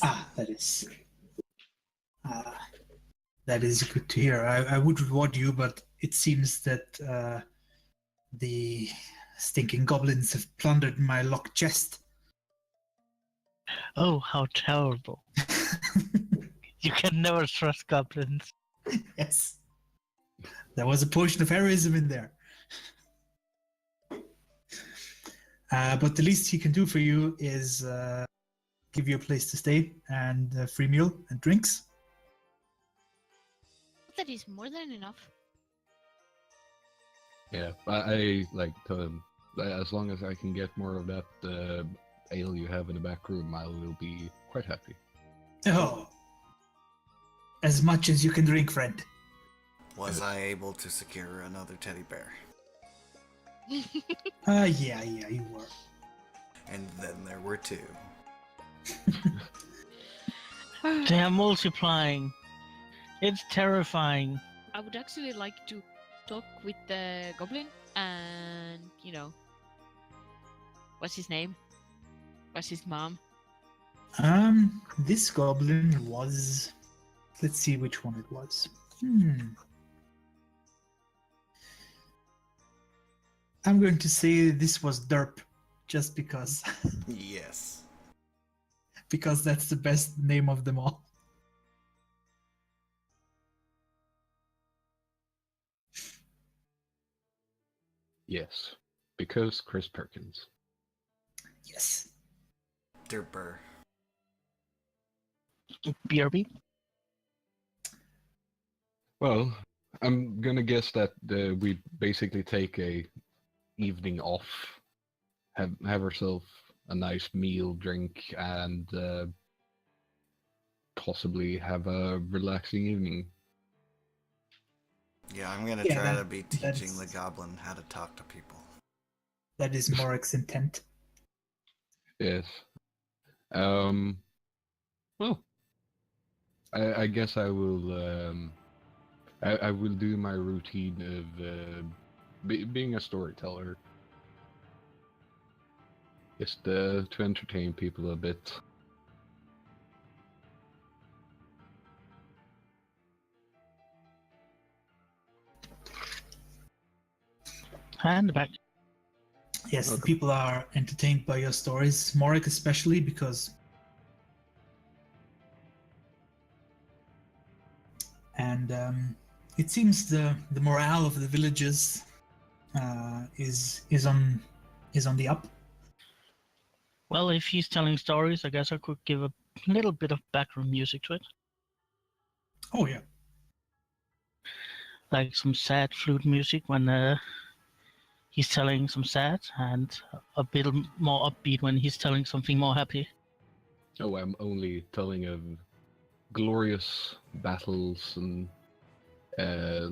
that is good to hear. I would reward you, but it seems that the stinking goblins have plundered my locked chest. Oh, how terrible. You can never trust goblins. Yes. There was a potion of heroism in there. But the least he can do for you is give you a place to stay and a free meal and drinks. That is more than enough. Yeah, I like to, as long as I can get more of that ale you have in the back room, I will be quite happy. Oh, as much as you can drink, friend. Was I able to secure another teddy bear? Yeah, you were. And then there were two. They are multiplying. It's terrifying. I would actually like to talk with the goblin and, what's his name? What's his mom? This goblin was. Let's see which one it was. I'm going to say this was Derp, just because. Yes. Because that's the best name of them all. Yes, because Chris Perkins. Yes. Derper. BRB? Well, I'm gonna guess that we basically take a evening off, have ourselves a nice meal, drink, and possibly have a relaxing evening. Yeah, I'm gonna Yeah, try to be teaching that's- the goblin how to talk to people. That is Morek's intent. Yes. Well, I guess I will. I will do my routine of being a storyteller, just to entertain people a bit. And back. Yes, the Okay. people are entertained by your stories, Morek especially, because. And it seems the morale of the villagers is on the up. Well, if he's telling stories, I guess I could give a little bit of background music to it. Oh yeah. Like some sad flute music when he's telling some sad, and a bit more upbeat when he's telling something more happy. Oh, I'm only telling of glorious battles and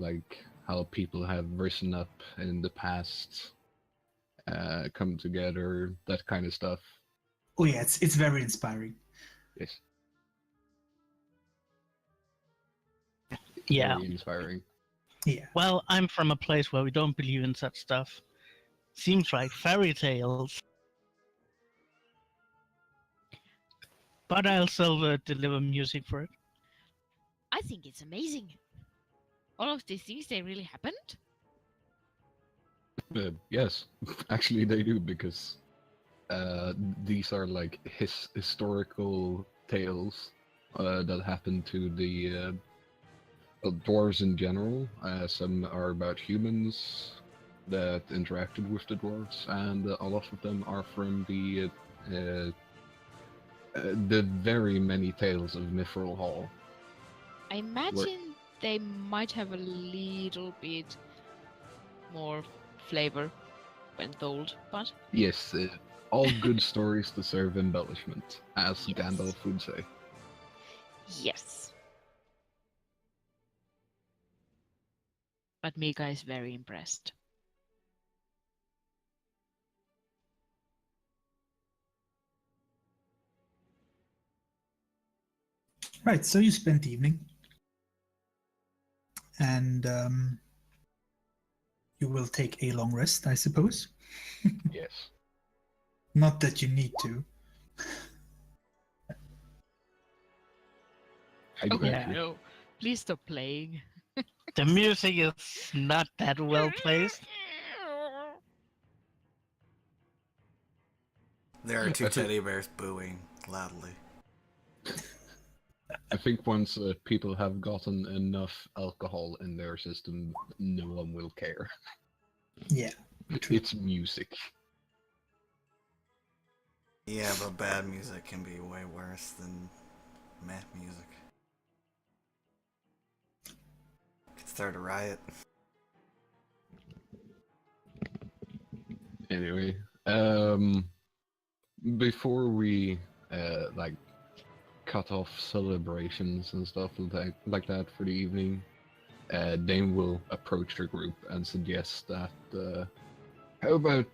like how people have risen up in the past, come together, that kind of stuff. Oh yeah, it's very inspiring. Yes, Yeah. very inspiring. Yeah. Well, I'm from a place where we don't believe in such stuff. Seems like fairy tales. But I'll still deliver music for it. I think it's amazing. All of these things, they really happened? Yes, actually they do, because these are like historical tales that happen to the dwarves in general. Some are about humans that interacted with the dwarves, and a lot of them are from the very many tales of Mithril Hall. I imagine they might have a little bit more flavor when told, but Yes, all good stories deserve embellishment, as Yes. Gandalf would say. yes. But Mika is very impressed. Right. So you spent the evening, and you will take a long rest, I suppose. Yes. Not that you need to. I Oh Yeah. no! Please stop playing. The music is not that well placed. There are I two think- teddy bears booing loudly. I think once people have gotten enough alcohol in their system, no one will care. Yeah. True. It's music. Yeah, but bad music can be way worse than meh music. Could start a riot. Anyway, before we like cut off celebrations and stuff like that for the evening, Dane will approach the group and suggest that how about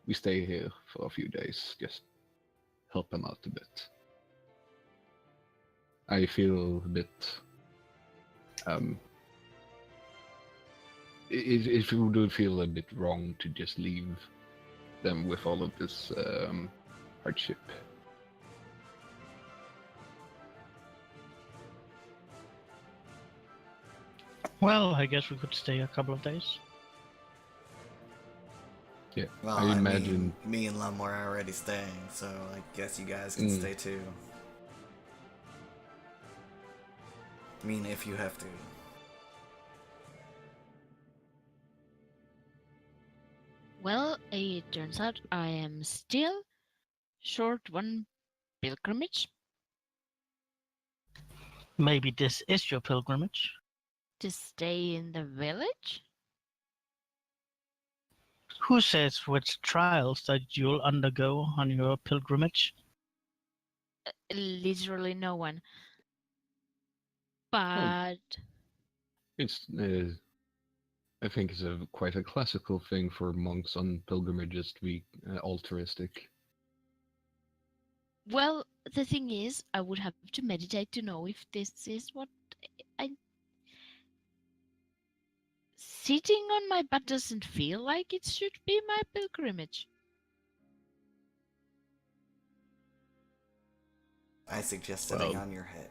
we stay here for a few days, just help him out a bit. I feel a bit it would feel a bit wrong to just leave them with all of this hardship. Well, I guess we could stay a couple of days. Yeah, Well, I imagine. mean, me and Lumore are already staying, so I guess you guys can stay too. I mean, if you have to. Well, it turns out I am still short one pilgrimage Maybe this is your pilgrimage. to stay in the village. Who says which trials that you'll undergo on your pilgrimage? Literally no one. But It's I think it's quite a classical thing for monks on pilgrimages to be altruistic. well, the thing is, I would have to meditate to know if this is what I. Sitting on my butt doesn't feel like it should be my pilgrimage. I suggest sitting Well. on your head.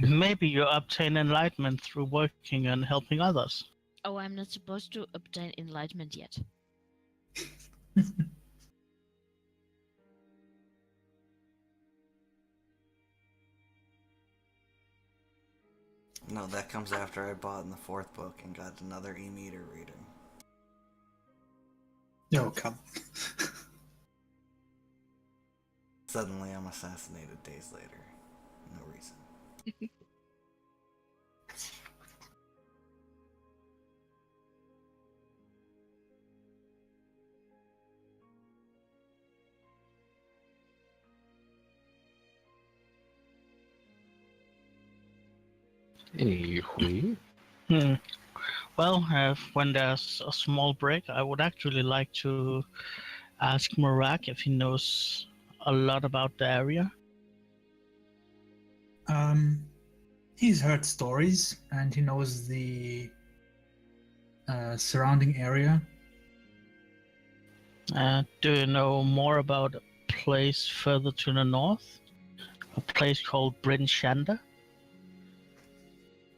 Maybe you obtain enlightenment through working and helping others. Oh, I'm not supposed to obtain enlightenment yet. No, that comes after I bought in the 4th book and got another e-meter reading. No, come. Suddenly I'm assassinated days later. No reason. Anyway, Well, when there's a small break, I would actually like to ask Murak if he knows a lot about the area. He's heard stories and he knows the surrounding area. Do you know more about a place further to the north? A place called Bryn Shander?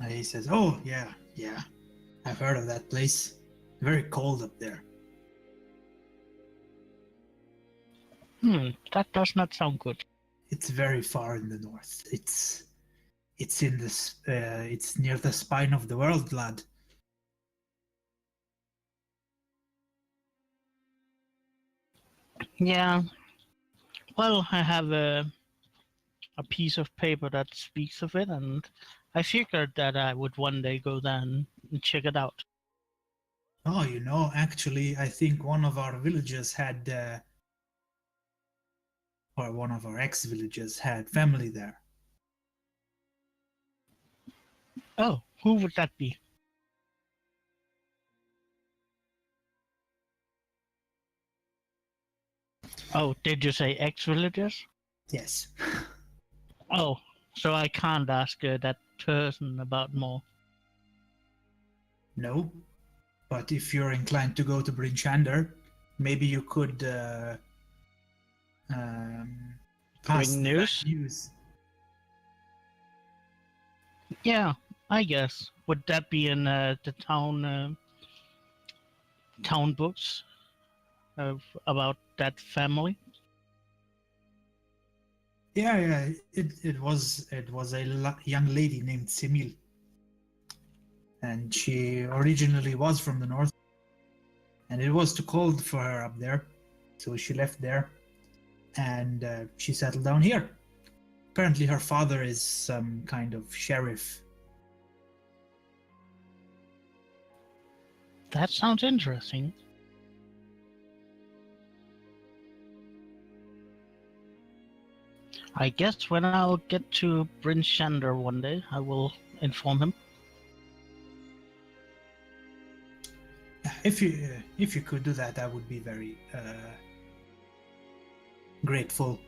And he says, "Oh yeah, I've heard of that place. Very cold up there." That does not sound good. It's very far in the north. It's in this. It's near the spine of the world, lad. Yeah. Well, I have a piece of paper that speaks of it, and I figured that I would one day go there and check it out. Oh, actually, I think one of our villages had, or one of our ex-villages had family there. Oh, who would that be? Oh, did you say ex-villagers? Yes. Oh, so I can't ask that person about more. No, but if you're inclined to go to Bryn Shander, maybe you could pass Bring the news? bad news. Yeah, I guess. Would that be in the town books about that family? Yeah. It was a young lady named Semil, and she originally was from the north, and it was too cold for her up there. So she left there, and she settled down here. Apparently, her father is some kind of sheriff. That sounds interesting. I guess when I'll get to Bryn Shander one day, I will inform him. If you could do that, I would be very grateful.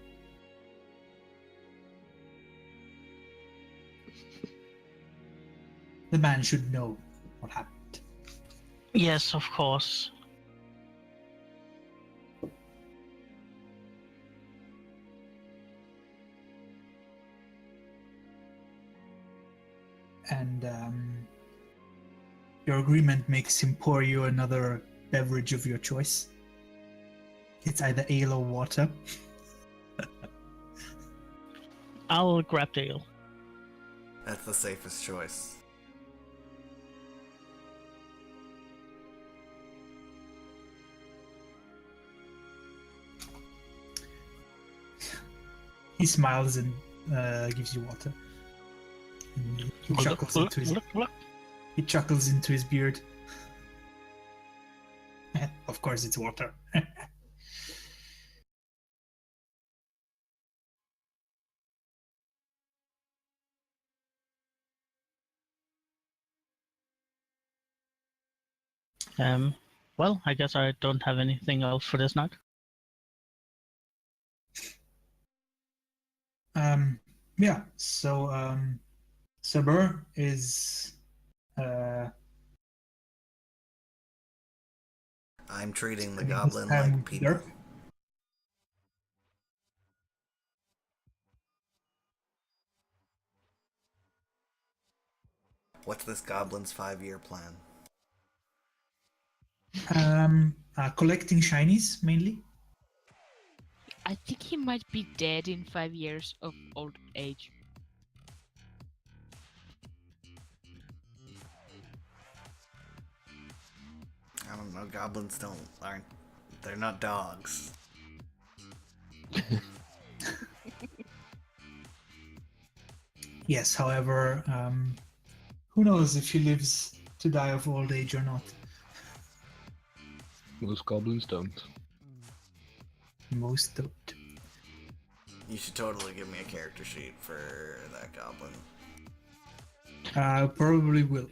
The man should know what happened. Yes, of course. And your agreement makes him pour you another beverage of your choice. It's either ale or water. I'll grab the ale. That's the safest choice. He smiles and gives you water. And he chuckles into his Look. He chuckles into his beard. Of course, it's water. Well, I guess I don't have anything else for this night. Yeah. So, Sabur is. I'm treating the Spending his goblin time like with people. Derp. What's this goblin's 5-year plan? Collecting shinies mainly. I think he might be dead in 5 years of old age. I don't know. Goblins aren't. They're not dogs. Yes. However, who knows if he lives to die of old age or not? Most goblins don't. Most don't. You should totally give me a character sheet for that goblin. Probably will.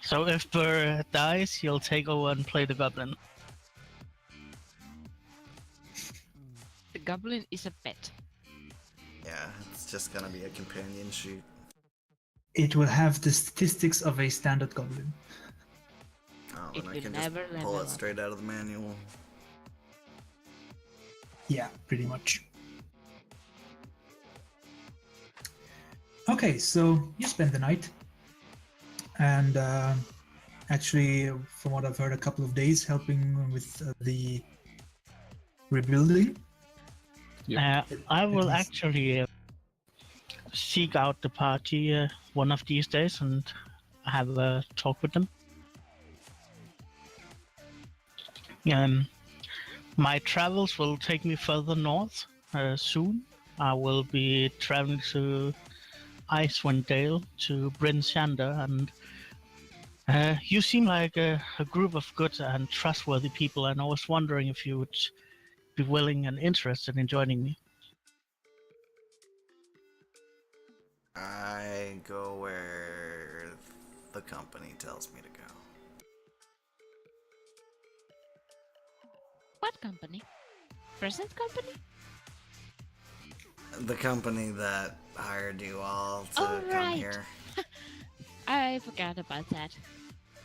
So if Burr dies, he'll take over and play the goblin. The goblin is a pet. Yeah, it's just gonna be a companion sheet. It will have the statistics of a standard goblin. Oh, It and I will can just never pull level it up. straight out of the manual. Yeah, pretty much. Okay, so you spend the night, and actually, from what I've heard, a couple of days helping with the rebuilding. I will least- actually seek out the party one of these days and have a talk with them. My travels will take me further north soon. I will be traveling to Icewind Dale to Bryn Shander, and you seem like a group of good and trustworthy people, and I was wondering if you would be willing and interested in joining me. I go where the company tells me to go. What company? Present company? The company that hired you all to Oh, come right. here. I forgot about that.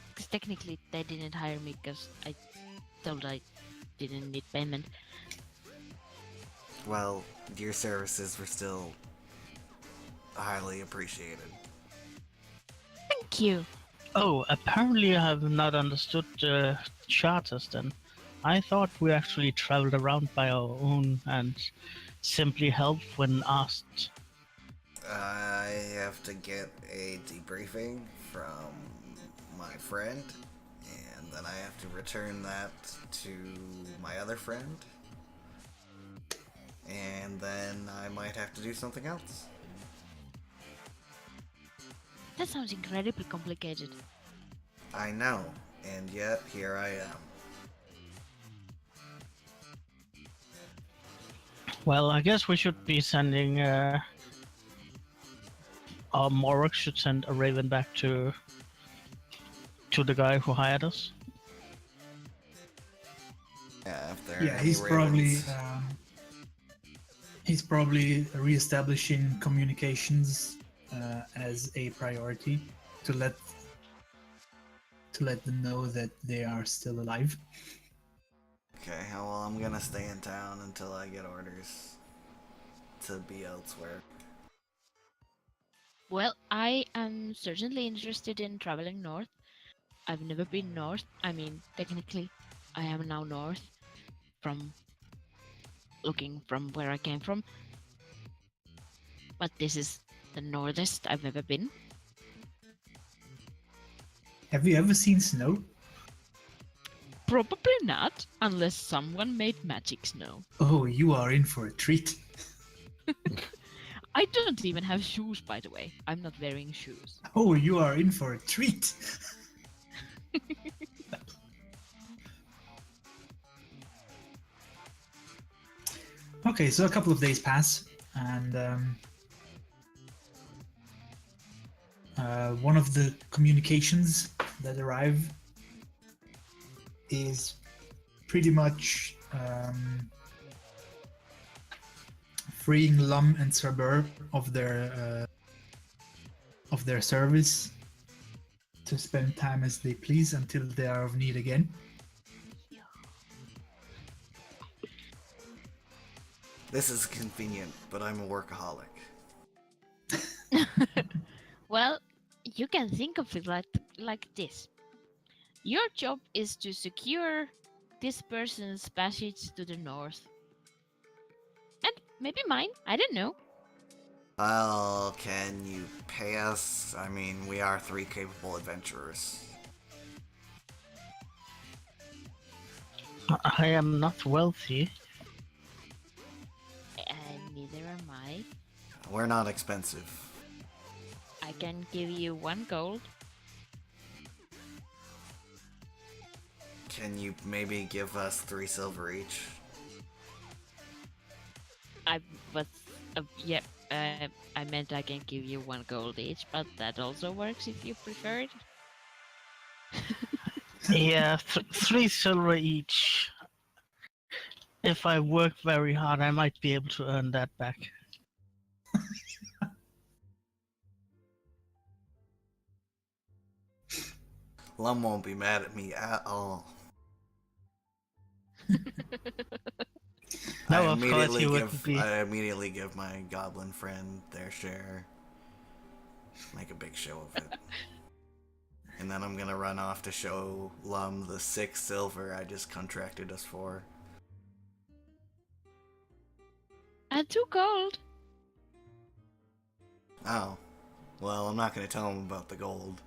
Because technically they didn't hire me because I told I didn't need payment. Well, your services were still highly appreciated. Thank you. Oh, apparently I have not understood the charters then. I thought we actually traveled around by our own and simply helped when asked. I have to get a debriefing from my friend. And then I have to return that to my other friend. And then I might have to do something else. That sounds incredibly complicated. I know, and yet here I am. Well, I guess we should be sending. Our Morok should send a raven back to the guy who hired us. Yeah, if there are Yeah, any ravens. he's probably reestablishing communications as a priority to let them know that they are still alive. Okay, well, I'm gonna stay in town until I get orders to be elsewhere. Well, I am certainly interested in traveling north. I've never been north. I mean, technically, I am now north from looking from where I came from. But this is the northest I've ever been. Have you ever seen snow? Probably not, unless someone made magic snow. Oh, you are in for a treat. I don't even have shoes, by the way. I'm not wearing shoes. Oh, you are in for a treat. Okay, so a couple of days pass, and one of the communications that arrive is pretty much freeing Lum and Cerbur of their service to spend time as they please until they are of need again. This is convenient, but I'm a workaholic. Well, you can think of it like this. Your job is to secure this person's passage to the north. And maybe mine, I don't know. Well, can you pay us? I mean, we are 3 capable adventurers. I am not wealthy. Neither am I. We're not expensive. I can give you 1 gold. Can you maybe give us 3 silver each? I meant I can give you 1 gold each, but that also works if you prefer it. Yeah, 3 silver each. If I work very hard, I might be able to earn that back. Lum won't be mad at me at all. No, of course you wouldn't be. I immediately give my goblin friend their share. Make a big show of it. And then I'm gonna run off to show Lum the 6 silver I just contracted us for. And 2 gold. Oh. Well, I'm not gonna tell him about the gold.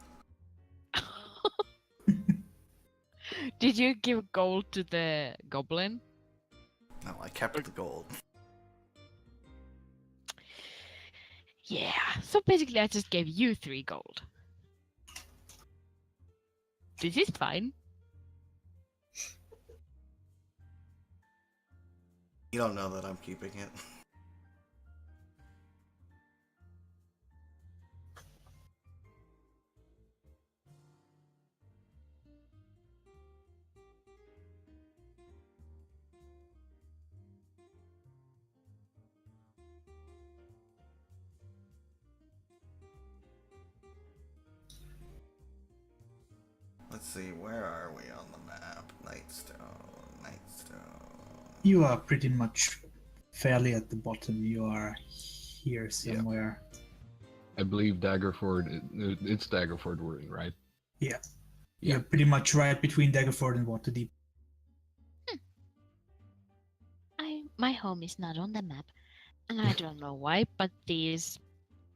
Did you give gold to the goblin? No, I kept the gold. Yeah, so basically I just gave you 3 gold. This is fine. You don't know that I'm keeping it. Let's see, where are we on the map? Nightstone, Nightstone. You are pretty much fairly at the bottom. You are here somewhere. I believe Daggerford. It's Daggerford we're in, right? Yeah. Yeah. You're pretty much right between Daggerford and Waterdeep. My home is not on the map, and I don't know why, but these,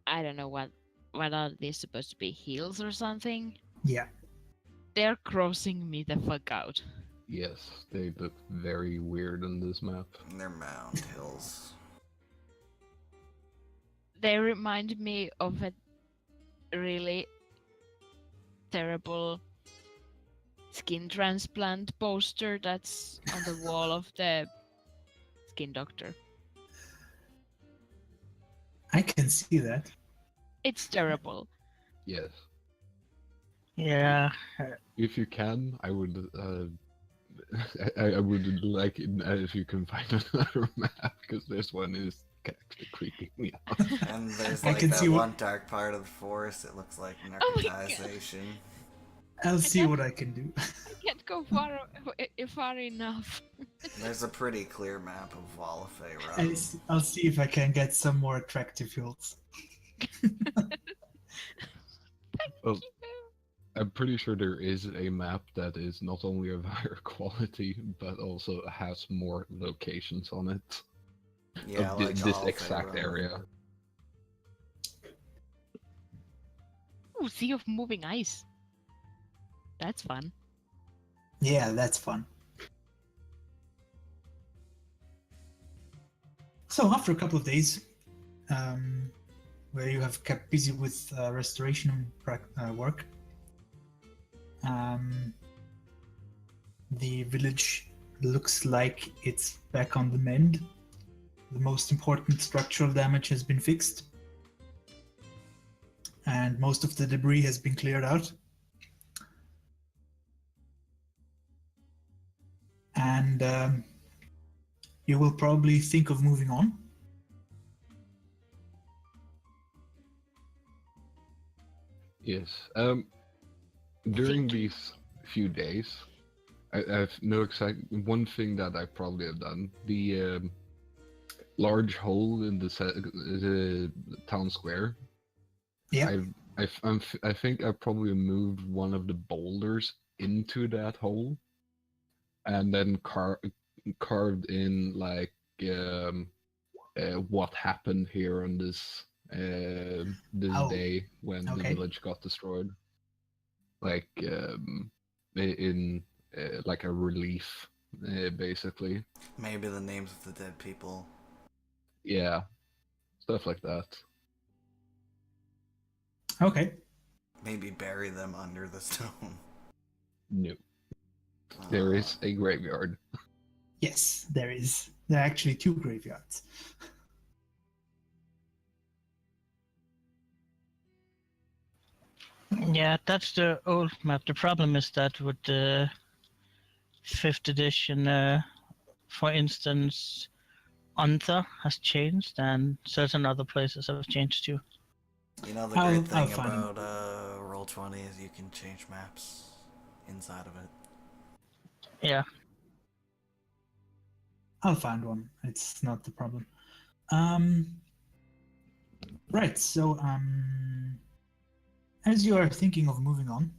I don't know what are these supposed to be, hills or something? Yeah. They're crossing me the fuck out. Yes, they look very weird on this map. They're mound hills. They remind me of a really terrible skin transplant poster that's on the wall of the skin doctor. I can see that. It's terrible. Yes. Yeah, If you can, I would. I would like it if you can find another map because this one is actually creeping me out. And there's I like can that see what- one dark part of the forest. It looks like Oh my God. narcotization. I'll see can't- what I can do. I can't go far enough. There's a pretty clear map of Wallafay I'll Run. I'll see if I can get some more attractive hills. Well, I'm pretty sure there is a map that is not only of higher quality but also has more locations on it Yeah, of like this Wallafay exact Run. area. Ooh, sea of moving ice. That's fun. Yeah, that's fun. So after a couple of days, where you have kept busy with restoration work, the village looks like it's back on the mend. The most important structural damage has been fixed, and most of the debris has been cleared out. And you will probably think of moving on. Yes. During these few days, I have no exact one thing that I probably have done. The large hole in the town square. Yeah. I think I probably moved one of the boulders into that hole, and then carved in like what happened here on this Oh, day when the okay. village got destroyed, like in like a relief, basically. Maybe the names of the dead people. Yeah, stuff like that. Okay. Maybe bury them under the stone. No, there is a graveyard. Yes, there is. There are actually two graveyards. yeah, that's the old map. The problem is that with the 5th edition, for instance, Antha has changed, and certain other places have changed too. You know the I'll great thing find 'em. about Roll20 is you can change maps inside of it. Yeah, I'll find one. It's not the problem. Right. So, as you are thinking of moving on,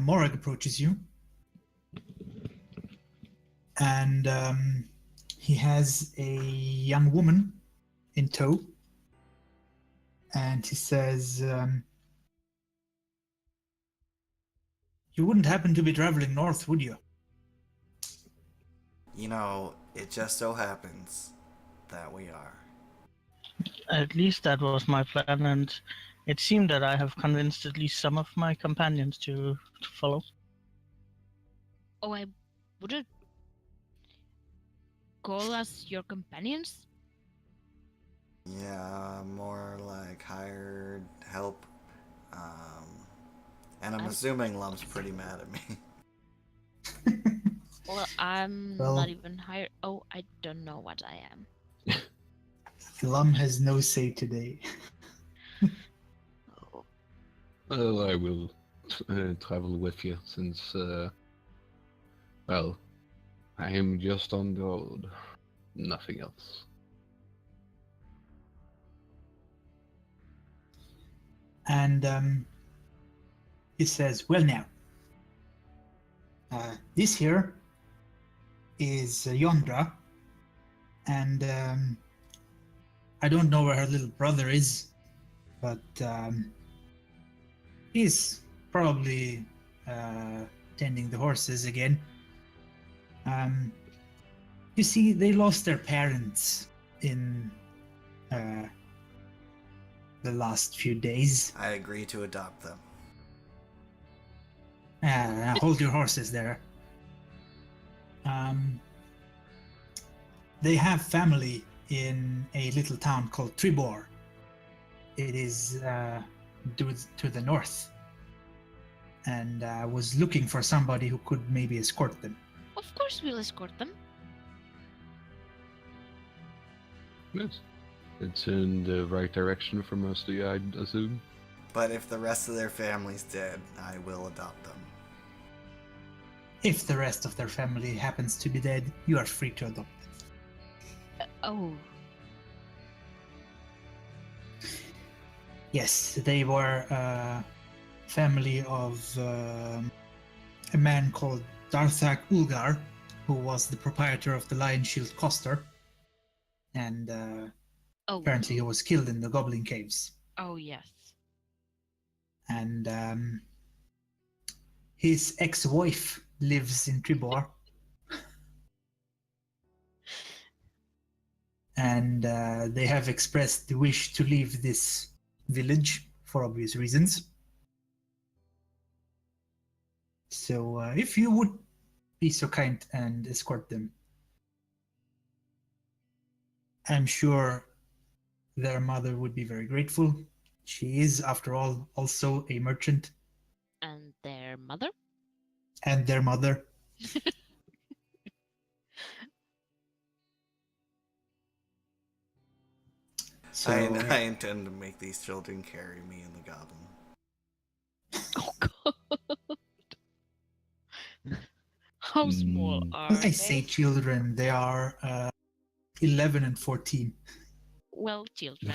Morag approaches you, and he has a young woman in tow, and he says, "You wouldn't happen to be traveling north, would you?" You know, it just so happens that we are. at least that was my plan, and it seemed that I have convinced at least some of my companions to follow. Oh, I wouldn't call us your companions. Yeah, more like hired help. And I'm assuming Lum's pretty mad at me. Well, I'm Well- not even hired. Oh, I don't know what I am. Lum has no say today. Oh, Well, I will travel with you since, well, I am just on the road. Nothing else. And he says, "Well, now, this here is Yondra, and I don't know where her little brother is, but he's probably tending the horses again. You see, they lost their parents in the last few days. I agree to adopt them. Hold your horses there. They have family in a little town called Tribor. It is to the north, and was looking for somebody who could maybe escort them. Of course we'll escort them. Yes. It's in the right direction for most of you, I'd assume. But if the rest of their family's dead, I will adopt them. If the rest of their family happens to be dead, you are free to adopt them. Oh, Yes, they were a family of a man called Darthak Ulgar, who was the proprietor of the Lion Shield Coster, and oh, apparently he was killed in the Goblin Caves. oh yes. And his ex-wife lives in Tribor. And they have expressed the wish to leave this village for obvious reasons. So if you would be so kind and escort them, I'm sure their mother would be very grateful. She is, after all, also a merchant. And their mother? And their mother. So, I intend to make these children carry me and the goblin. Oh god. How small are when I they? say children, they are 11 and 14. Well, children.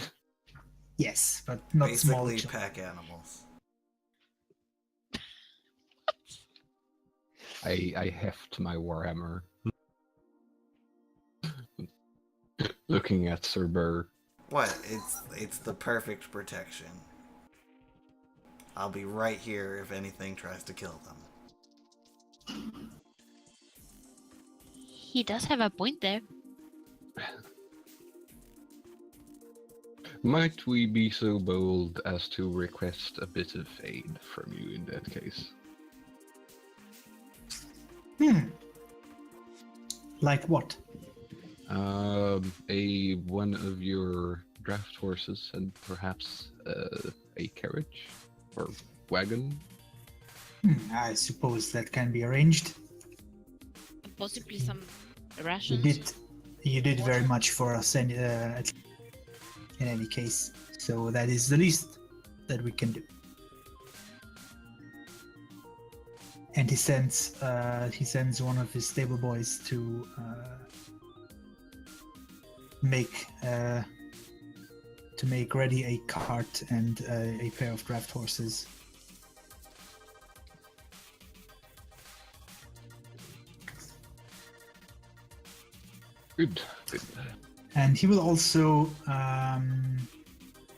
Yes, but not small Basically, children. pack animals. I heft my warhammer. Looking at Sir Burr. What? It's the perfect protection. I'll be right here if anything tries to kill them. He does have a point there. Might we be so bold as to request a bit of aid from you in that case? Like what? One of your draft horses and perhaps a carriage or wagon. I suppose that can be arranged. Possibly some You rations. did very much for us in any case. So that is the least that we can do. And he sends one of his stable boys to make ready a cart and a pair of draft horses. Good. Good. And he will also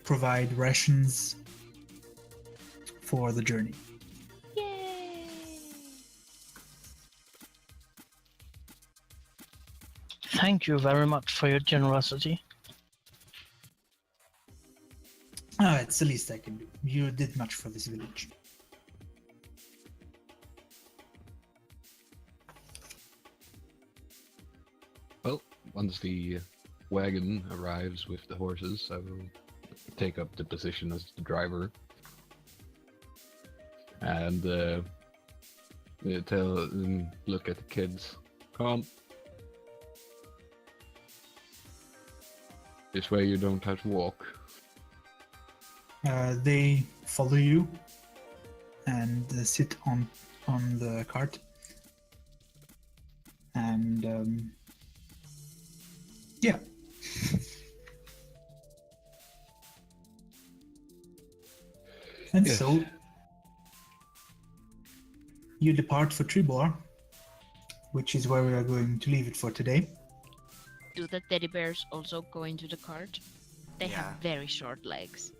provide rations for the journey. Yay! Thank you very much for your generosity. It's the least I can do. You did much for this village. Well, once the wagon arrives with the horses, I will take up the position as the driver. And look at the kids. Come. This way you don't have to walk. They follow you and sit on the cart. And yeah. And Yes. so you depart for Tribor, which is where we are going to leave it for today. Do the teddy bears also go into the cart? They Yeah. have very short legs.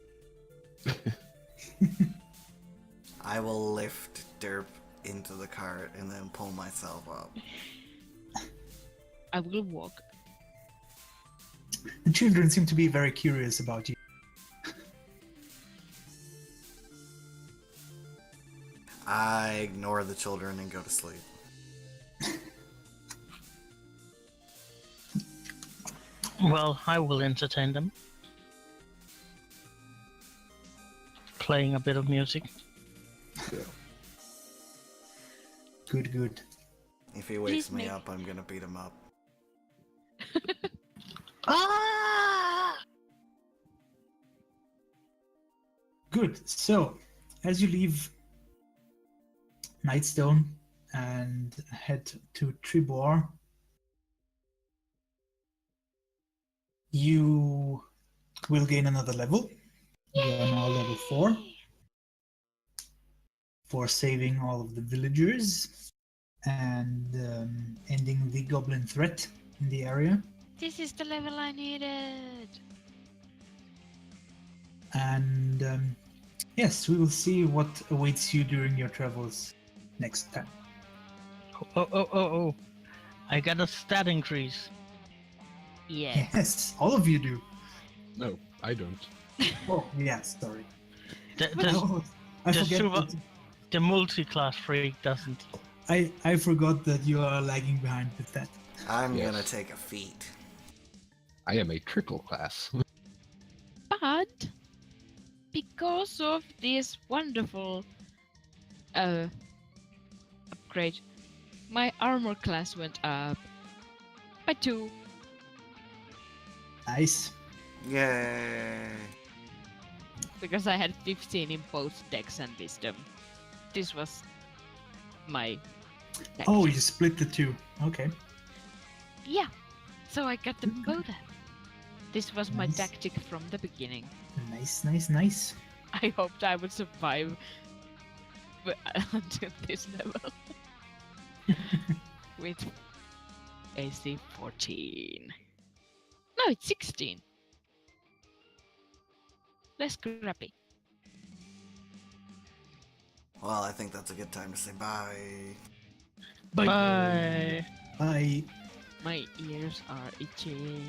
I will lift derp into the cart and then pull myself up. I will walk. The children seem to be very curious about you. I ignore the children and go to sleep. Well, I will entertain them. Playing a bit of music. Good, good. If he wakes Please me make- up, I'm gonna beat him up. Ah! Good. So, as you leave Nightstone and head to Tribor, you will gain another level. You are now level 4 for saving all of the villagers and ending the goblin threat in the area. This is the level I needed. And yes, we will see what awaits you during your travels next time. Oh. I got a stat increase. Yeah. Yes, all of you do. No, I don't. Oh, yeah, sorry. The, I the forget. super- That, the multi-class freak doesn't. I forgot that you are lagging behind with that. I'm Yes. gonna take a feat. I am a trickle class. But because of this wonderful upgrade, my armor class went up by 2. Nice. Yay! Because I had 15 in both Dex and Wisdom. This was my tactic. Oh, you split the two. Okay. Yeah, so I got them both up. This was my Nice. tactic from the beginning. Nice, nice, nice. I hoped I would survive until this level. With AC 14. No, it's 16. Less scrappy. Well, I think that's a good time to say bye. Bye. Bye. My ears are itching.